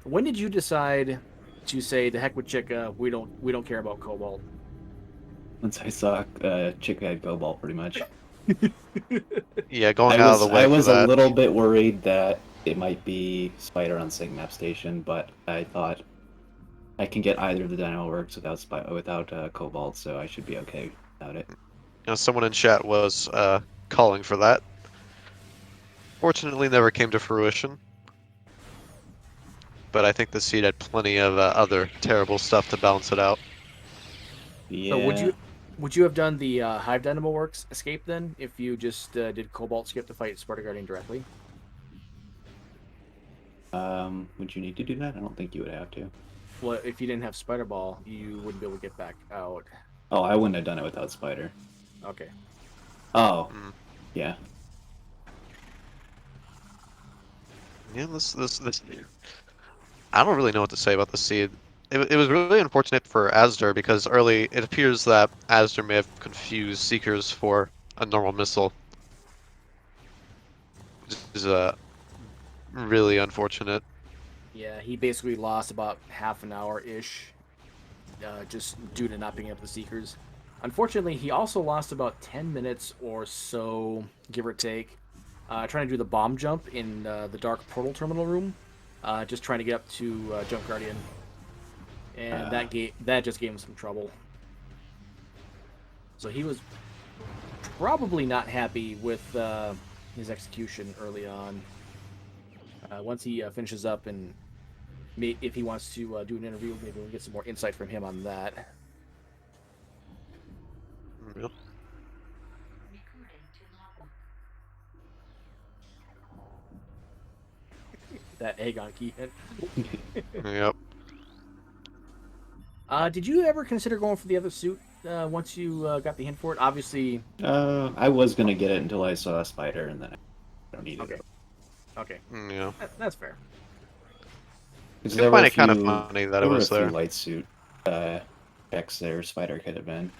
When did you decide to say the heck with Chica? We don't care about Cobalt. Once I saw Chick had Cobalt, pretty much. Yeah, going out of the way I for was that. a little bit worried that it might be Spider on Sync Map Station, but I thought I can get either of the Dynamo Works without Cobalt, so I should be okay without it. Someone in chat was calling for that. Fortunately, never came to fruition. But I think the seed had plenty of other terrible stuff to balance it out. Yeah. So would you have done the Hive Dynamo Works escape then if you just did Cobalt skip to fight Sparta Guardian directly? Would you need to do that? I don't think you would have to. Well, if you didn't have Spider Ball, you wouldn't be able to get back out. Oh, I wouldn't have done it without Spider. Okay. Oh, yeah. Yeah, this. I don't really know what to say about the seed. It was really unfortunate for azder because early it appears that azder may have confused Seekers for a normal missile. Which is really unfortunate. Yeah, he basically lost about half an hour-ish just due to not picking up the Seekers. Unfortunately, he also lost about 10 minutes or so, give or take, trying to do the bomb jump in the Dark Portal Terminal room, just trying to get up to Jump Guardian. And that just gave him some trouble. So he was probably not happy with his execution early on. Once he finishes up and if he wants to do an interview, maybe we'll get some more insight from him on that. Yep. That egg on key hit. Yep. Did you ever consider going for the other suit once you got the hint for it? Obviously. I was gonna get it until I saw a Spider, and then I don't need it. Okay. Yeah. That's fair. I find it kind of funny that it was there. there. Light suit checks there, Spider could have been.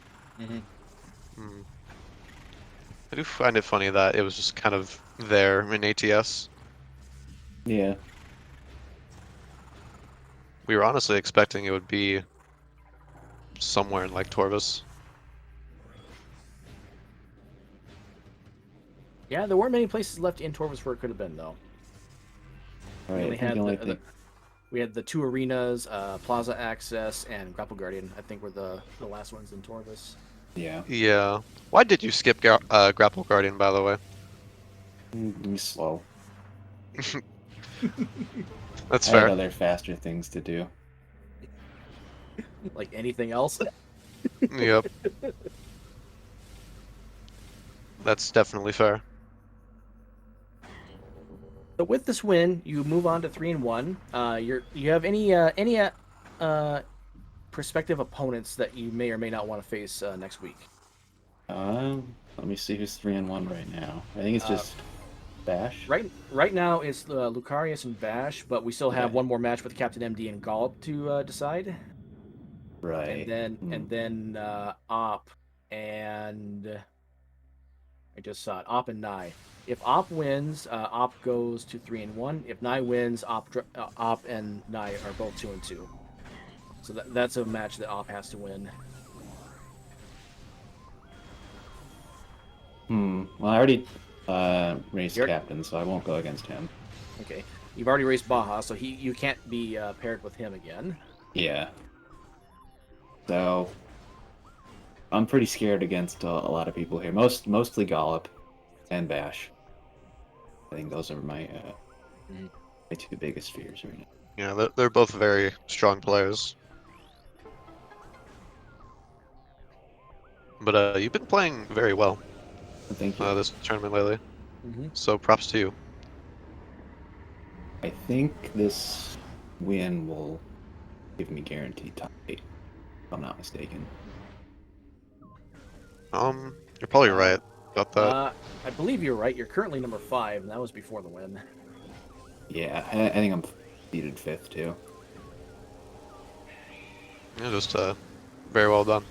I do find it funny that it was just kind of there in ATS. Yeah. We were honestly expecting it would be somewhere in like Torvis. Yeah, there weren't many places left in Torvis where it could have been, though. All We right, only I think had the only the thing. we had the 2 arenas, Plaza Access, and Grapple Guardian. I think were the last ones in Torvis. Yeah, Yeah. Why did you skip Grapple Guardian, by the way? he's slow. That's I had fair. other faster things to do. Like anything else. Yep. That's definitely fair. So with this win, you move on to 3-1. You have any prospective opponents that you may or may not want to face next week? Let me see who's 3-1 right now. I think it's just Bash. Right now it's Lucarius and Bash, but we still have Okay. one more match with Captain MD and Gollop to decide, Right. and then Op and I just saw it, Op and Nye. If Op wins, Op goes to 3-1. If Nye wins, Op and Nye are both 2-2. So that's a match that Op has to win. Well, I already raced You're- captain, so I won't go against him. Okay, you've already raced Baja, so you can't be paired with him again. Yeah. So I'm pretty scared against a lot of people here. Mostly Gollop and Bash. I think those are my my 2 biggest fears right now. Yeah, they're both very strong players. But you've been playing very well Thank you. this tournament lately. Mm-hmm. So props to you. I think this win will give me guaranteed top 8, if I'm not mistaken. You're probably right about that. I believe you're right. You're currently number 5, and that was before the win. Yeah, I think I'm seeded 5th too. Yeah, just very well done.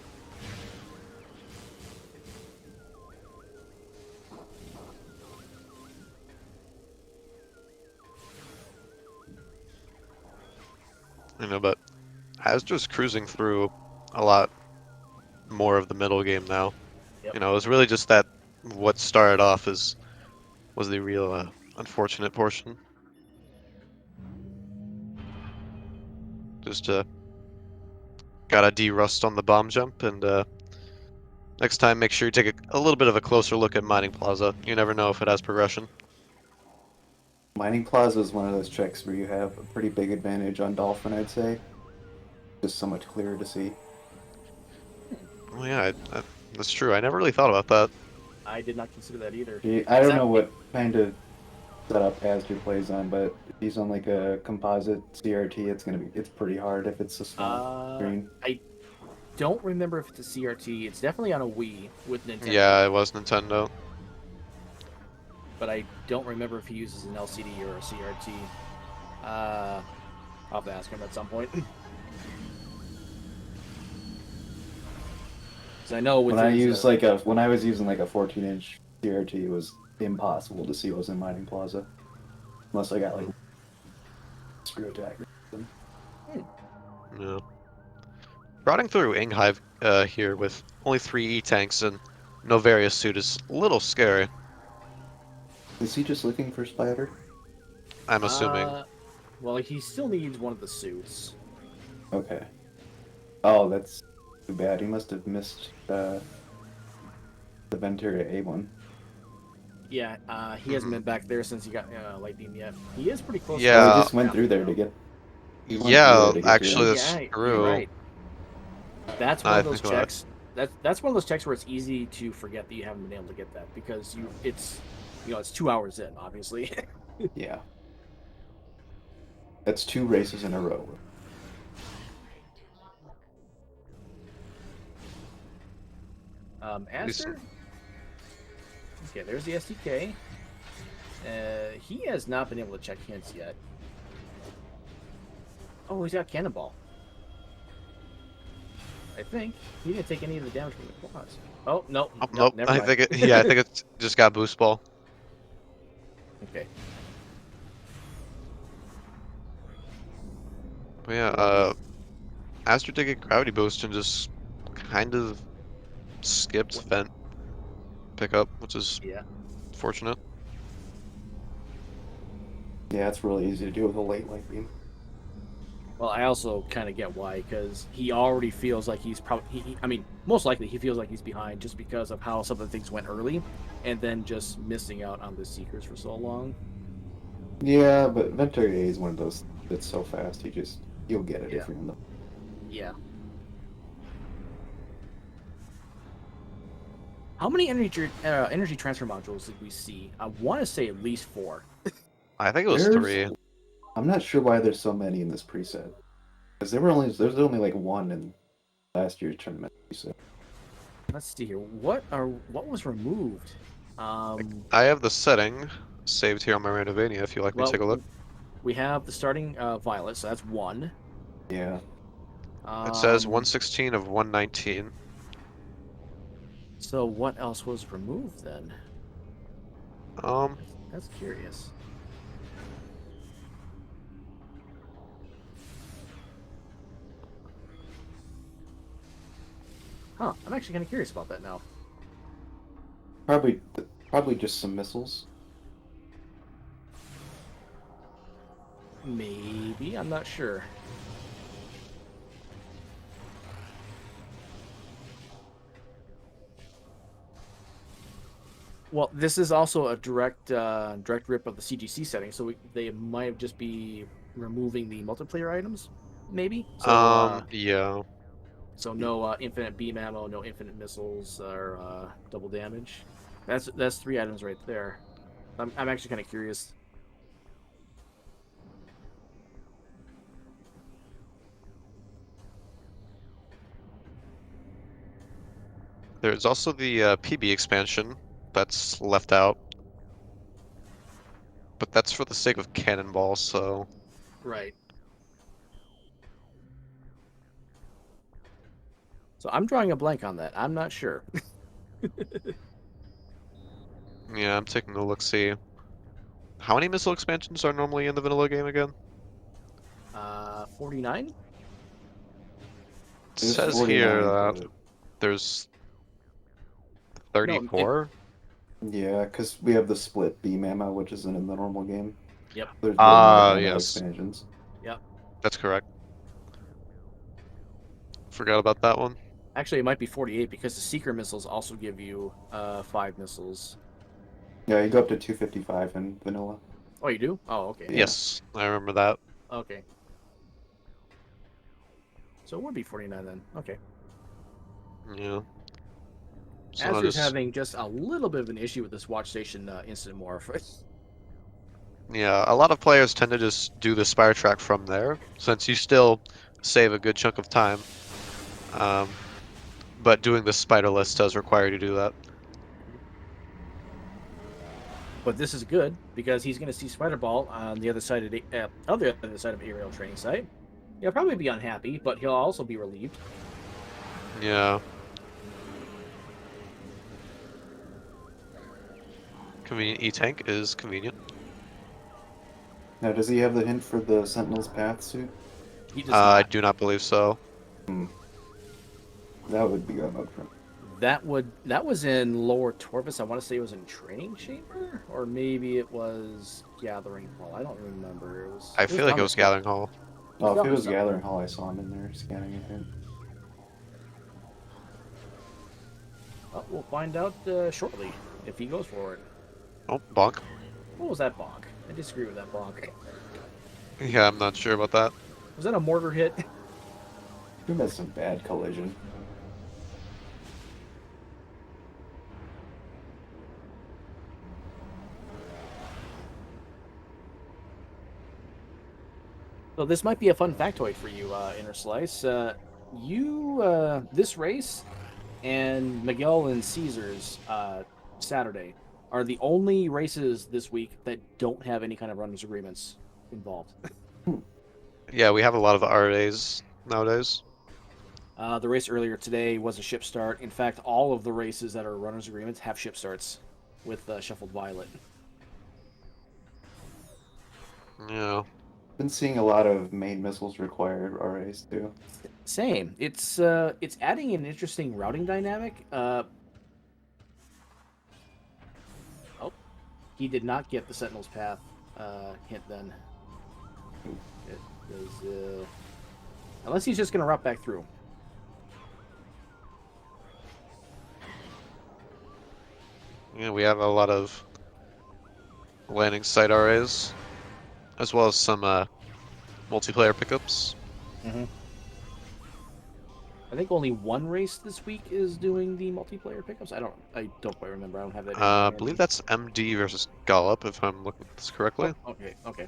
You know, but Azder's cruising through a lot more of the middle game now. Yep. You know, it was really just that what started off was the real unfortunate portion. Just gotta de-rust on the bomb jump, and next time make sure you take a little bit of a closer look at Mining Plaza. You never know if it has progression. Mining Plaza is one of those tricks where you have a pretty big advantage on Dolphin, I'd say. Just so much clearer to see. Well, yeah, that's true. I never really thought about that. I did not consider that either. I don't know what kind of setup Azder plays on, but if he's on like a composite CRT, it's pretty hard if it's a small screen. I don't remember if it's a CRT. It's definitely on a Wii with Nintendo. Yeah, it was Nintendo. But I don't remember if he uses an LCD or a CRT. I'll have to ask him at some point. Because I know with When I was using like a 14-inch CRT, it was impossible to see what was in Mining Plaza, unless I got like screw attack. Yeah. Routing through Inghive here with only 3 E-tanks and no various suit is a little scary. Is he just looking for Spider? I'm assuming. Well, he still needs one of the suits. Okay. Oh, that's too bad. He must have missed the Ventura A1. Yeah, he hasn't been back there since he got light beam yet. He is pretty close. Yeah. He just went through there to get. Yeah, actually, that's You're true. right. That's one I of those think about it. checks. That's one of those checks where it's easy to forget that you haven't been able to get that because it's 2 hours in, obviously. Yeah. That's 2 races in a row. Azder? Okay, there's the SDK. He has not been able to check hints yet. Oh, he's got Cannonball. I think he didn't take any of the damage from the claws. Oh no, Oh, no, nope. never I mind. think I think it's just got boost ball. Okay. But yeah, azder did get gravity boost and just kind of skipped vent pickup, which is Yeah. fortunate. Yeah, it's really easy to do with a late light beam. Well, I also kind of get why, because he already feels like he's probably. I mean, most likely he feels like he's behind just because of how some of the things went early, and then just missing out on the Seekers for so long. Yeah, but Metroid A is one of those that's so fast. You'll get it Yeah. if you're in the. Yeah. How many energy transfer modules did we see? I want to say at least 4. I think it was There's, 3. I'm not sure why there's so many in this preset. Because there's only like one in last year's tournament preset. Let's see here. What was removed? Um, I have the setting saved here on my Randovania if you'd like me to well, take a look. we have the starting Violet, so that's 1. Yeah. It says Um, 116 of 119. so what else was removed then? Um, That's curious. Huh, I'm actually kind of curious about that now. Probably probably just some missiles. Maybe, I'm not sure. Well, this is also a direct rip of the CGC setting, so they might just be removing the multiplayer items, maybe. yeah. So no infinite beam ammo, no infinite missiles, or double damage. That's 3 items right there. I'm actually kind of curious. There's also the PB expansion that's left out, but that's for the sake of Cannonball, so Right. So I'm drawing a blank on that. I'm not sure. yeah, I'm taking a look, see. How many missile expansions are normally in the vanilla game again? 49? It There's says here 49, that but there's No, 34. yeah, because we have the split beam ammo, which isn't in the normal game. yep, There's way more Ah, ammo yes, expansions. yep. that's correct. Forgot about that one. Actually, it might be 48 because the Seeker missiles also give you 5 missiles. Yeah, you go up to 255 in vanilla. Oh, you do? Oh, okay. Yeah. Yes, I remember that. Okay. So it would be 49 then. Okay. Yeah. So I'll Azer's just having just a little bit of an issue with this watch station instant morph. Yeah, a lot of players tend to just do the Spire track from there, since you still save a good chunk of time. Um, but doing the spider list does require you to do that. But this is good because he's going to see Spider Ball on the other side of other side of aerial training site. He'll probably be unhappy, but he'll also be relieved. Yeah. Convenient E-Tank is convenient. Now, does he have the hint for the Sentinel's Path suit? He does I not. do not believe so. Hmm. That would be good up front. That was in Lower Torvus. I want to say it was in Training Chamber, or maybe it was Gathering Hall. I don't remember. I It was feel like down it this was way. Gathering Hall. Oh, if down it this was way. Gathering Hall, I saw him in there scanning it in. Well, we'll find out shortly if he goes for it. Oh, bonk. What was that bonk? I disagree with that bonk. Yeah, I'm not sure about that. Was that a mortar hit? We had some bad collision. So this might be a fun factoid for you, Interslice. This race and Miguel and Caesar's Saturday are the only races this week that don't have any kind of runners agreements involved. Yeah, we have a lot of RAs nowadays. The race earlier today was a ship start. In fact, all of the races that are runners agreements have ship starts with Shuffled Violet. Yeah. been seeing a lot of main missiles required RAs too. Same. It's adding an interesting routing dynamic. Oh, he did not get the Sentinel's Path hint then. It was, unless he's just going to route back through. Yeah, we have a lot of landing site RAs, as well as some multiplayer pickups. Mm-hmm. I think only one race this week is doing the multiplayer pickups. I don't quite remember. I don't have that. I believe that's MD versus Gollop, if I'm looking at this correctly. Oh, okay.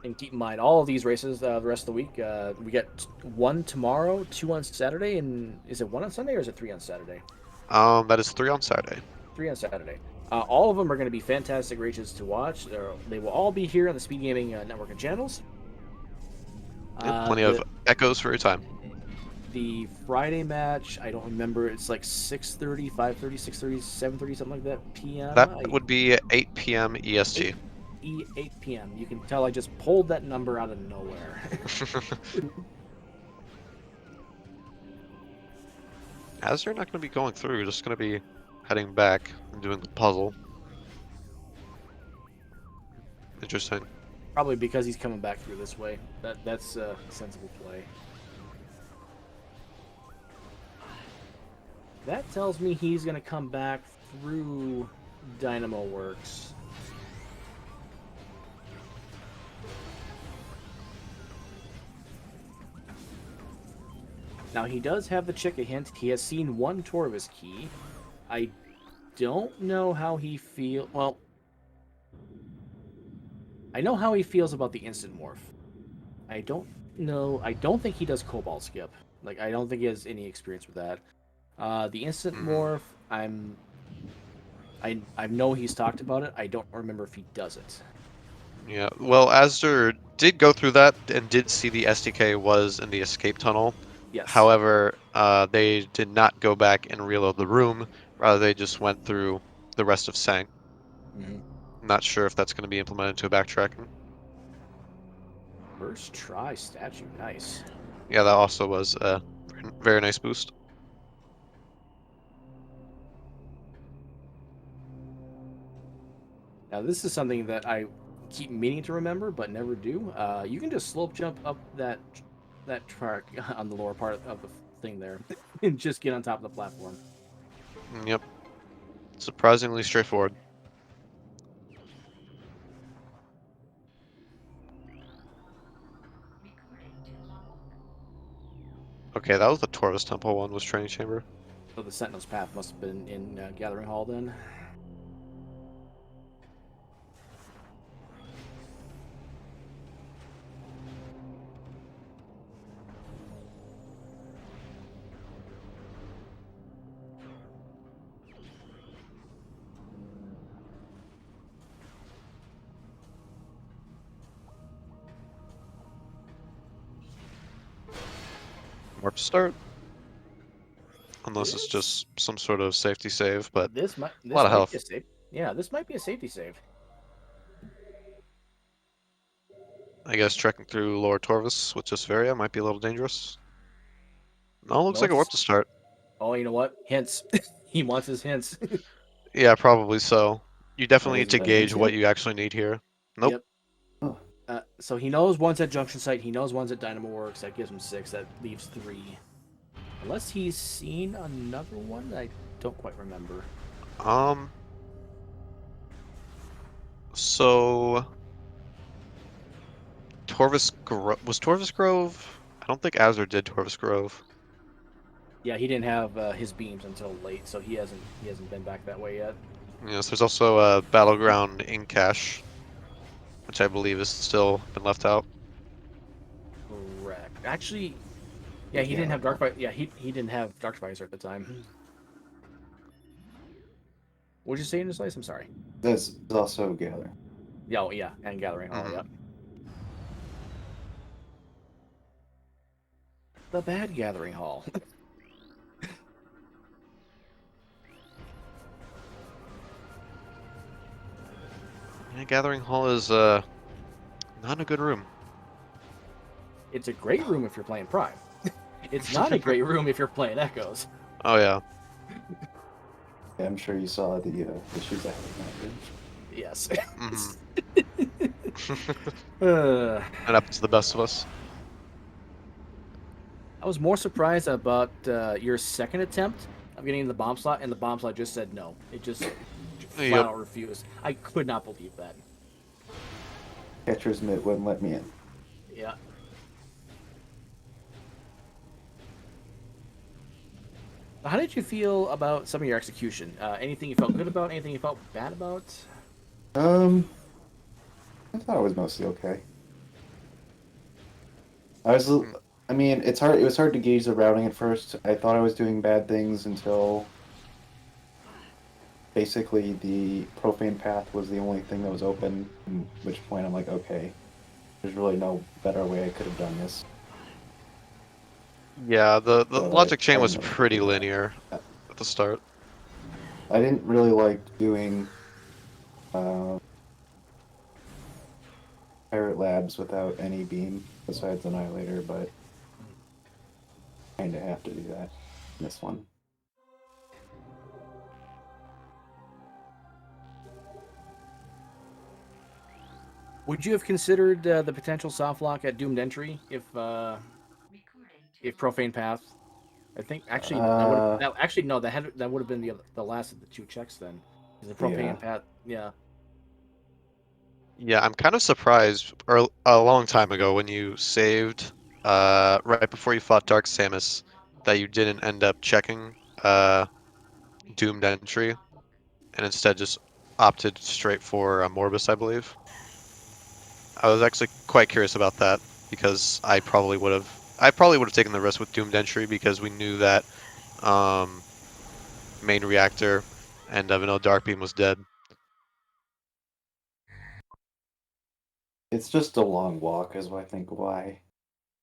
And keep in mind, all of these races, the rest of the week, we get 1 tomorrow, 2 on Saturday, and is it 1 on Sunday or is it 3 on Saturday? That is 3 on Saturday. 3 on Saturday. All of them are going to be fantastic races to watch. They will all be here on the SpeedGaming network and channels. Yeah, plenty of echoes for your time. The Friday match, I don't remember. It's like 6:30, 5:30, 6:30, 7:30, something like that p.m. That would be 8 p.m. EST. 8 p.m. You can tell I just pulled that number out of nowhere. As they're not going to be going through, you're just going to be heading back and doing the puzzle. Interesting. Probably because he's coming back through this way. That's a sensible play. That tells me he's going to come back through Dynamo Works. Now, he does have the Chica hint. He has seen one Torvis key. I don't know how he feels. Well, I know how he feels about the instant morph. I don't know. I don't think he does Cobalt Skip. Like, I don't think he has any experience with that. The instant morph, I know he's talked about it. I don't remember if he does it. Yeah, well, Azder did go through that and did see the SDK was in the escape tunnel. Yes. However, they did not go back and reload the room. Rather, they just went through the rest of Sang. Not sure if that's going to be implemented to a backtracking. First try statue, nice. Yeah, that also was a very nice boost. Now, this is something that I keep meaning to remember, but never do. You can just slope jump up that track on the lower part of the thing there, and just get on top of the platform. Yep. Surprisingly straightforward. Okay, that was the Torvis Temple one, was Training Chamber. So the Sentinel's Path must have been in Gathering Hall then. Warp start. Unless it's just some sort of safety save, but this might a lot of health. Be a safe. Yeah, this might be a safety save. I guess trekking through Lower Torvis with Jisveria might be a little dangerous. No, looks like a warp to start. Oh, you know what? Hints. He wants his hints. Yeah, probably so. You definitely need to Hasn't been gauge what hinted? you actually need here. Nope. Yep. Oh. So he knows one's at Junction Site. He knows one's at Dynamo Works. That gives him 6. That leaves 3. Unless he's seen another one, I don't quite remember. So was Torvis Grove? I don't think Azure did Torvis Grove. Yeah, he didn't have his beams until late, so he hasn't been back that way yet. Yes, there's also a Battleground in cache, which I believe has still been left out. Correct. Actually, yeah, he didn't have Dark Visor. Yeah, he didn't have Dark Visor at the time. What'd you say in this place? I'm sorry. There's also Gather. Yeah, oh, yeah, and Gathering Hall. Yep. The bad Gathering Hall. Yeah, Gathering Hall is not a good room. It's a great room if you're playing Prime. It's not a great room if you're playing Echoes. Oh yeah. Yeah, I'm sure you saw the issues I had in that room. Yes. Hmm. Uh, That happens to the best of us. I was more surprised about your second attempt of getting in the bomb slot, and the bomb slot just said no. It just flat Yep. out refused. I could not believe that. Catcher's mitt wouldn't let me in. Yeah. How did you feel about some of your execution? Anything you felt good about? Anything you felt bad about? Um, I thought it was mostly okay. I was, Mm, I mean, it's hard. It was hard to gauge the routing at first. I thought I was doing bad things until basically the profane path was the only thing that was open. At which point I'm like, okay, there's really no better way I could have done this. Yeah, the So logic I chain didn't was really pretty do that. linear at the start. I didn't really like doing uh, Pirate Labs without any beam besides Annihilator, but kind of have to do that in this one. Would you have considered the potential soft lock at Doomed Entry if Profane Path? I think actually that would Uh, that actually no that would have been the last of the two checks then. The yeah. Profane Path, yeah. Yeah, I'm kind of surprised a long time ago when you saved right before you fought Dark Samus that you didn't end up checking Doomed Entry and instead just opted straight for Morbus, I believe. I was actually quite curious about that because I probably would have taken the risk with Doomed Entry because we knew that um, main reactor and Vanilla Dark Beam was dead. It's just a long walk, is I think why.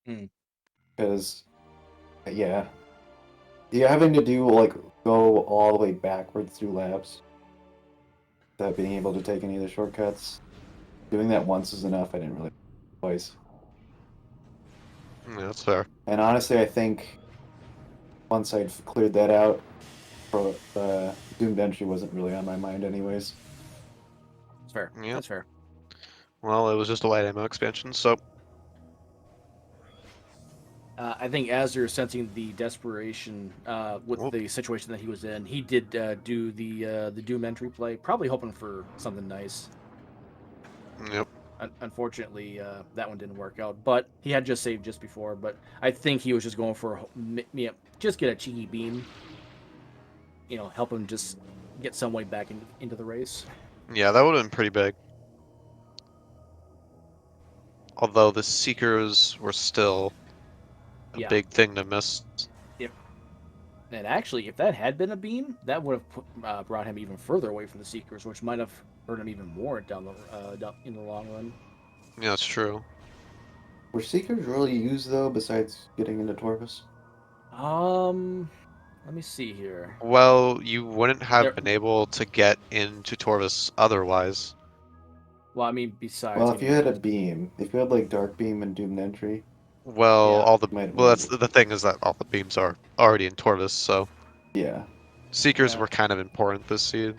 Hmm. Because, yeah, you're having to do like go all the way backwards through labs without being able to take any of the shortcuts. Doing that once is enough. I didn't really twice. Yeah, that's fair. And honestly, I think once I'd cleared that out, for Doomed Entry wasn't really on my mind anyways. That's fair. Yep. That's fair. Well, it was just a light ammo expansion, so I think Azder, sensing the desperation with well, the situation that he was in, he did do the Doom Entry play, probably hoping for something nice. yep. Unfortunately, that one didn't work out. But he had just saved just before. But I think he was just going for just get a cheeky beam. Help him just get some way back into the race. Yeah, that would have been pretty big. Although the Seekers were still a Yeah. big thing to miss. If and actually, if that had been a beam, that would have brought him even further away from the Seekers, which might have hurt him even more down in the long run. Yeah, that's true. Were Seekers really used though, besides getting into Torvus? Um, Let me see here. Well, you wouldn't have There. been able to get into Torvus otherwise. Well, I mean, besides, Well, I if you mean, had a beam, if you had like Dark Beam and Doomed Entry, Well, yeah, you might have been that's able. the thing is that all the beams are already in Torvus, so Yeah. Seekers yeah. were kind of important this seed.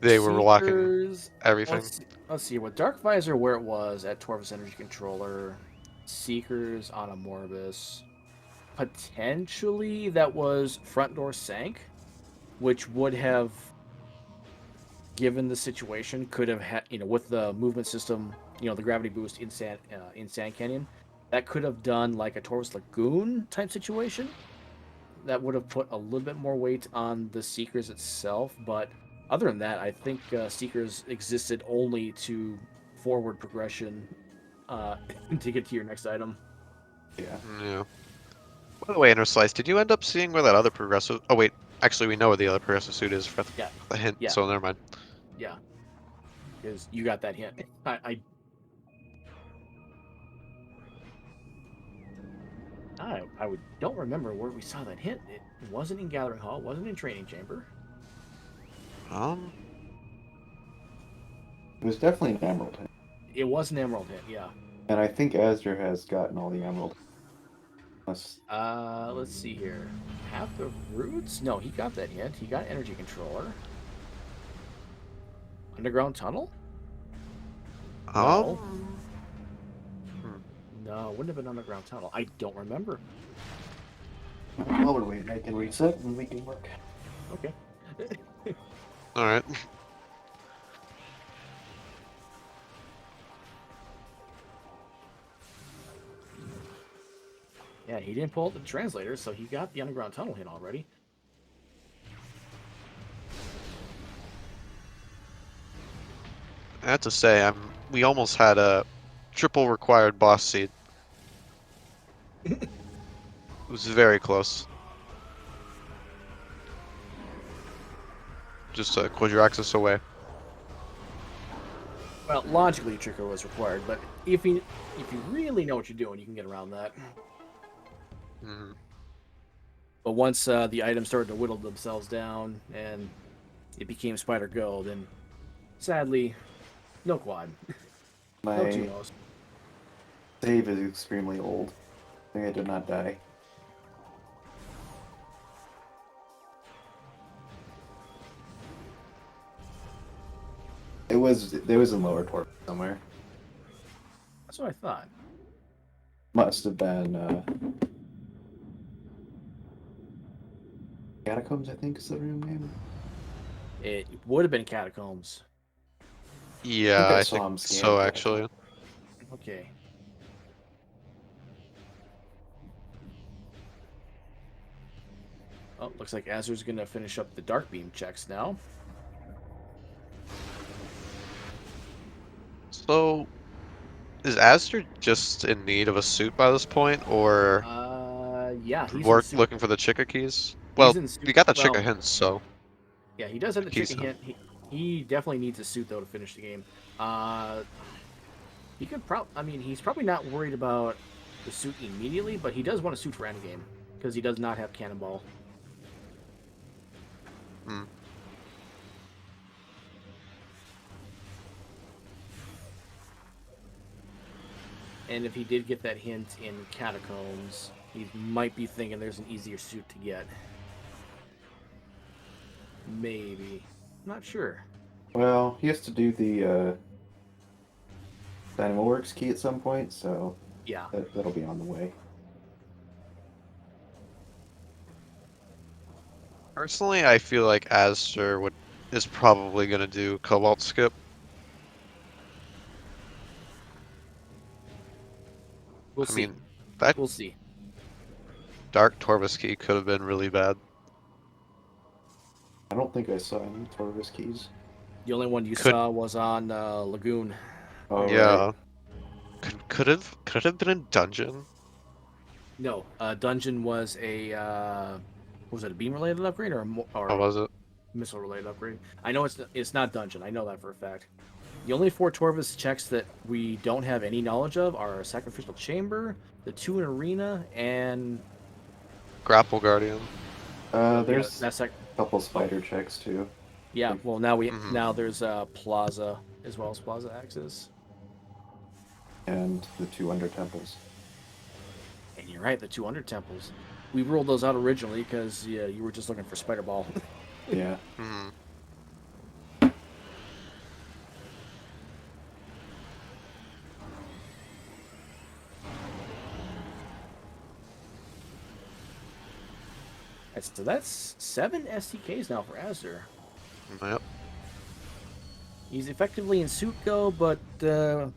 They were locking Seekers. everything. Let's see. With Dark Visor, where it was at Torvus Energy Controller, Seekers on a Morbus. Potentially, that was Front Door Sank, which would have, given the situation, could have had with the movement system, the gravity boost in Sand Canyon, that could have done like a Torvus Lagoon type situation. That would have put a little bit more weight on the Seekers itself, but other than that, I think Seekers existed only to forward progression to get to your next item. Yeah. Yeah. By the way, Interslice, did you end up seeing where that other progressive? Oh wait, actually we know where the other progressive suit is for Yeah, the hint, yeah, so never mind. yeah, because you got that hint. Don't remember where we saw that hint. It wasn't in Gathering Hall. It wasn't in Training Chamber. Um, It was definitely an emerald hint. It was an emerald hit, yeah. And I think Azder has gotten all the emerald. Unless, Let's see here. Path of Roots? No, he got that hint. He got energy controller. Underground tunnel? No. Hmm. No, wouldn't have been underground tunnel. I don't remember. well, we're waiting. I can reset and we can work. Okay. All right. Yeah, he didn't pull out the translator, so he got the underground tunnel hit already. I have to say, we almost had a triple required boss seed. It was very close. Just a Quadraxis away. Well, logically, Trico was required, but if you really know what you're doing, you can get around that. Mm. But once the items started to whittle themselves down and it became Spider Go, then sadly, no quad. No My 2-0s. save is extremely old. I think I did not die. There was a lower torp somewhere. That's what I thought. Must have been Catacombs, I think is the room name. It would have been Catacombs. Yeah, I I saw think him scan so, Catacombs. actually. Okay. Oh, looks like Azur's gonna finish up the Dark Beam checks now. So, is Aster just in need of a suit by this point, or Yeah, he's in work suit. looking for the Chica keys? He's Well, in suit. you got the Well, Chica hints, so yeah, he does have the the keys. chicken hint. He definitely needs a suit though to finish the game. Uh, he could I mean, he's probably not worried about the suit immediately, but he does want a suit for endgame because he does not have Cannonball. Hmm. And if he did get that hint in Catacombs, he might be thinking there's an easier suit to get. Maybe. Not sure. Well, he has to do the Dynamoworks key at some point, so Yeah. that'll be on the way. Personally, I feel like Aster is probably gonna do Cobalt Skip. We'll I see. mean, that We'll see. Dark Torvus key could have been really bad. I don't think I saw any Torvis keys. The only one you Could saw was on Lagoon. Oh, Yeah, right. could have been in dungeon. No, Dungeon was a was it a beam related upgrade or How or was it? missile related upgrade? I know it's not Dungeon. I know that for a fact. The only 4 Torvus checks that we don't have any knowledge of are Sacrificial Chamber, the 2 in Arena, and Grapple Guardian. There's that's a couple spider checks too, yeah. Well, Mhm. now there's Plaza as well as Plaza Axis. and the 2 under temples. And you're right, the 2 under temples. We ruled those out originally because you were just looking for Spider Ball. Yeah. Mhm. So that's 7 STKs now for Azure. Yep. He's effectively in suit go, but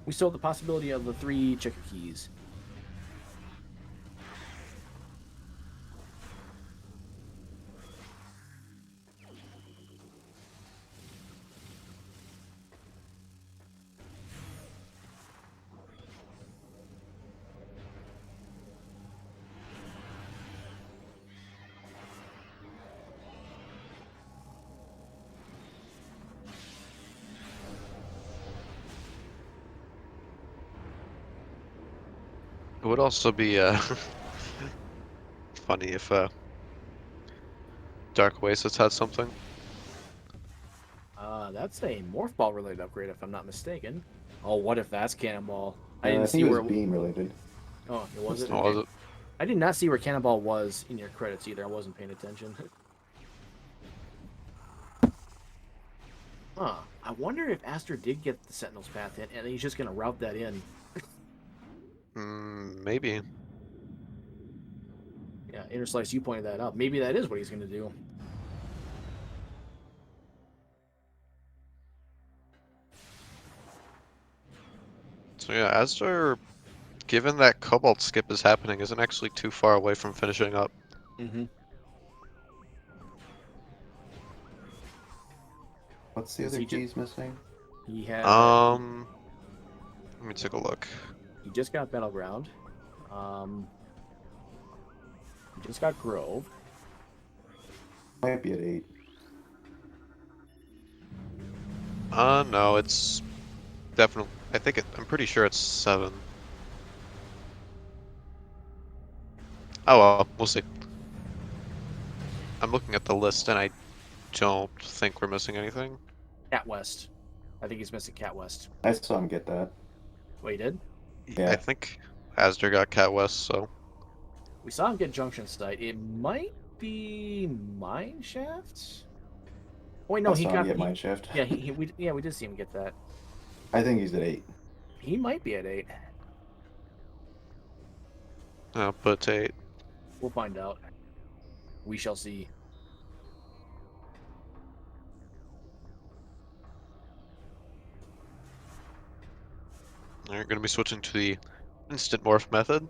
we still have the possibility of the 3 checker keys. It would also be funny if Dark Oasis had something. That's a morph ball related upgrade, if I'm not mistaken. Oh, what if that's Cannonball? I I didn't see think it was where. beam related. Oh, it wasn't. Oh, was it? I did not see where Cannonball was in your credits either. I wasn't paying attention. Huh. I wonder if Azder did get the Sentinel's Path in, and he's just gonna route that in. Maybe. Yeah, Interslice, you pointed that out. Maybe that is what he's gonna do. So yeah, Astor, given that Cobalt skip is happening, isn't actually too far away from finishing up. Mm-hmm. What's the other keys missing? He had. Let me take a look. He just got Battleground. He just got Grove. Might be at 8. No, it's definitely. I'm pretty sure it's 7. Oh well, we'll see. I'm looking at the list and I don't think we're missing anything. Cat West. I think he's missing Cat West. I saw him get that. Wait, he did? Yeah. I think Asder got Cat West, so. We saw him get Junction Site. It might be Mine Shaft? Oh, wait, no, I he saw got him get he, mine shift. Yeah, we did see him get that. I think he's at 8. He might be at 8. But 8. We'll find out. We shall see. We're going to be switching to the instant morph method,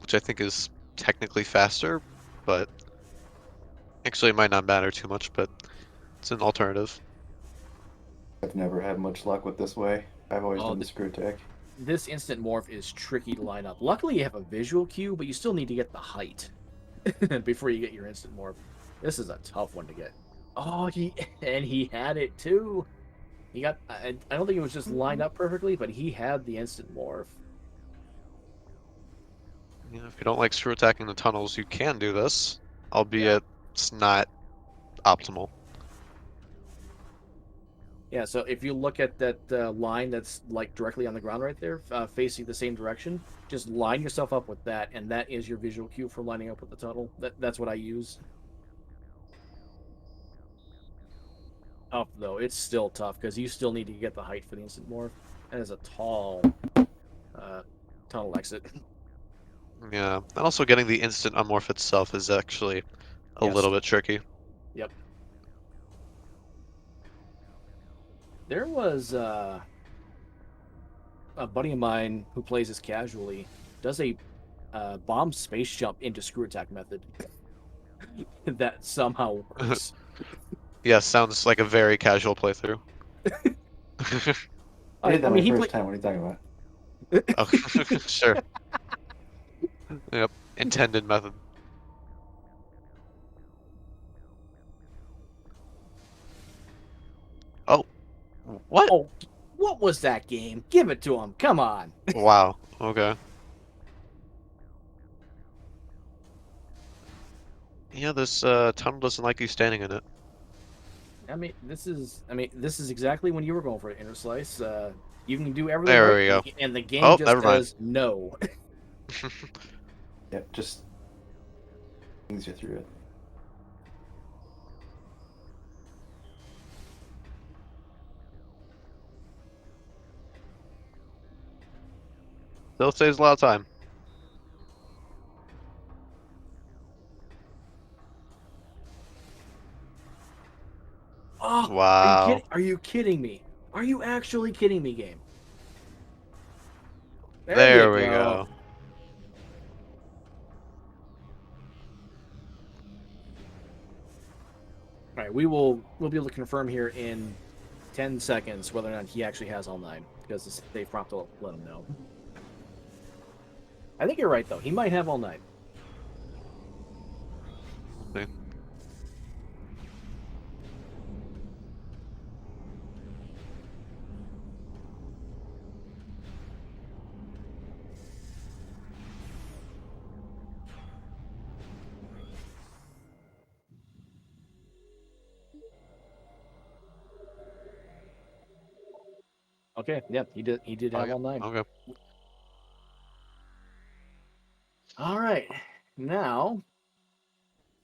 which I think is technically faster, but actually it might not matter too much, but it's an alternative. I've never had much luck with this way. I've always done the screw tech. This instant morph is tricky to line up. Luckily, you have a visual cue, but you still need to get the height before you get your instant morph. This is a tough one to get. Oh, he had it too. He got. I don't think it was just lined up perfectly, but he had the instant morph. Yeah, if you don't like screw attacking the tunnels, you can do this, albeit it's not optimal. Yeah, so if you look at that line that's like directly on the ground right there, facing the same direction, just line yourself up with that, and that is your visual cue for lining up with the tunnel. That's what I use. Tough though, it's still tough because you still need to get the height for the instant morph. That is a tall tunnel exit. Yeah, and also getting the instant unmorph itself is actually a Yes. little bit tricky. Yep. There was a buddy of mine who plays this casually, does a bomb space jump into screw attack method that somehow works. Yeah, sounds like a very casual playthrough. I did that mean, my first time. What are you talking about? Oh, sure. Yep, intended method. Oh, what? Oh, what was that game? Give it to him. Come on. Wow, okay. Yeah, this tunnel doesn't like you standing in it. This is exactly when you were going for it, Interslice. You can do everything There right, we go. and the game Oh, just never mind. says no. Yep, just things you through it. Still saves a lot of time. Oh, Wow. Are you kidding me? Are you actually kidding me, game? There you we go. All right, we'll be able to confirm here in 10 seconds whether or not he actually has all 9 because the save prompt will let him know. I think you're right though. He might have all 9. Okay. Okay, yeah, he did. He did Oh, have yeah. all 9. Okay. All right, now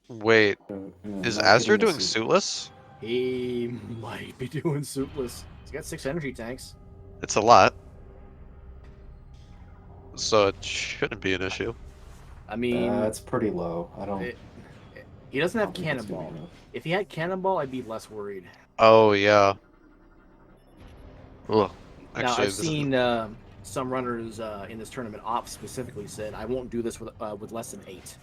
Wait, is Not Azure getting a doing suit. suitless? he might be doing suitless. He's got 6 energy tanks. It's a lot, so it shouldn't be an issue. I mean, It's pretty low. he doesn't I have don't think that's gonna be cannonball. enough. If he had cannonball, I'd be less worried. Oh yeah. Ugh. Now, Actually, I've this is seen some runners in this tournament, off specifically, said, I won't do this with less than 8.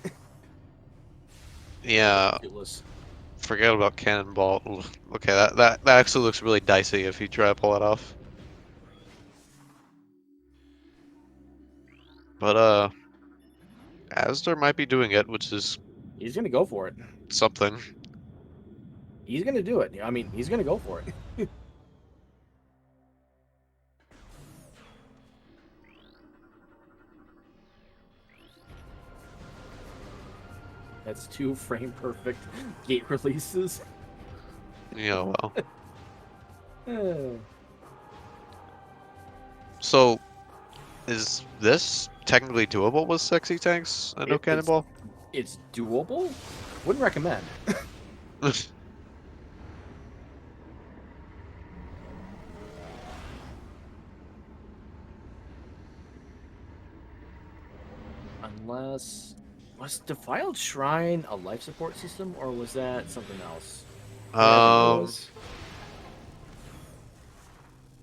yeah. Suitless. Forget about cannonball. Ugh. Okay, that actually looks really dicey if you try to pull it off. But Asder might be doing it, which is He's going to go for it. something. He's going to do it. I mean, he's going to go for it. That's 2 frame perfect gate releases. Yeah, well. Uh, So, is this technically doable with sexy tanks and no it, it's cannonball? it's doable. Wouldn't recommend. Unless, was Defiled Shrine a life support system, or was that something else? Whatever it Um, was.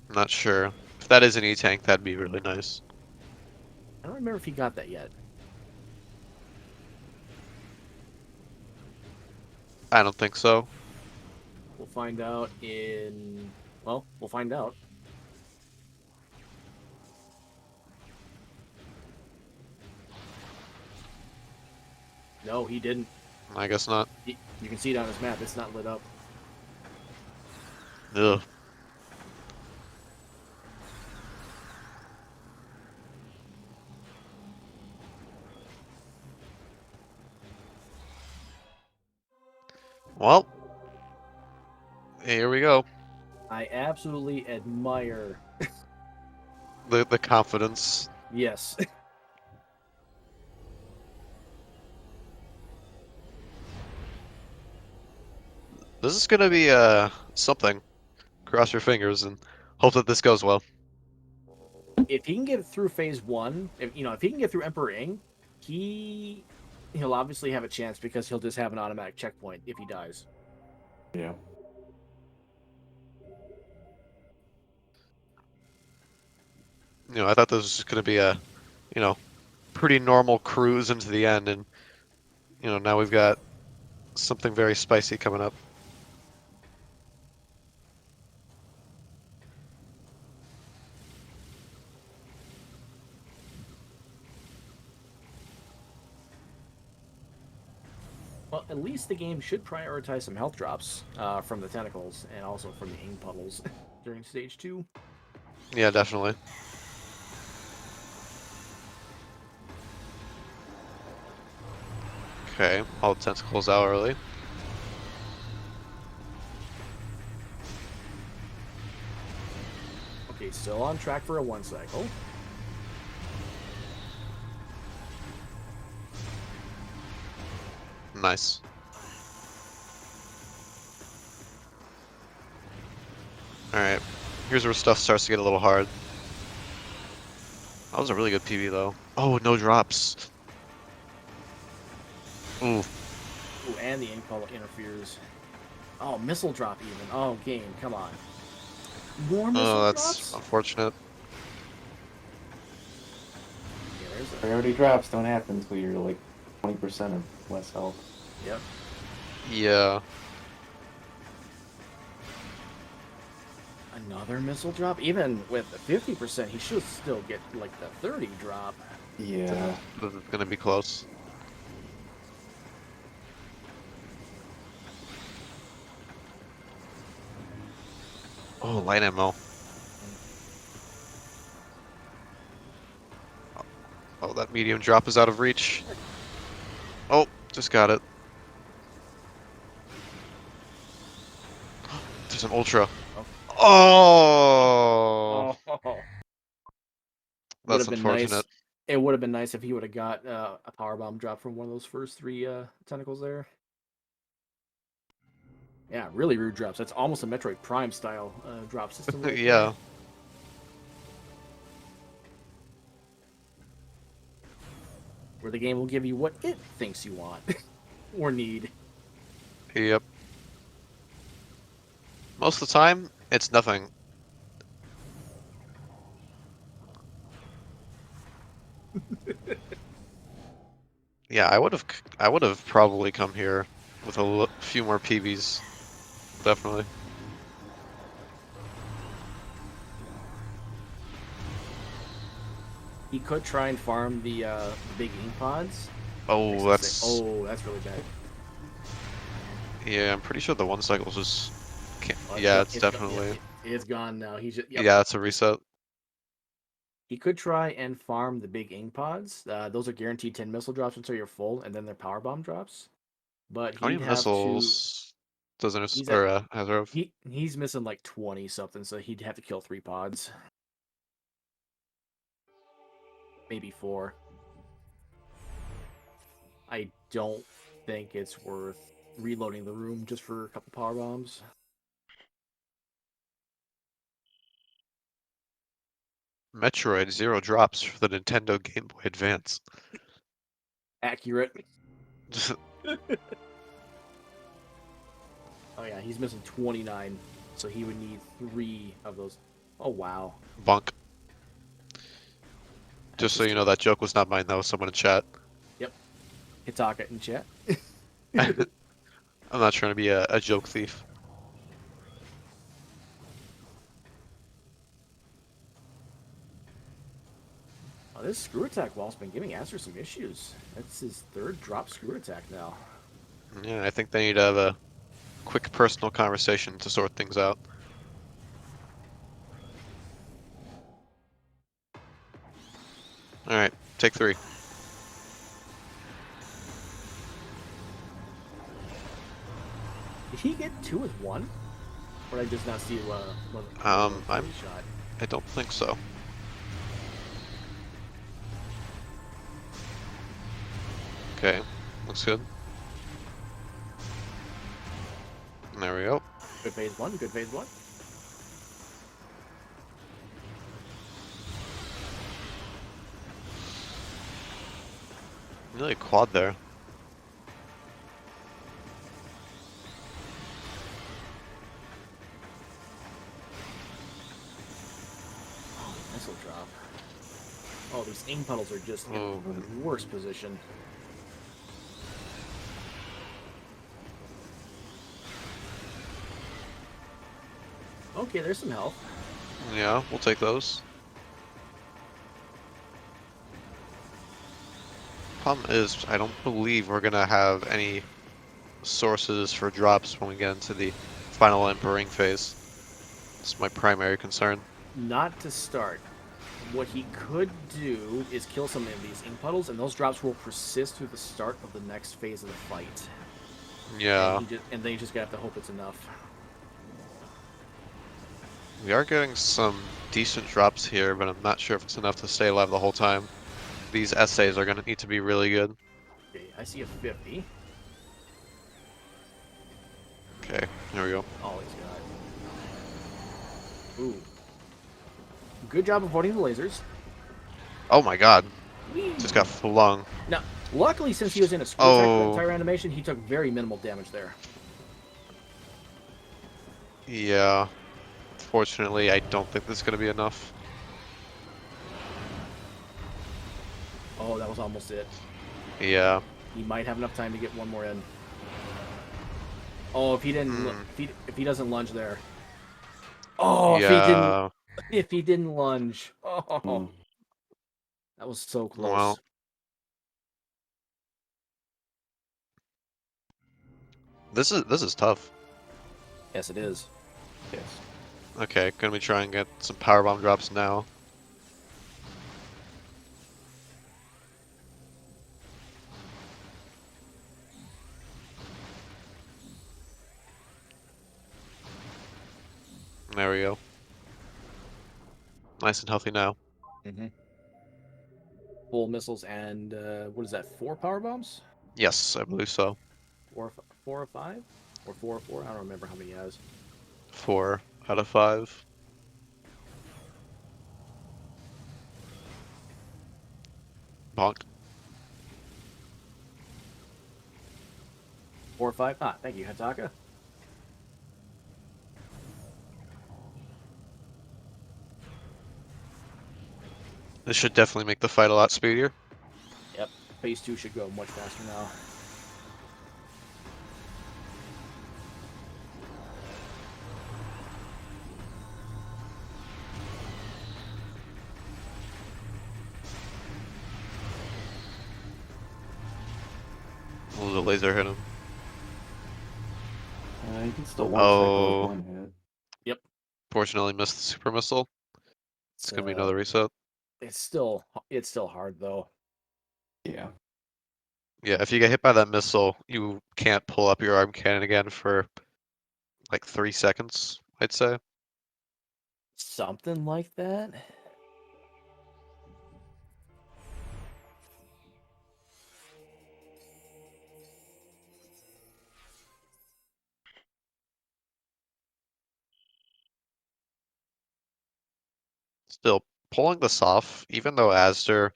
I'm not sure. If that is an E-tank, that'd be really nice. I don't remember if he got that yet. I don't think so. We'll find out in... Well, we'll find out. No, he didn't. I guess not. You can see it on his map. It's not lit up. Ugh. Well, here we go. I absolutely admire... The confidence. Yes. This is gonna be something. Cross your fingers and hope that this goes well. If he can get through phase 1, if he can get through Emperor Ing, he'll obviously have a chance because he'll just have an automatic checkpoint if he dies. Yeah. I thought this was just gonna be a, pretty normal cruise into the end, and now we've got something very spicy coming up. Well, at least the game should prioritize some health drops from the tentacles and also from the ing puddles during stage 2. Yeah, definitely. Okay, all the tentacles out early. Okay, still on track for a 1 cycle. Nice. Alright, here's where stuff starts to get a little hard. That was a really good PB though. Oh, no drops. Ooh. Ooh, and the ing puddle interferes. Oh, missile drop even. Oh, game, come on. More missile Oh, drops? that's unfortunate. Yeah, there's a... Priority drops don't happen until you're like 20% or less health. Yep. Yeah. Another missile drop? Even with the 50%, he should still get like the 30 drop. Yeah. This is gonna be close. Oh, light ammo. Oh, that medium drop is out of reach. Oh, just got it. There's an ultra. Oh! Would That's have been nice. unfortunate. It would have been nice if he would have got a power bomb drop from one of those first three tentacles there. Yeah, really rude drops. That's almost a Metroid Prime style drop system right there. Yeah. Where the game will give you what it thinks you want or need. Yep. Most of the time, it's nothing. Yeah, I would have probably come here with a few more PBs. Definitely. He could try and farm the big ink pods. Oh, that's Oh, that's really bad. yeah. I'm pretty sure the one cycle's just. Oh, Yeah, it's it's gone. definitely. It's gone now. He's just yep. Yeah, it's a reset. He could try and farm the big ink pods. Those are guaranteed 10 missile drops until you're full, and then they're power bomb drops. But How he'd many have to. missiles does an He's at or Hazard? he's missing like 20 something, so he'd have to kill 3 pods, maybe 4. I don't think it's worth reloading the room just for a couple power bombs. Metroid 0 drops for the Nintendo Game Boy Advance. Accurate. Oh yeah, he's missing 29, so he would need 3 of those. Oh wow. Bunk. That's Just so you know, good. that joke was not mine. That was someone in chat. Yep. Hitaka in chat. I'm not trying to be a joke thief. Oh, this screw attack wall's been giving Aster some issues. That's his 3rd drop screw attack now. Yeah, I think they need to have a quick personal conversation to sort things out. Alright, take 3. Did he get 2 with 1? Or did I just not see one shot? I don't think so. Okay, looks good. There we go. Good phase 1, good phase 1. Really quad there. Oh, missile drop. Oh, these aim puddles are just in Oh. the worst position. Okay, there's some health. Yeah, we'll take those. Problem is, I don't believe we're gonna have any sources for drops when we get into the final Emperor phase. That's my primary concern. Not to start. What he could do is kill some of these ink puddles, and those drops will persist through the start of the next phase of the fight. Yeah, And then you just gotta have to hope it's enough. we are getting some decent drops here, but I'm not sure if it's enough to stay alive the whole time. These essays are gonna need to be really good. Okay, I see a 50. Okay, there we go. Oh, he's got. Ooh. Good job avoiding the lasers. Oh my god, Whee! just got flung. Now, luckily, since he was in a screw attack for the Oh, entire animation, he took very minimal damage there. yeah. Unfortunately, I don't think this is gonna be enough. Oh, that was almost it. Yeah. He might have enough time to get one more in. Oh, if he didn't, if he doesn't lunge there. Oh, Yeah. if he didn't lunge. Oh, Mm. that was so close. Well, this is tough. Yes, it is. Yes. Okay, gonna be trying to get some power bomb drops now. There we go. nice and healthy now. Mm-hmm. Full missiles and what is that? 4 power bombs? Yes, I believe so. 4 or 5? Or 4 or 4? I don't remember how many he has. 4 out of 5. Bonk. 4 or 5? Ah, thank you, Hataka. This should definitely make the fight a lot speedier. Yep. Phase 2 should go much faster now. Oh, the laser hit him. You can still one-cycle with Oh, one hit. Yep. fortunately missed the super missile. It's gonna be another reset. It's still hard though. Yeah. Yeah, if you get hit by that missile, you can't pull up your arm cannon again for like 3 seconds, I'd say. Something like that. Still, pulling this off, even though azder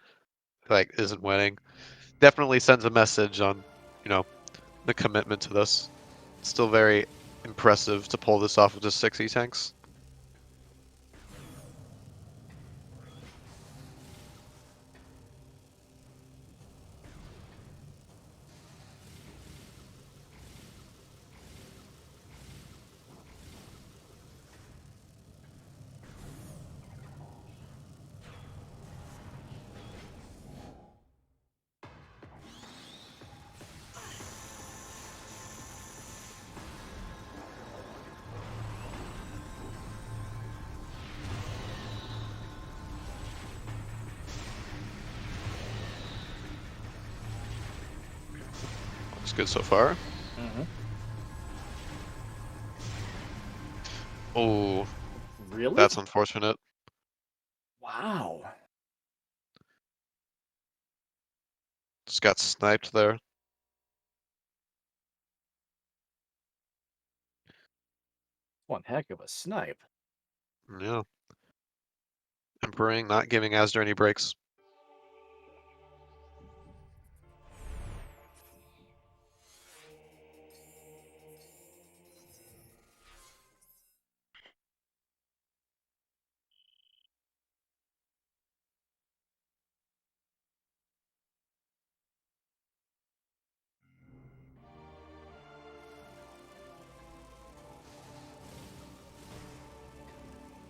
like isn't winning, definitely sends a message on, you know, the commitment to this. It's still very impressive to pull this off with just 6 E-tanks. Looks good so far. Mm-hmm. Oh, Really? that's unfortunate. Wow. Just got sniped there. One heck of a snipe. Yeah. Emperor not giving azder any breaks.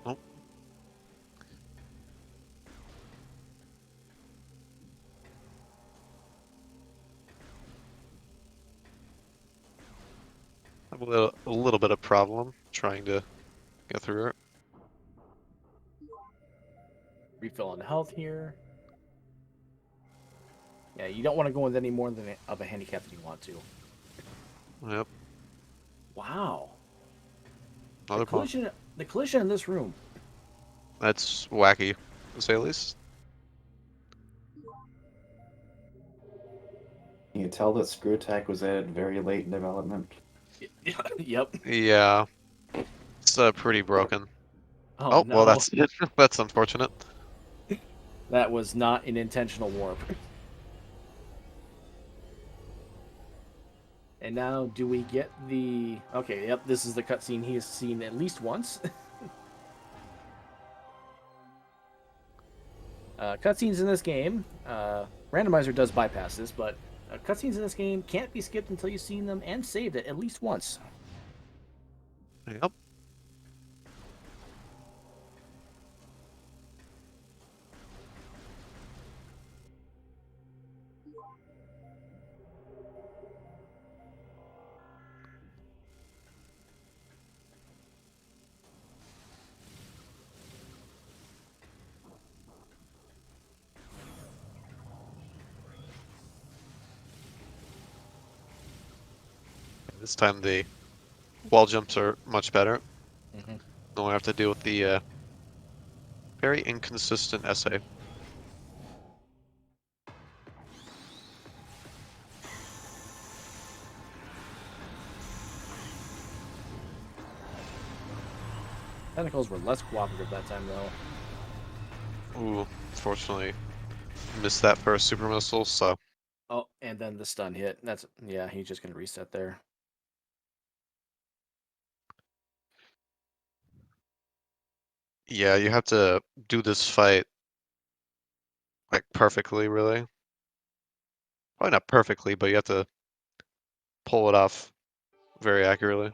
Oh, have a little bit of problem trying to get through it. Refilling health here. Yeah, you don't want to go with any more than of a handicap than you want to. Yep, Wow. another bonk. The collision in this room. That's wacky, to say the least. You can tell that Screw Attack was added very late in development. Yep. Yeah, it's pretty broken. Oh Oh, well, no. that's that's unfortunate. That was not an intentional warp. And now, do we get the... Okay, yep, this is the cutscene he has seen at least once. Cutscenes in this game, Randomizer does bypass this, but cutscenes in this game can't be skipped until you've seen them and saved it at least once. Yep. This time the wall jumps are much better. Mm-hmm. Don't have to deal with the Very inconsistent essay. Tentacles were less cooperative that time, though. Ooh, unfortunately, missed that for a super missile, so Oh, and then the stun hit. Yeah, he's just gonna reset there. yeah, you have to do this fight like perfectly, really. Probably not perfectly, but you have to pull it off very accurately.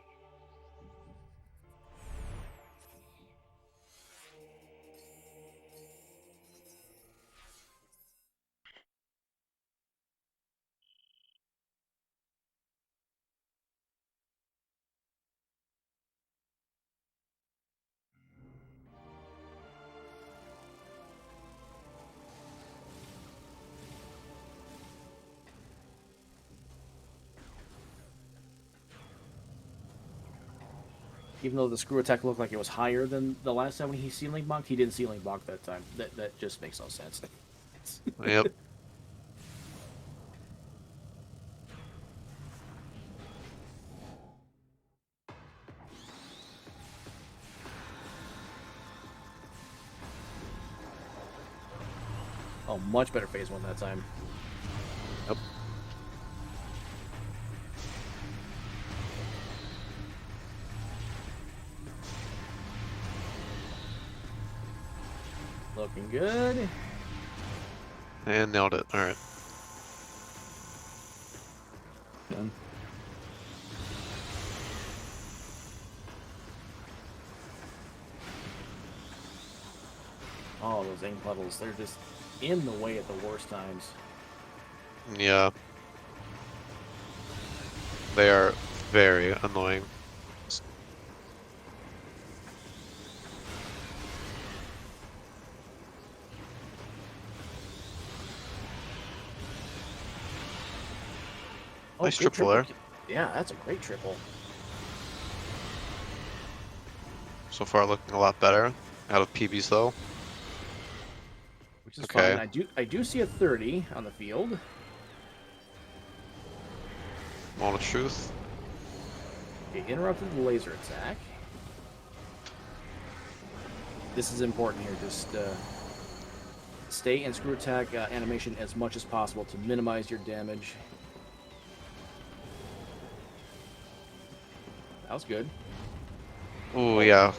Even though the screw attack looked like it was higher than the last time when he ceiling blocked, he didn't ceiling block that time. That just makes no sense. Yep. Oh, much better phase one that time. Yep. Looking good. And nailed it. Alright. Done. Oh, those ink puddles. They're just in the way at the worst times. Yeah. They are very annoying. Oh, Nice good triple there. Yeah, that's a great triple. So far looking a lot better. Out of PBs though. Which is Okay. fine. I do see a 30 on the field. Moment of truth. It interrupted the laser attack. This is important here. Just stay in screw attack animation as much as possible to minimize your damage. That was good. Ooh, yeah.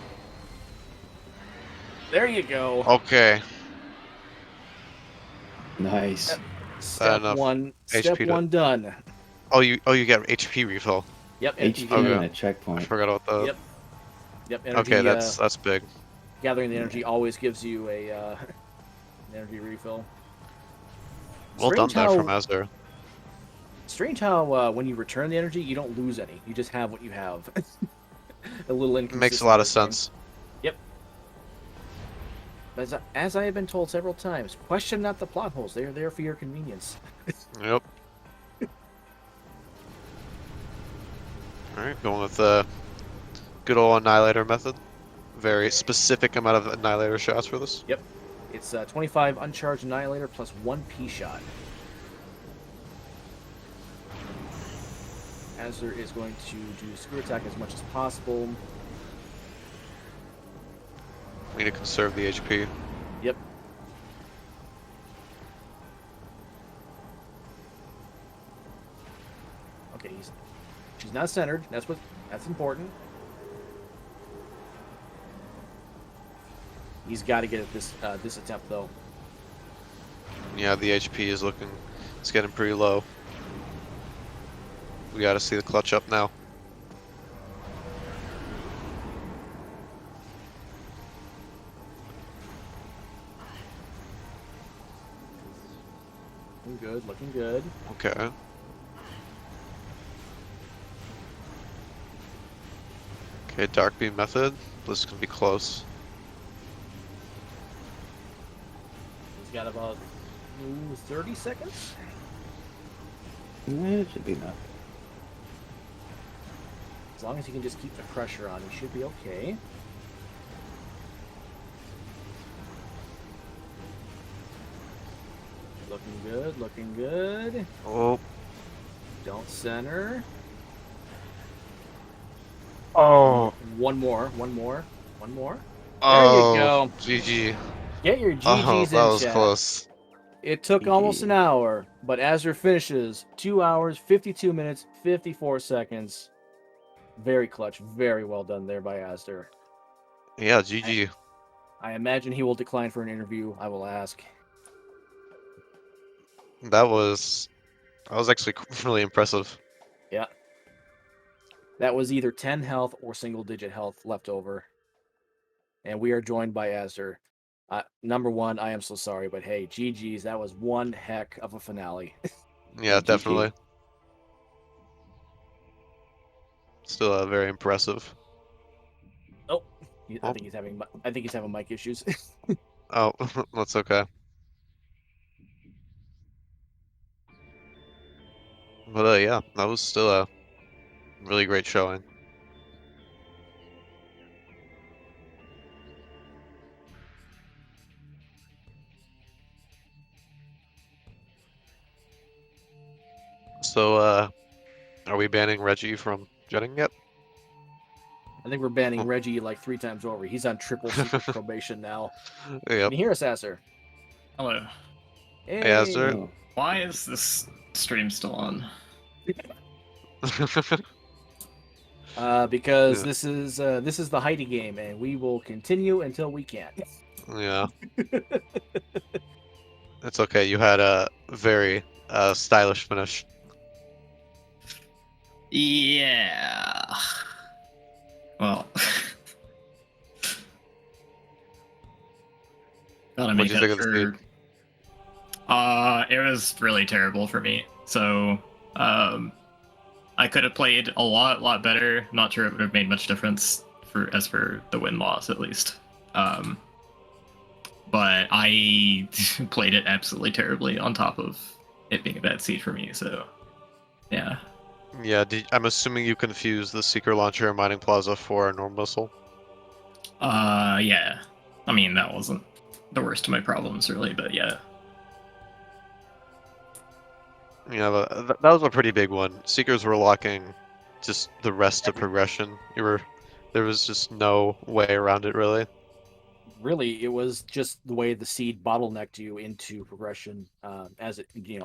There you go. Okay. Nice. Step enough one. Step HP to- one done. Oh, you get HP refill. Yep. HP You get, Okay. and a I checkpoint. forgot about that. Yep. Yep. Energy. Okay, that's big. Gathering the energy always gives you a an energy refill. Well done Strange there how- from azder. Strange how when you return the energy, you don't lose any. You just have what you have. A little inconsistent. Makes a lot of this game. sense. Yep. As I have been told several times, question not the plot holes. They are there for your convenience. Yep. Alright, going with the good old annihilator method. Very specific amount of annihilator shots for this. Yep. It's 25 uncharged annihilator plus 1 P shot. Azder is going to do screw attack as much as possible. We need to conserve the HP. Yep. Okay, she's not centered. That's important. He's got to get at this attempt though. Yeah, the HP is it's getting pretty low. We gotta see the clutch up now. Looking good, looking good. Okay. Okay, dark beam method. This is gonna be close. He's got about 30 seconds. It should be enough. As long as he can just keep the pressure on, he should be okay. Looking good, looking good. Oh, Don't center. oh, One more, one more, one more. There you oh, go. GG. Get your Oh, GGs that in was chat. close. It took almost an GG. hour, but azder finishes 2 hours, 52 minutes, 54 seconds. Very clutch. Very well done there by azder. Yeah, GG. I imagine he will decline for an interview. I will ask. That was actually really impressive. Yeah. That was either 10 health or single digit health left over. And we are joined by azder. Number one, I am so sorry, but hey, GG's. That was one heck of a finale. Yeah, GG. definitely. Still very impressive. Oh, I Oh, think he's having mic issues. oh, that's okay. But yeah, that was still a really great showing. So, are we banning Reggie from jetting yet? I think we're banning Oh. Reggie like 3 times over. He's on triple secret probation now. Can Yep. you hear us, azder? Hello. Hey, Azder. Hey. Oh. Why is this stream still on? Because Yeah. this is the Heidi game, and we will continue until we can't. Yeah. It's okay. You had a very stylish finish. Yeah. Well, gotta What'd make you up think of the speed? for. It was really terrible for me. So, I could have played a lot better. Not sure it would have made much difference for the win loss at least. But I played it absolutely terribly on top of it being a bad seed for me. So, yeah. Yeah, I'm assuming you confused the Seeker Launcher and Mining Plaza for a normal missile. Yeah. I mean, that wasn't the worst of my problems, really, but yeah. Yeah, but that was a pretty big one. Seekers were locking just the rest of progression. There was just no way around it, really. Really, it was just the way the seed bottlenecked you into progression, as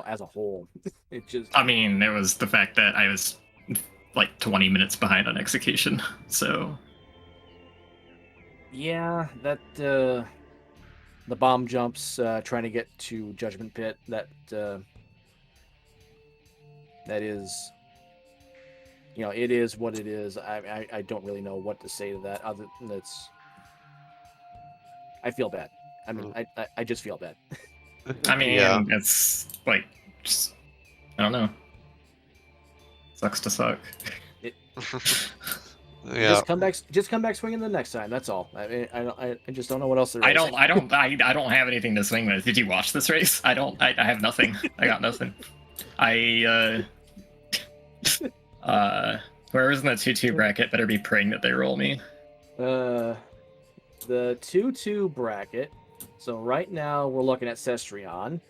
as a whole. It just I mean, it was the fact that I was like 20 minutes behind on execution, so. yeah, that the bomb jumps trying to get to Judgment Pit. That is, it is what it is. I don't really know what to say to that. Other than I feel bad. I mean, I just feel bad. I Yeah. mean, it's like, just, I don't know. Sucks to suck. Yeah. Just come back swinging the next time. That's all. I mean, I just don't know what else there is. I don't have anything to swing with. Did you watch this race? I have nothing. I got nothing. Whoever's in the 2-2 bracket better be praying that they roll me. The 2-2 bracket. So right now we're looking at Cestrion.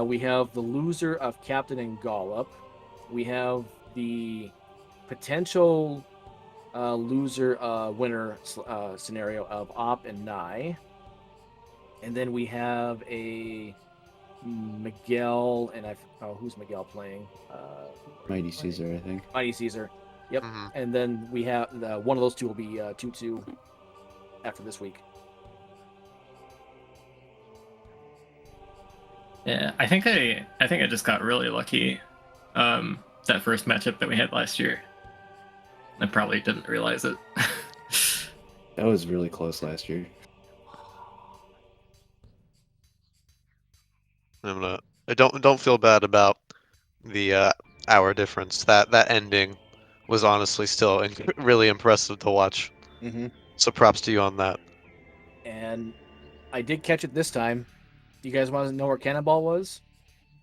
We have the loser of Captain and Gollop. We have the potential loser winner scenario of Op and Nye. And then we have a Miguel and who's Miguel playing? Mighty Caesar, I think. Mighty Caesar. Yep. Mhm. And then we have one of those two will be 2-2 after this week. Yeah, I think I just got really lucky. That first matchup that we had last year. I probably didn't realize it. That was really close last year. I don't feel bad about the hour difference. That ending was honestly still really impressive to watch. Mm-hmm. So props to you on that. And I did catch it this time. Do you guys want to know where Cannonball was?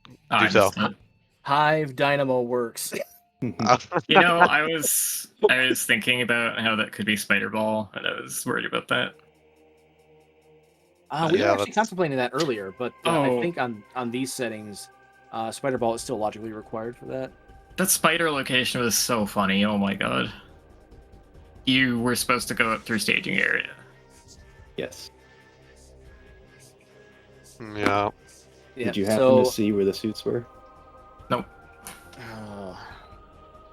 Do I tell. missed it. Hive Dynamo Works. You know, I was thinking about how that could be Spider Ball, and I was worried about that. We were Yeah, actually that's contemplating that earlier, but I Oh. think on these settings, Spider Ball is still logically required for that. That spider location was so funny. Oh my god. You were supposed to go up through staging area. Yes. yeah. Yeah. Did you happen to So, see where the suits were? Nope.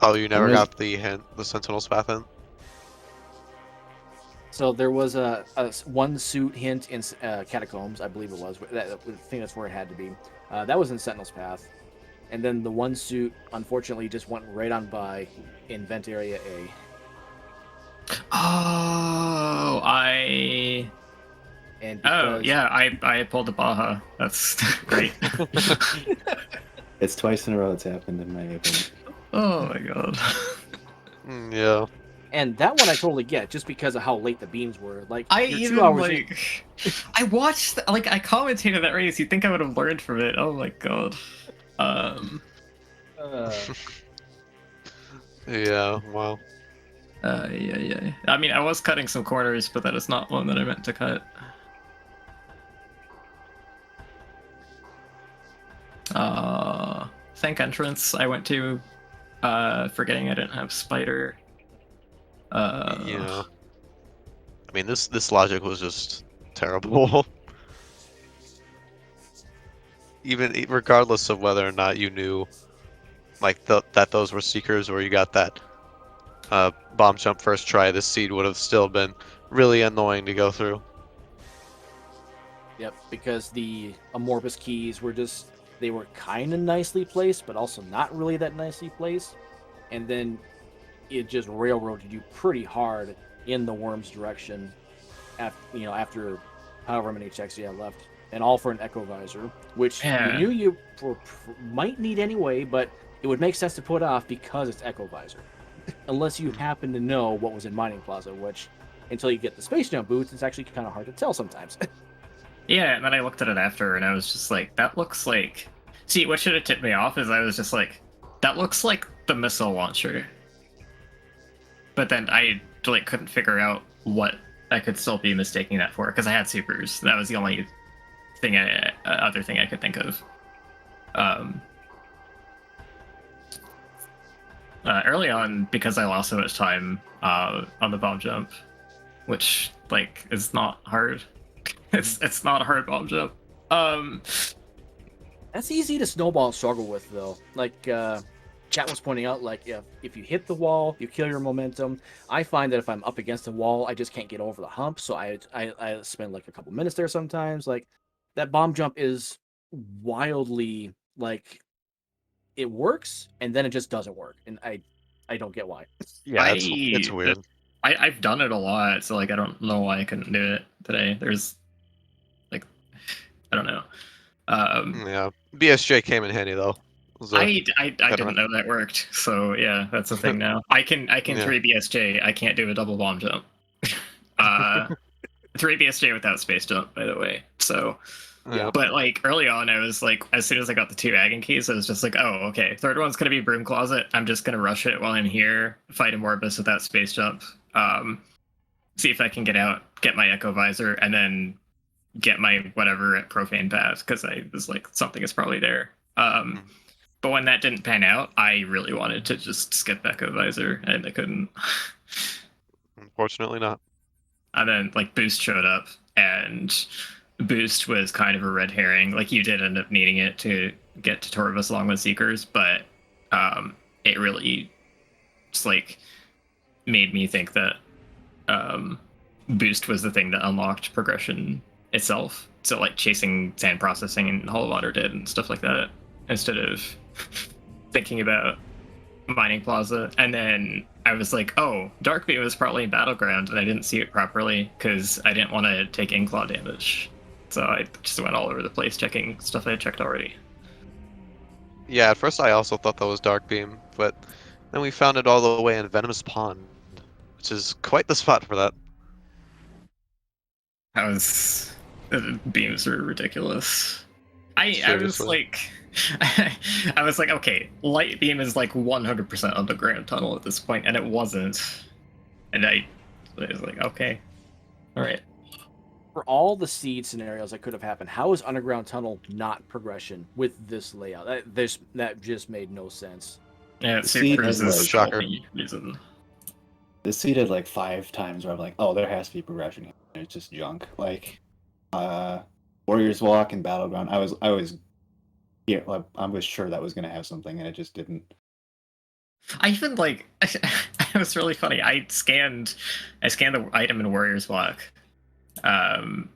Oh, you never there's- got the hint, the Sentinel's path hint? so there was a one suit hint in Catacombs, I believe it was. I think that's where it had to be. That was in Sentinel's Path, and then the one suit unfortunately just went right on by in Vent Area A. Oh, And Oh because yeah, I pulled the Baja. That's great. It's twice in a row it's happened in my opinion. Oh my god. Yeah. and that one I totally get, just because of how late the beams were. Like I you're even 2 hours in. like I watched I commentated that race. You'd think I would have learned from it. Oh my god. Yeah, wow. Yeah. I mean, I was cutting some corners, but that is not one that I meant to cut. Thank entrance I went to, forgetting I didn't have spider. Yeah. I mean, this logic was just terrible. Even regardless of whether or not you knew, like, that those were seekers, or you got that bomb jump first try, this seed would have still been really annoying to go through. Yep, because the amorphous keys were they were kind of nicely placed, but also not really that nicely placed. And then it just railroaded you pretty hard in the worm's direction after however many checks you had left. And all for an echo visor, which Yeah. you knew you might need anyway, but it would make sense to put off because it's echo visor. Unless you happen to know what was in Mining Plaza, which, until you get the space jump boots, it's actually kind of hard to tell sometimes. Yeah, and then I looked at it after, and I was just like, that looks like... See, what should have tipped me off is I was just like, that looks like the missile launcher. But then I like couldn't figure out what I could still be mistaking that for, because I had supers. That was the only thing other thing I could think of. Early on, because I lost so much time on the bomb jump, which like is not hard. It's not a hard bomb jump. That's easy to snowball and struggle with, though. Like Chat was pointing out, like if you hit the wall, you kill your momentum. I find that if I'm up against a wall, I just can't get over the hump, so I spend like a couple minutes there sometimes. Like that bomb jump is wildly like it works, and then it just doesn't work, and I don't get why. Yeah, it's weird. I've done it a lot, so like I don't know why I couldn't do it today. There's like I don't know. Yeah, BSJ came in handy though. I didn't know that worked, so yeah, that's the thing now. I can Yeah. 3 BSJ. I can't do a double bomb jump. 3 BSJ without space jump, by the way. So, Yeah. but like early on, I was like, as soon as I got the 2 Agon keys, I was just like, oh, okay, third one's gonna be Broom Closet. I'm just gonna rush it while I'm here, fight a Morbus without space jump. See if I can get out, get my Echo Visor, and then get my whatever at Profane Path, because I was like, something is probably there. But when that didn't pan out, I really wanted to just skip Echo Visor, and I couldn't. Unfortunately not. And then like Boost showed up, and Boost was kind of a red herring. Like you did end up needing it to get to Torvus along with Seekers, but it really just like made me think that Boost was the thing that unlocked progression itself. So like chasing sand processing and Hollow Water did and stuff like that, instead of thinking about Mining Plaza. And then I was like, oh, Darkbeam was probably in Battleground, and I didn't see it properly because I didn't want to take Inclaw damage. So I just went all over the place checking stuff I had checked already. Yeah, at first I also thought that was Darkbeam, but then we found it all the way in Venomous Pond, which is quite the spot for that. Beams are ridiculous. I was Seriously. like, I was like, okay, Light Beam is like 100% underground tunnel at this point, and it wasn't. And I was like, okay, all right. for all the seed scenarios that could have happened, how is Underground Tunnel not progression with this layout? That just made no sense. Yeah, The seed Supers has, is like- the Shocker. only reason. This seeded like 5 times where I'm like, oh, there has to be progression here. And it's just junk. Like, Warriors Walk and Battleground. I was sure that was gonna have something, and it just didn't. I even like it was really funny. I scanned the item in Warriors Walk, and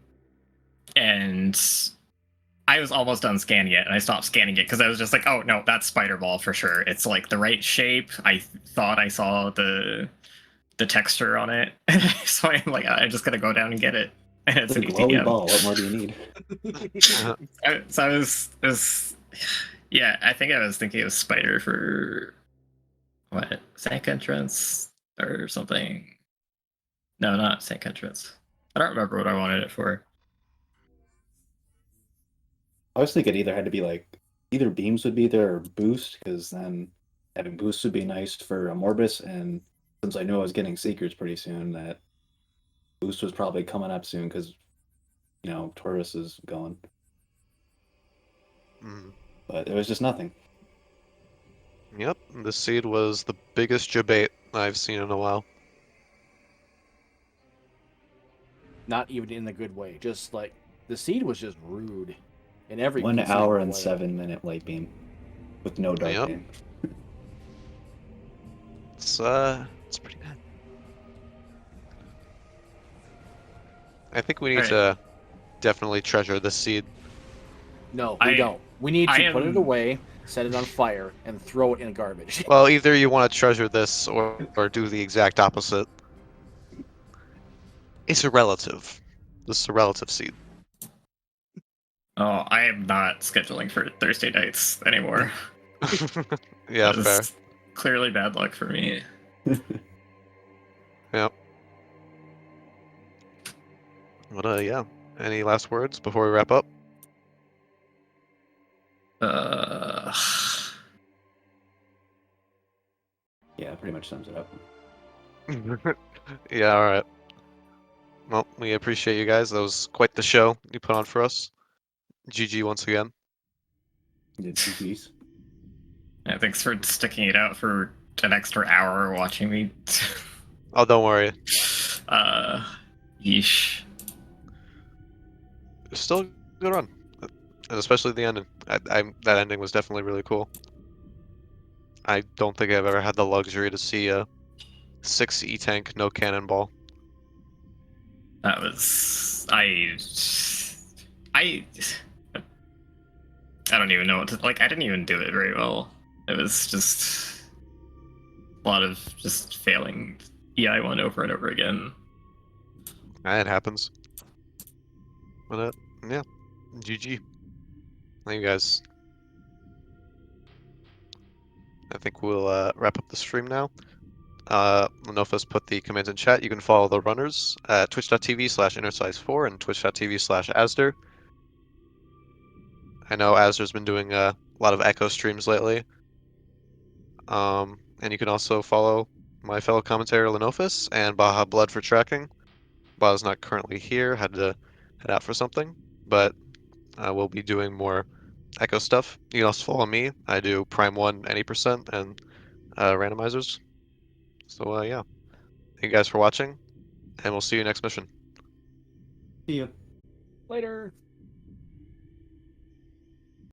I was almost done scanning it, and I stopped scanning it because I was just like, oh no, that's Spider Ball for sure. It's like the right shape. I thought I saw the texture on it, so I'm like, I'm just gonna go down and get it. And it's It's a an glowy ETM. ball. What more do you need? So I was yeah, I think I was thinking of Spider for what, Sank Entrance or something. No, not Sank Entrance. I don't remember what I wanted it for. I was thinking either had to be like either beams would be there or boost, because then having boost would be nice for a Morbus, and since I knew I was getting Seekers pretty soon, that boost was probably coming up soon because Taurus is going. Mm. But it was just nothing. Yep, this seed was the biggest debate I've seen in a while. Not even in a good way. Just like the seed was just rude in every 1 conceivable hour and way. 7-minute light beam with no dark Yep. beam. It's pretty bad. I think we need Alright. to definitely treasure this seed. No, we I- don't. We need I to put it am- away, set it on fire, and throw it in garbage. Well, either you want to treasure this or do the exact opposite. It's a relative. This is a relative seed. Oh, I am not scheduling for Thursday nights anymore. Yeah, That is fair. clearly bad luck for me. Yep. But yeah. Any last words before we wrap up? Yeah, that pretty much sums it up. Yeah, alright. Well, we appreciate you guys. That was quite the show you put on for us. GG once again. Did GGs. Yeah, thanks for sticking it out for an extra hour watching me. Oh, don't worry. Yeesh. It's still a good run. And especially the ending. That ending was definitely really cool. I don't think I've ever had the luxury to see a 6 E-tank, no cannonball. That was I don't even know what to like. I didn't even do it very well. It was just a lot of just failing EI1 over and over again. It happens. But yeah, GG. Thank you guys. I think we'll wrap up the stream now. Lenofus put the commands in chat. You can follow the runners at twitch.tv/Interslice4 and twitch.tv/azder. I know Azder's been doing a lot of echo streams lately. And you can also follow my fellow commentator Lenofus and Baja Blood for tracking. Baja's not currently here, had to head out for something, but we'll be doing more echo stuff. You can also follow me. I do Prime 1 any percent and randomizers. So yeah, thank you guys for watching, and we'll see you next mission. See you. Later.